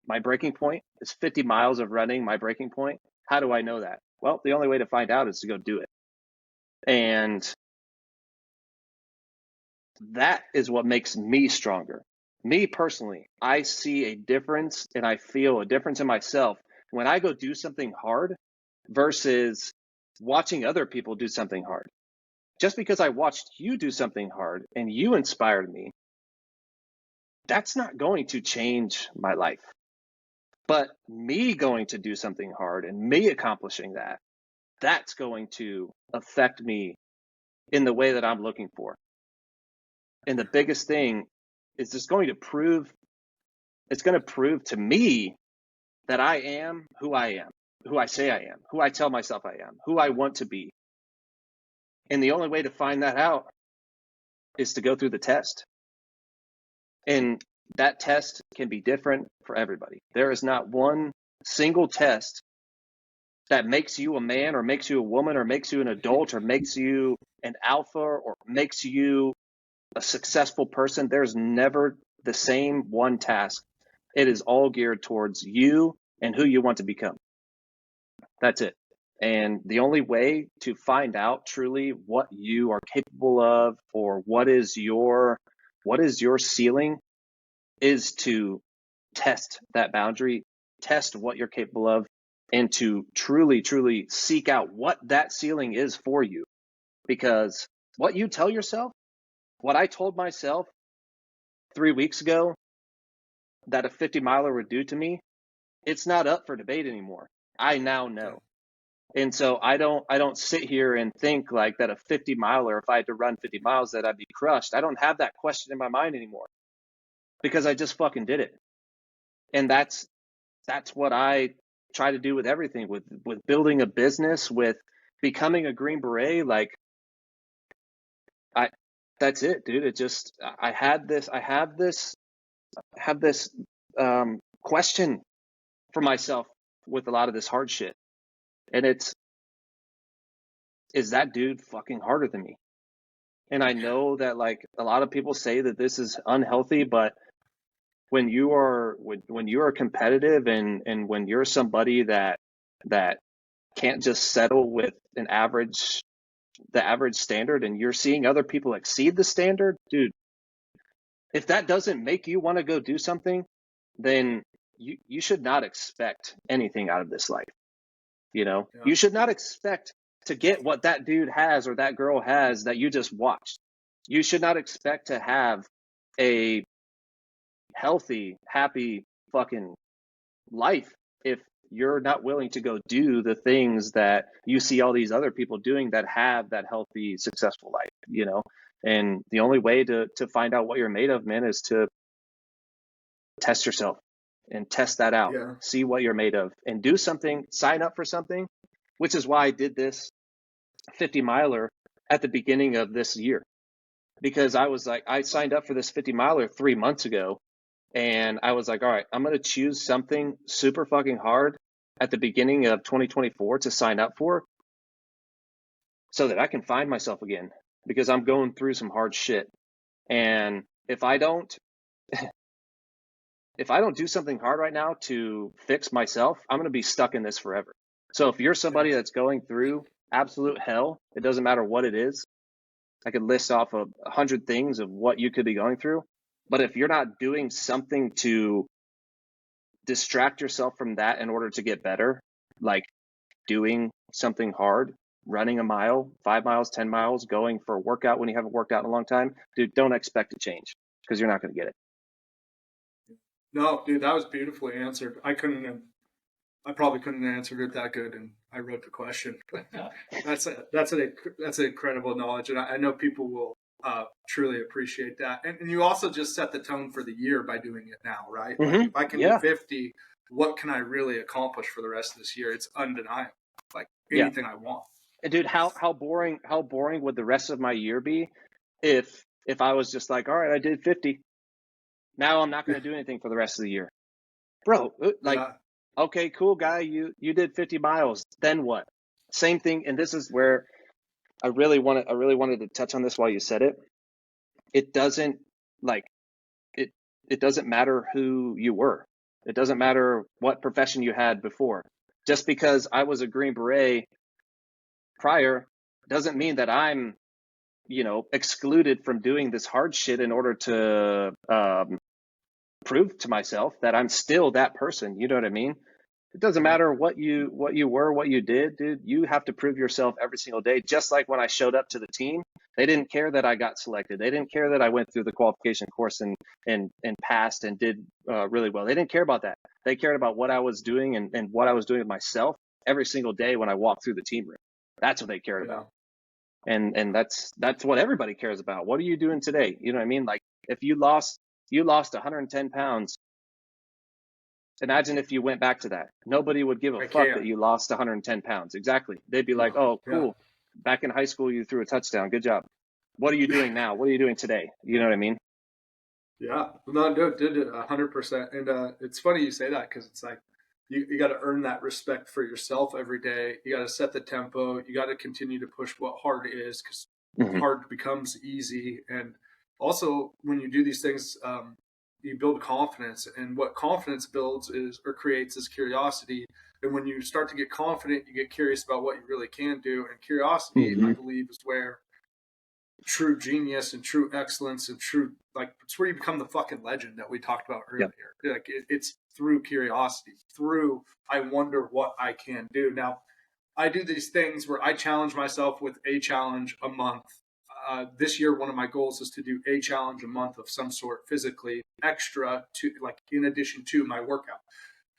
my breaking point? Is 50 miles of running my breaking point? How do I know that? Well, the only way to find out is to go do it. And that is what makes me stronger. Me personally, I see a difference and I feel a difference in myself when I go do something hard versus watching other people do something hard. Just because I watched you do something hard and you inspired me, that's not going to change my life. But me going to do something hard and me accomplishing that, that's going to affect me in the way that I'm looking for. And the biggest thing is it's going to prove to me that I am, who I say I am, who I tell myself I am, who I want to be. And the only way to find that out is to go through the test. And that test can be different for everybody. There is not one single test that makes you a man or makes you a woman or makes you an adult or makes you an alpha or makes you a successful person. There's never the same one task. It is all geared towards you and who you want to become. That's it. And the only way to find out truly what you are capable of or what is your ceiling is to test that boundary, test what you're capable of, and to truly, truly seek out what that ceiling is for you. Because what you tell yourself, what I told myself 3 weeks ago that a 50-miler would do to me, it's not up for debate anymore. I now know. And so I don't sit here and think like that a 50-miler, if I had to run 50 miles, that I'd be crushed. I don't have that question in my mind anymore because I just fucking did it. And that's what I try to do with everything, with building a business, with becoming a Green Beret. Like that's it, dude. It just, I have this question for myself with a lot of this hard shit. And is that dude fucking harder than me? And I know that like a lot of people say that this is unhealthy, but when you are competitive and when you're somebody that can't just settle with the average standard and you're seeing other people exceed the standard, dude, if that doesn't make you want to go do something, then you should not expect anything out of this life. You should not expect to get what that dude has or that girl has that you just watched. You should not expect to have a healthy, happy fucking life if you're not willing to go do the things that you see all these other people doing that have that healthy, successful life, And the only way to find out what you're made of, man, is to test yourself and test that out. Yeah. See what you're made of and do something, sign up for something, which is why I did this 50-miler at the beginning of this year. Because I was like, I signed up for this 50-miler 3 months ago. And I was like, all right, I'm going to choose something super fucking hard at the beginning of 2024 to sign up for so that I can find myself again, because I'm going through some hard shit. And if I don't do something hard right now to fix myself, I'm going to be stuck in this forever. So if you're somebody that's going through absolute hell, it doesn't matter what it is. I could list off 100 things of what you could be going through. But if you're not doing something to distract yourself from that in order to get better, like doing something hard, running a mile, 5 miles, 10 miles, going for a workout when you haven't worked out in a long time, dude, don't expect to change because you're not going to get it. No, dude, that was beautifully answered. I probably couldn't have answered it that good, and I wrote the question. That's an incredible knowledge, and I know people will truly appreciate that. And you also just set the tone for the year by doing it now, right? Mm-hmm. Like if I can do 50, what can I really accomplish for the rest of this year? It's undeniable. Like anything I want. dude, how boring would the rest of my year be if I was just like, all right, I did 50. Now I'm not going to do anything for the rest of the year. Bro, like, Yeah. okay, cool guy, you did 50 miles. Then what? Same thing. And this is where I really wanted to touch on this while you said it. It doesn't like it doesn't matter who you were. It doesn't matter what profession you had before. Just because I was a Green Beret prior doesn't mean that I'm, excluded from doing this hard shit in order to prove to myself that I'm still that person. You know what I mean? It doesn't matter what you were, what you did, dude. You have to prove yourself every single day. Just like when I showed up to the team, they didn't care that I got selected. They didn't care that I went through the qualification course and passed and did really well. They didn't care about that. They cared about what I was doing and what I was doing with myself every single day when I walked through the team room. That's what they cared about. And that's what everybody cares about. What are you doing today? You know what I mean? Like if you lost 110 pounds. Imagine if you went back to that. Nobody would give a fuck that you lost 110 pounds. Exactly. They'd be like, oh, cool. Yeah. Back in high school, you threw a touchdown. Good job. What are you doing now? What are you doing today? You know what I mean? Yeah. No, dude, 100%. And it's funny you say that because it's like you got to earn that respect for yourself every day. You got to set the tempo. You got to continue to push what hard is because hard becomes easy. And also, when you do these things, you build confidence, and what confidence builds creates is curiosity. And when you start to get confident, you get curious about what you really can do. And curiosity, I believe, is where true genius and true excellence and it's where you become the fucking legend that we talked about earlier. Yep. Like it's through curiosity, through I wonder what I can do. Now, I do these things where I challenge myself with a challenge a month. This year, one of my goals is to do a challenge a month of some sort physically extra to in addition to my workout.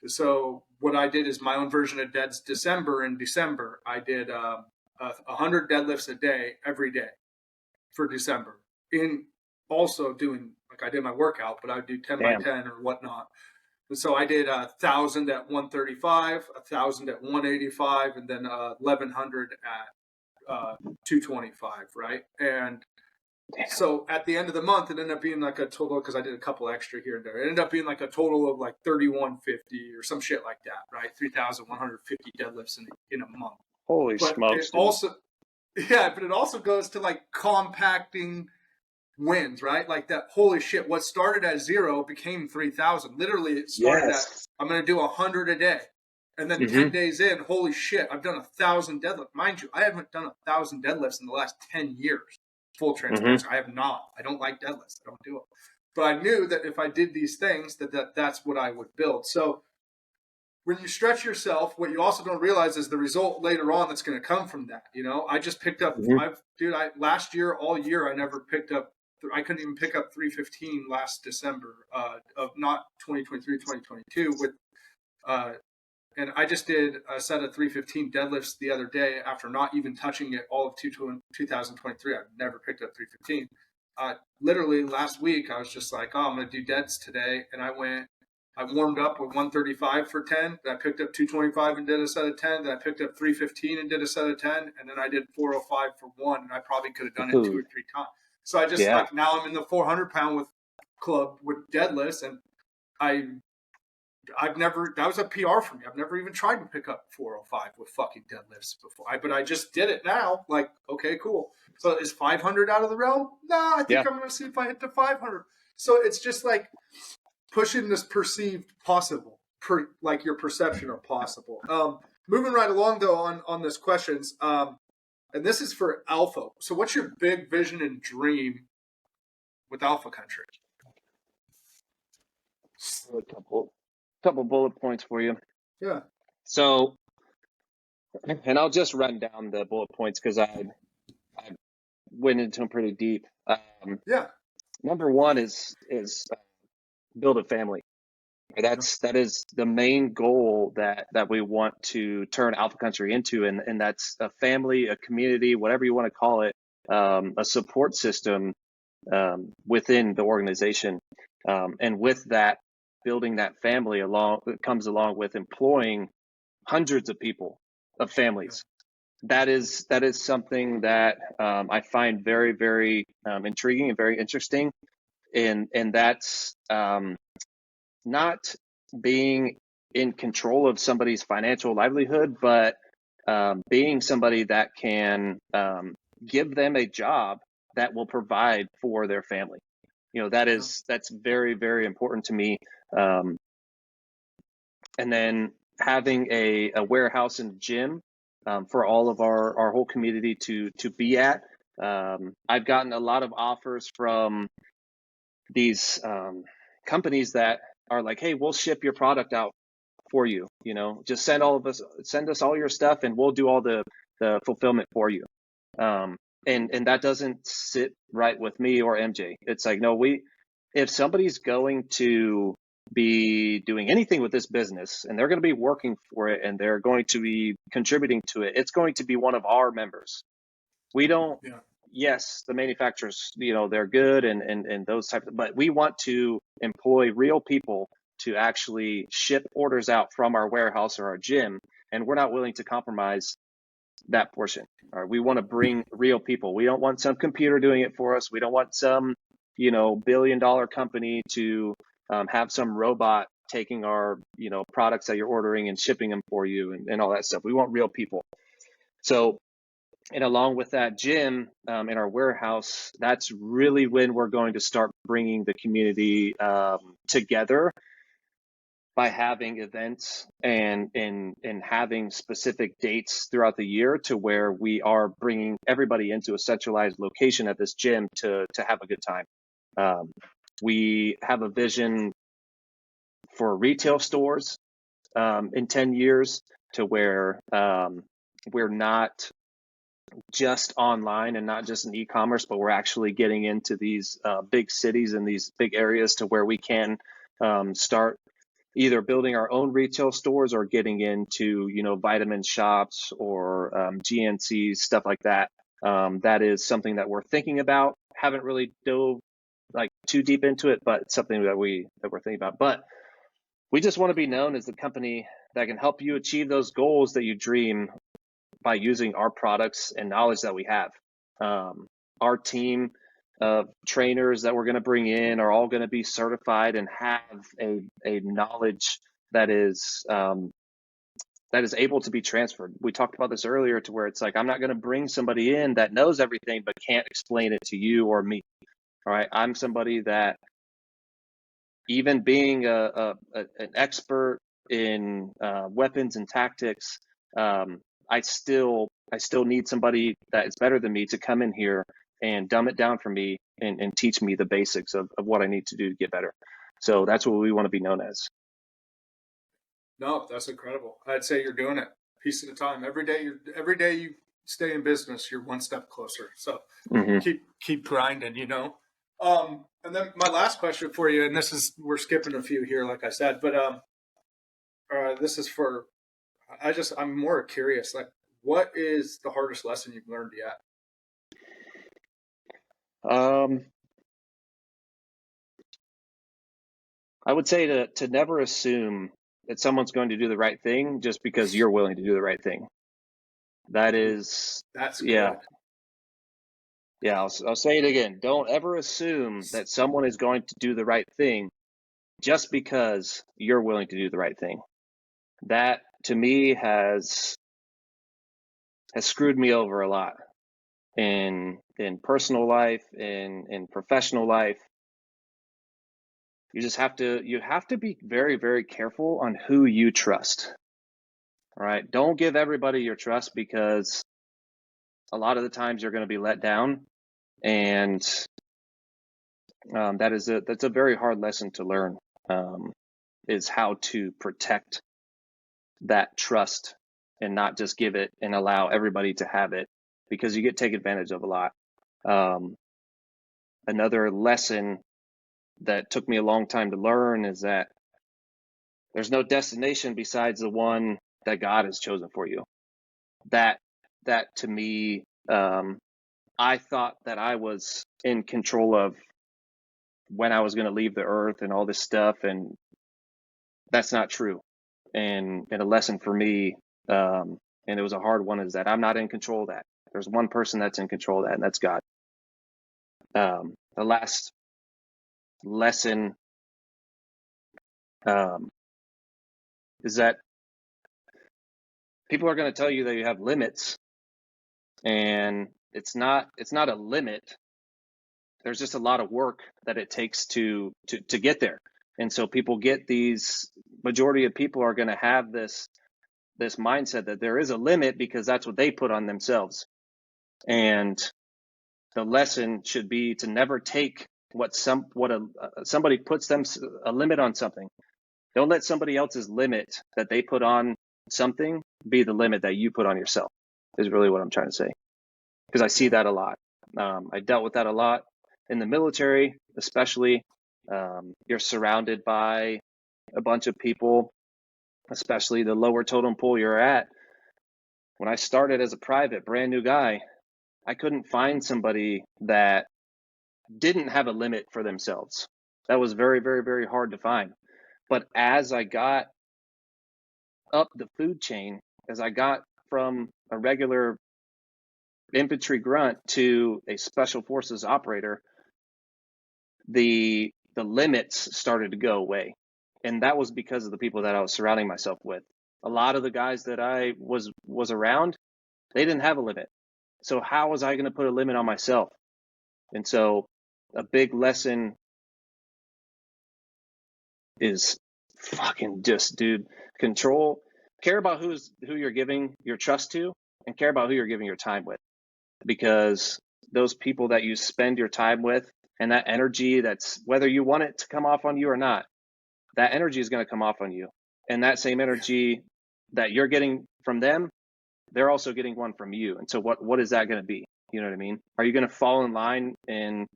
So what I did is my own version of Dead's December. In December, I did 100 deadlifts a day, every day for December. In also doing, I did my workout, but I would do 10 by 10 or whatnot. And so I did 1,000 at 135, 1,000 at 185, and then 1,100 at 225, right? And so at the end of the month, it ended up being like a total, because I did a couple extra here and there. It ended up being like a total of like 3,150 or some shit like that, right? 3,150 deadlifts in a month. Holy smokes! But it also goes to like compacting wins, right? Like that. Holy shit! What started at 0 became 3,000. Literally, it started at I'm going to do 100 a day. And then 10 days in, holy shit, I've done 1,000 deadlifts. Mind you, I haven't done 1,000 deadlifts in the last 10 years. Full transparency. I have not. I don't like deadlifts. I don't do them. But I knew that if I did these things, that's what I would build. So when you stretch yourself, what you also don't realize is the result later on that's going to come from that. I just picked up, last year, all year, I never picked up, I couldn't even pick up 315 last December of not 2023, 2022 with, and I just did a set of 315 deadlifts the other day after not even touching it all of 2023. I've never picked up 315. Literally last week, I was just like, I'm going to do deads today. And I warmed up with 135 for 10. Then I picked up 225 and did a set of 10. Then I picked up 315 and did a set of 10. And then I did 405 for 1. And I probably could have done it 2 or 3 times. So I just now I'm in the 400-pound club with deadlifts. And that was a PR for me. I've never even tried to pick up 405 with fucking deadlifts before. But I just did it now. Like, okay, cool. So is 500 out of the realm? No, I think I'm going to see if I hit the 500. So it's just like pushing this perceived possible, like your perception of possible. Moving right along though on this questions, and this is for Alpha. So what's your big vision and dream with Alpha Country? A couple bullet points for you. Yeah. So, and I'll just run down the bullet points because I went into them pretty deep. Number one is build a family. That is the main goal that we want to turn Alpha Country into, and that's a family, a community, whatever you want to call it, a support system within the organization, and with that, building that family comes along with employing hundreds of people, of families, that is something that I find very, very intriguing and very interesting. And that's not being in control of somebody's financial livelihood, but being somebody that can give them a job that will provide for their family. That's very, very important to me. And then having a warehouse and gym for all of our whole community to be at. I've gotten a lot of offers from these companies that are like, hey, we'll ship your product out for you. Just send us all your stuff and we'll do all the fulfillment for you. And that doesn't sit right with me or MJ. It's like, no, if somebody's going to be doing anything with this business and they're going to be working for it and they're going to be contributing to it, it's going to be one of our members. We don't, yes, the manufacturers, they're good and those types, but we want to employ real people to actually ship orders out from our warehouse or our gym. And we're not willing to compromise that portion. All right, we want to bring real people. We don't want some computer doing it for us. We don't want some, billion-dollar company to have some robot taking our, products that you're ordering and shipping them for you and all that stuff. We want real people. So, and along with that gym in our warehouse, that's really when we're going to start bringing the community together by having events and having specific dates throughout the year to where we are bringing everybody into a centralized location at this gym to have a good time. We have a vision for retail stores in 10 years to where we're not just online and not just in e-commerce, but we're actually getting into these big cities and these big areas to where we can start either building our own retail stores or getting into, vitamin shops or GNCs, stuff like that. That is something that we're thinking about. Haven't really dove too deep into it, but it's something that we're thinking about. But we just want to be known as the company that can help you achieve those goals that you dream by using our products and knowledge that we have. Our team of trainers that we're going to bring in are all going to be certified and have a knowledge that is able to be transferred. We talked about this earlier to where it's like, I'm not going to bring somebody in that knows everything but can't explain it to you or me. All right, I'm somebody that, even being an expert in weapons and tactics, I still need somebody that is better than me to come in here and dumb it down for me and teach me the basics of what I need to do to get better. So that's what we want to be known as. No, that's incredible. I'd say you're doing it a piece at a time. Every day you stay in business, you're one step closer. So keep grinding, And then my last question for you, and we're skipping a few here, like I said, but this is for, I'm more curious, like, what is the hardest lesson you've learned yet? I would say to never assume that someone's going to do the right thing just because you're willing to do the right thing. That's good. Yeah, I'll say it again. Don't ever assume that someone is going to do the right thing just because you're willing to do the right thing. That, to me, has screwed me over a lot in personal life, in professional life. You just have to be very, very careful on who you trust. All right, don't give everybody your trust, because a lot of the times you're going to be let down, and that's a very hard lesson to learn. Is how to protect that trust and not just give it and allow everybody to have it, because you get taken advantage of a lot. Another lesson that took me a long time to learn is that there's no destination besides the one that God has chosen for you. That to me, I thought that I was in control of when I was going to leave the earth and all this stuff, and that's not true. And a lesson for me and it was a hard one, is that I'm not in control of that. There's one person that's in control of that, and that's God. The last lesson is that people are going to tell you that you have limits, and it's not a limit. There's just a lot of work that it takes to get there. And so people get these, majority of people are going to have this mindset that there is a limit because that's what they put on themselves. And the lesson should be to never take somebody puts them a limit on something. Don't let somebody else's limit that they put on something be the limit that you put on yourself, is really what I'm trying to say. Because I see that a lot. I dealt with that a lot in the military, especially. You're surrounded by a bunch of people, especially the lower totem pole you're at. When I started as a private, brand new guy, I couldn't find somebody that didn't have a limit for themselves. That was very, very, very hard to find. But as I got up the food chain, as I got from a regular infantry grunt to a special forces operator, the limits started to go away. And that was because of the people that I was surrounding myself with. A lot of the guys that I was around, they didn't have a limit. So how was I going to put a limit on myself? And so a big lesson is fucking just, dude, care about who you're giving your trust to, and care about who you're giving your time with. Because those people that you spend your time with, and that energy, that's whether you want it to come off on you or not, that energy is going to come off on you. And that same energy that you're getting from them, they're also getting one from you. And so what is that going to be? You know what I mean? Are you going to fall in line, and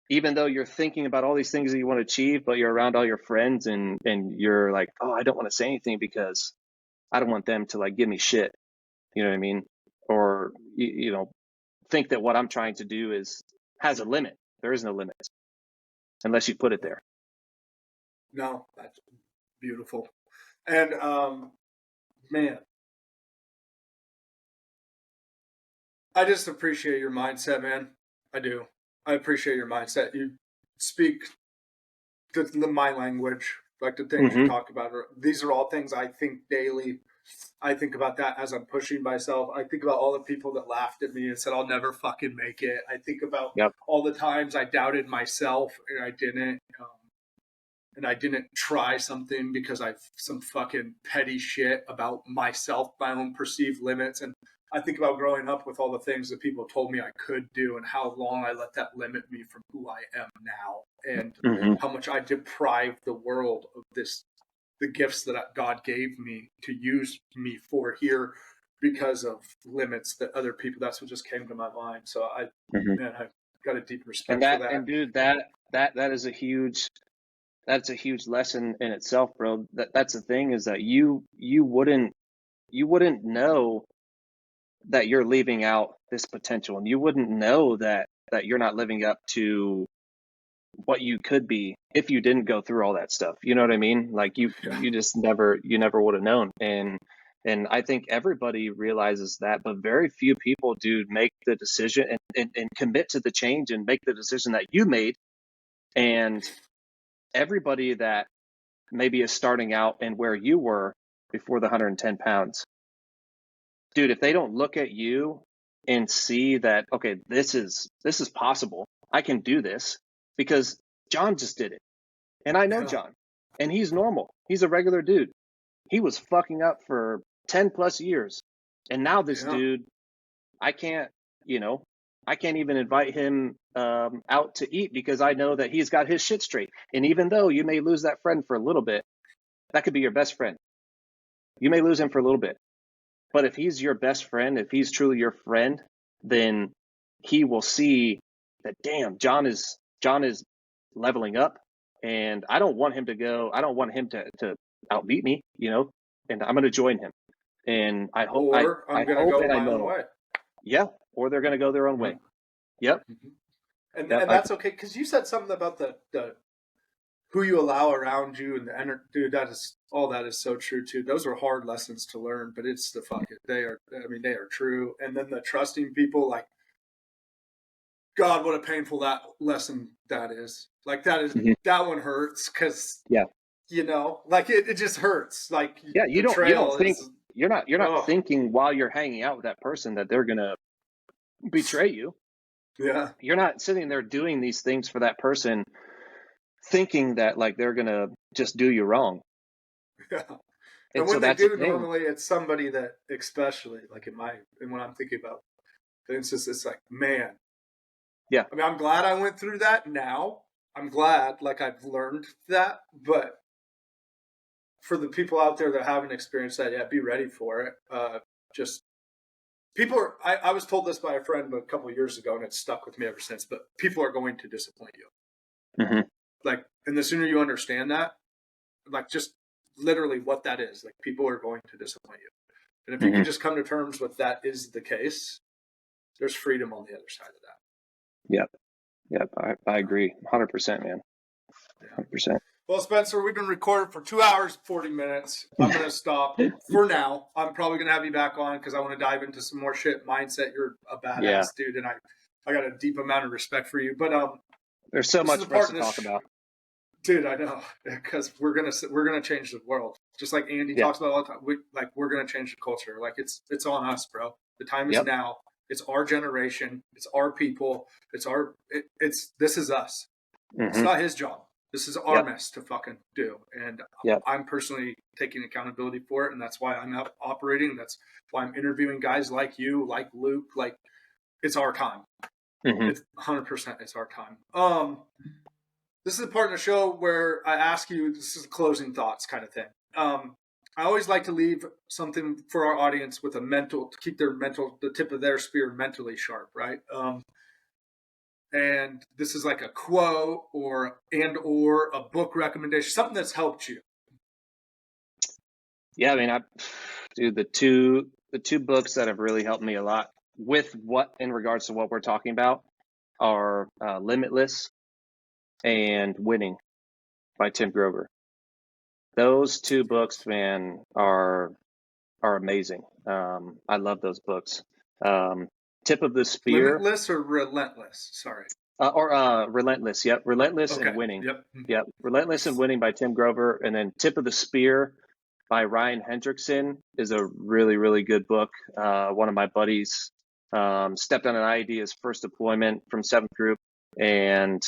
even though you're thinking about all these things that you want to achieve, but you're around all your friends and you're like, oh, I don't want to say anything because I don't want them to like give me shit. You know what I mean? Or, you know, think that what I'm trying to do has a limit. There is no limit unless you put it there. No, that's beautiful. And man, I just appreciate your mindset, man. I do. I appreciate your mindset. You speak my language, like the things you talk about. These are all things I think daily. I think about that as I'm pushing myself. I think about all the people that laughed at me and said, I'll never fucking make it. I think about all the times I doubted myself and I didn't. And I didn't try something because some fucking petty shit about myself, my own perceived limits. And I think about growing up with all the things that people told me I could do and how long I let that limit me from who I am now, and how much I deprived the world of the gifts that God gave me to use me for here because of limits that other people, that's what just came to my mind. So I've got a deep respect for that. And dude, that is a huge lesson in itself, bro. That's the thing, is that you wouldn't know that you're leaving out this potential, and you wouldn't know that you're not living up to what you could be if you didn't go through all that stuff. You know what I mean? Like you just never would have known. And I think everybody realizes that, but very few people do make the decision and commit to the change and make the decision that you made. And everybody that maybe is starting out and where you were before the 110 pounds, dude, if they don't look at you and see that, okay, this is possible, I can do this, because John just did it. And I know John, and he's normal. He's a regular dude. He was fucking up for 10 plus years. And now this dude, I can't even invite him out to eat because I know that he's got his shit straight. And even though you may lose that friend for a little bit, that could be your best friend. You may lose him for a little bit. But if he's your best friend, if he's truly your friend, then he will see that, damn, John is leveling up, and I don't want him to outbeat me, and I'm going to join him. And I hope, I'm going to go my own way. Yeah. Or they're going to go their own way. Yep. And that's okay. 'Cause you said something about the who you allow around you and the dude, that is all, that is so true too. Those are hard lessons to learn, but it's they are true. And then the trusting people, like, God, what a painful that lesson that is. Like, that is, that one hurts because, like it just hurts. Like, you don't think, you're not thinking while you're hanging out with that person that they're going to betray you. Yeah. You're not sitting there doing these things for that person thinking that like they're going to just do you wrong. Yeah. And when they do, normally it's somebody that, especially like when I'm thinking about, it's like, man. Yeah. I mean, I'm glad I went through that now. I'm glad, like, I've learned that. But for the people out there that haven't experienced that, be ready for it. Just people are, I was told this by a friend a couple of years ago, and it's stuck with me ever since, but people are going to disappoint you. Mm-hmm. Like, and the sooner you understand that, like, just literally what that is, like, people are going to disappoint you. And if you can just come to terms with that is the case, there's freedom on the other side of that. Yep. I agree. 100%, man. 100%. Well, Spencer, we've been recording for 2 hours, 40 minutes. I'm going to stop for now. I'm probably going to have you back on because I want to dive into some more shit mindset. You're a badass dude, and I got a deep amount of respect for you. But there's so much for us to talk about. Dude, I know, because we're gonna change the world, just like Andy talks about all the time. We're gonna change the culture. Like, it's on us, bro. The time is now. It's our generation. It's our people. This is us. It's not his job. This is our mess to fucking do. And I'm personally taking accountability for it, and that's why I'm operating. That's why I'm interviewing guys like you, like Luke. Like, it's our time. It's 100%. It's our time. This is the part of the show where I ask you, this is closing thoughts kind of thing. I always like to leave something for our audience with to keep the tip of their spear mentally sharp, right? And this is like a quote or a book recommendation, something that's helped you. Yeah, I mean, the two books that have really helped me a lot in regards to what we're talking about are Limitless and Winning by Tim Grover. Those two books, man, are amazing. I love those books. Tip of the Spear. Limitless or Relentless? Sorry. Relentless. Yep. Relentless and Winning. Yep. Relentless and Winning by Tim Grover. And then Tip of the Spear by Ryan Hendrickson is a really, really good book. One of my buddies stepped on an IED's first deployment from 7th Group, and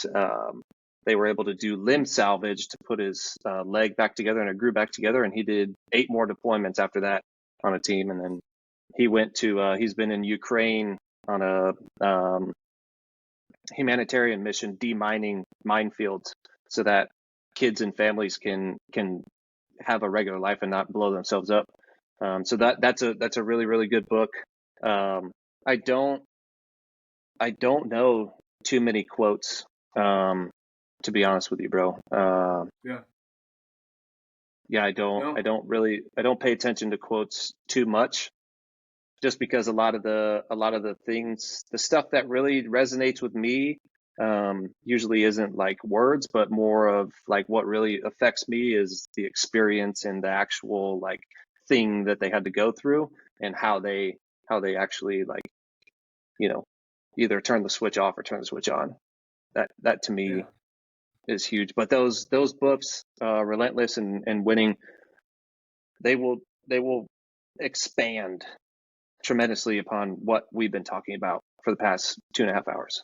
they were able to do limb salvage to put his leg back together, and it grew back together, and he did 8 more deployments after that on a team. And then he went to he's been in Ukraine on a humanitarian mission, demining minefields so that kids and families can have a regular life and not blow themselves up. So that's a really, really good book. I don't know too many quotes, to be honest with you, bro. I don't pay attention to quotes too much, just because a lot of the things, the stuff that really resonates with me, usually isn't like words, but more of like what really affects me is the experience and the actual like thing that they had to go through, and how they actually, like, either turn the switch off or turn the switch on. That to me is huge. But those books, Relentless and Winning, they will expand tremendously upon what we've been talking about for the past 2.5 hours.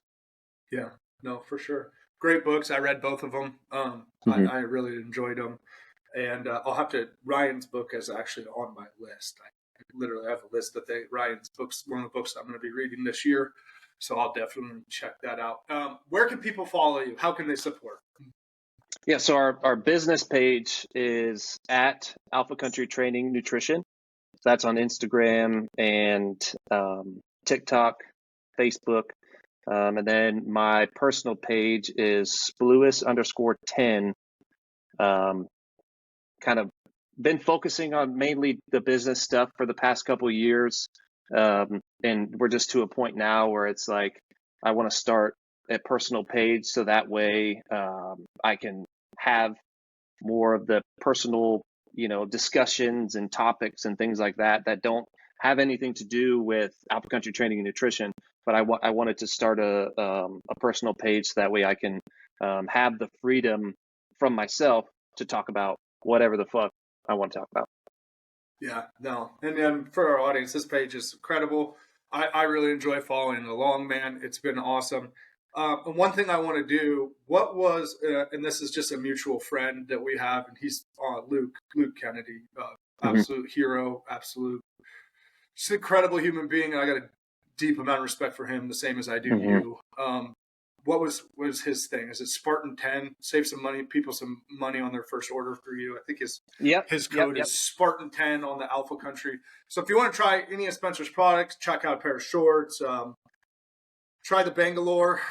Yeah, no, for sure. Great books. I read both of them. I really enjoyed them. And I'll have to, Ryan's book is actually on my list. I literally have a list that Ryan's books, one of the books I'm going to be reading this year. So I'll definitely check that out. Where can people follow you? How can they support? Yeah, so our business page is at Alpha Country Training Nutrition. That's on Instagram and TikTok, Facebook. And then my personal page is Spluis_10. Kind of been focusing on mainly the business stuff for the past couple of years. And we're just to a point now where it's like, I want to start a personal page so that way I can have more of the personal, discussions and topics and things like that don't have anything to do with Alpha Country training and nutrition. But I wanted to start a personal page so that way I can have the freedom from myself to talk about whatever the fuck I want to talk about. Yeah, no. And then for our audience, this page is incredible. I really enjoy following along, man. It's been awesome. And one thing I want to do, and this is just a mutual friend that we have, and he's Luke Kennedy, absolute hero, absolute, just an incredible human being. And I got a deep amount of respect for him, the same as I do you. What was his thing? Is it Spartan 10? Save some people some money on their first order for you. I think his code is Spartan 10 on the Alpha Country. So if you want to try any of Spencer's products, check out a pair of shorts. Try the Bangalore.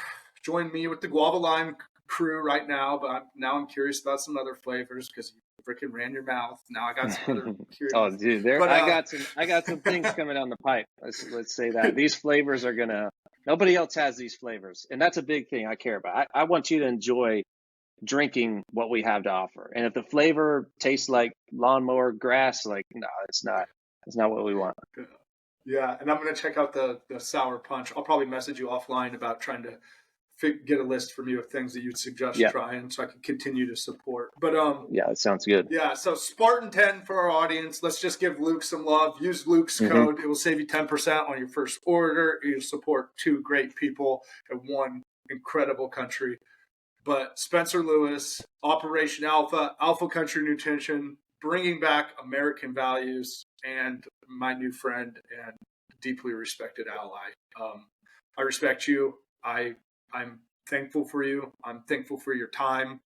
Join me with the Guava Lime crew right now. But I'm curious about some other flavors because you freaking ran your mouth. Now I got some other curious. Oh, dude, I got some things coming down the pipe. Let's say that these flavors are gonna. Nobody else has these flavors, and that's a big thing I care about. I want you to enjoy drinking what we have to offer. And if the flavor tastes like lawnmower grass, no, it's not. It's not what we want. Yeah, and I'm gonna check out the sour punch. I'll probably message you offline about trying to get a list from you of things that you'd suggest trying, so I can continue to support. But yeah, that sounds good. Yeah, so Spartan 10 for our audience. Let's just give Luke some love. Use Luke's code. It will save you 10% on your first order. You'll support two great people and one incredible country. But Spencer Lewis, Operation Alpha, Alpha Country Nutrition, bringing back American values, and my new friend and deeply respected ally. I respect you. I'm thankful for you. I'm thankful for your time.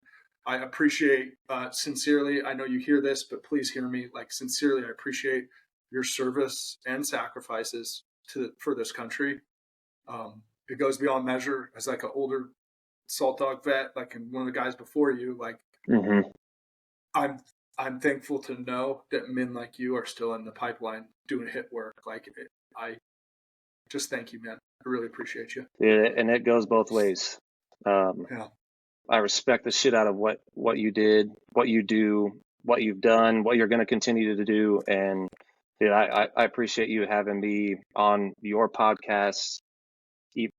I appreciate, sincerely, I know you hear this, but please hear me, sincerely, I appreciate your service and sacrifices for this country. It goes beyond measure. As an older Salt Dog vet, and one of the guys before you, I'm thankful to know that men like you are still in the pipeline doing hit work. I just thank you, man. I really appreciate you. Yeah, and it goes both ways. I respect the shit out of what you did, what you do, what you've done, what you're going to continue to do. And dude, I appreciate you having me on your podcast,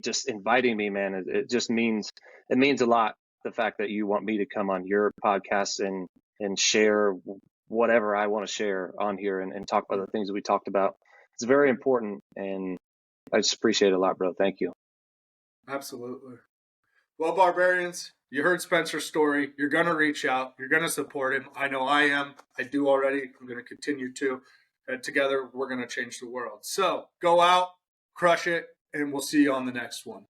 just inviting me, man. It just means a lot, the fact that you want me to come on your podcast and share whatever I want to share on here and talk about the things that we talked about. It's very important, and I just appreciate it a lot, bro. Thank you. Absolutely. Well, Barbarians, you heard Spencer's story. You're going to reach out. You're going to support him. I know I am. I do already. I'm going to continue to. And together, we're going to change the world. So go out, crush it, and we'll see you on the next one.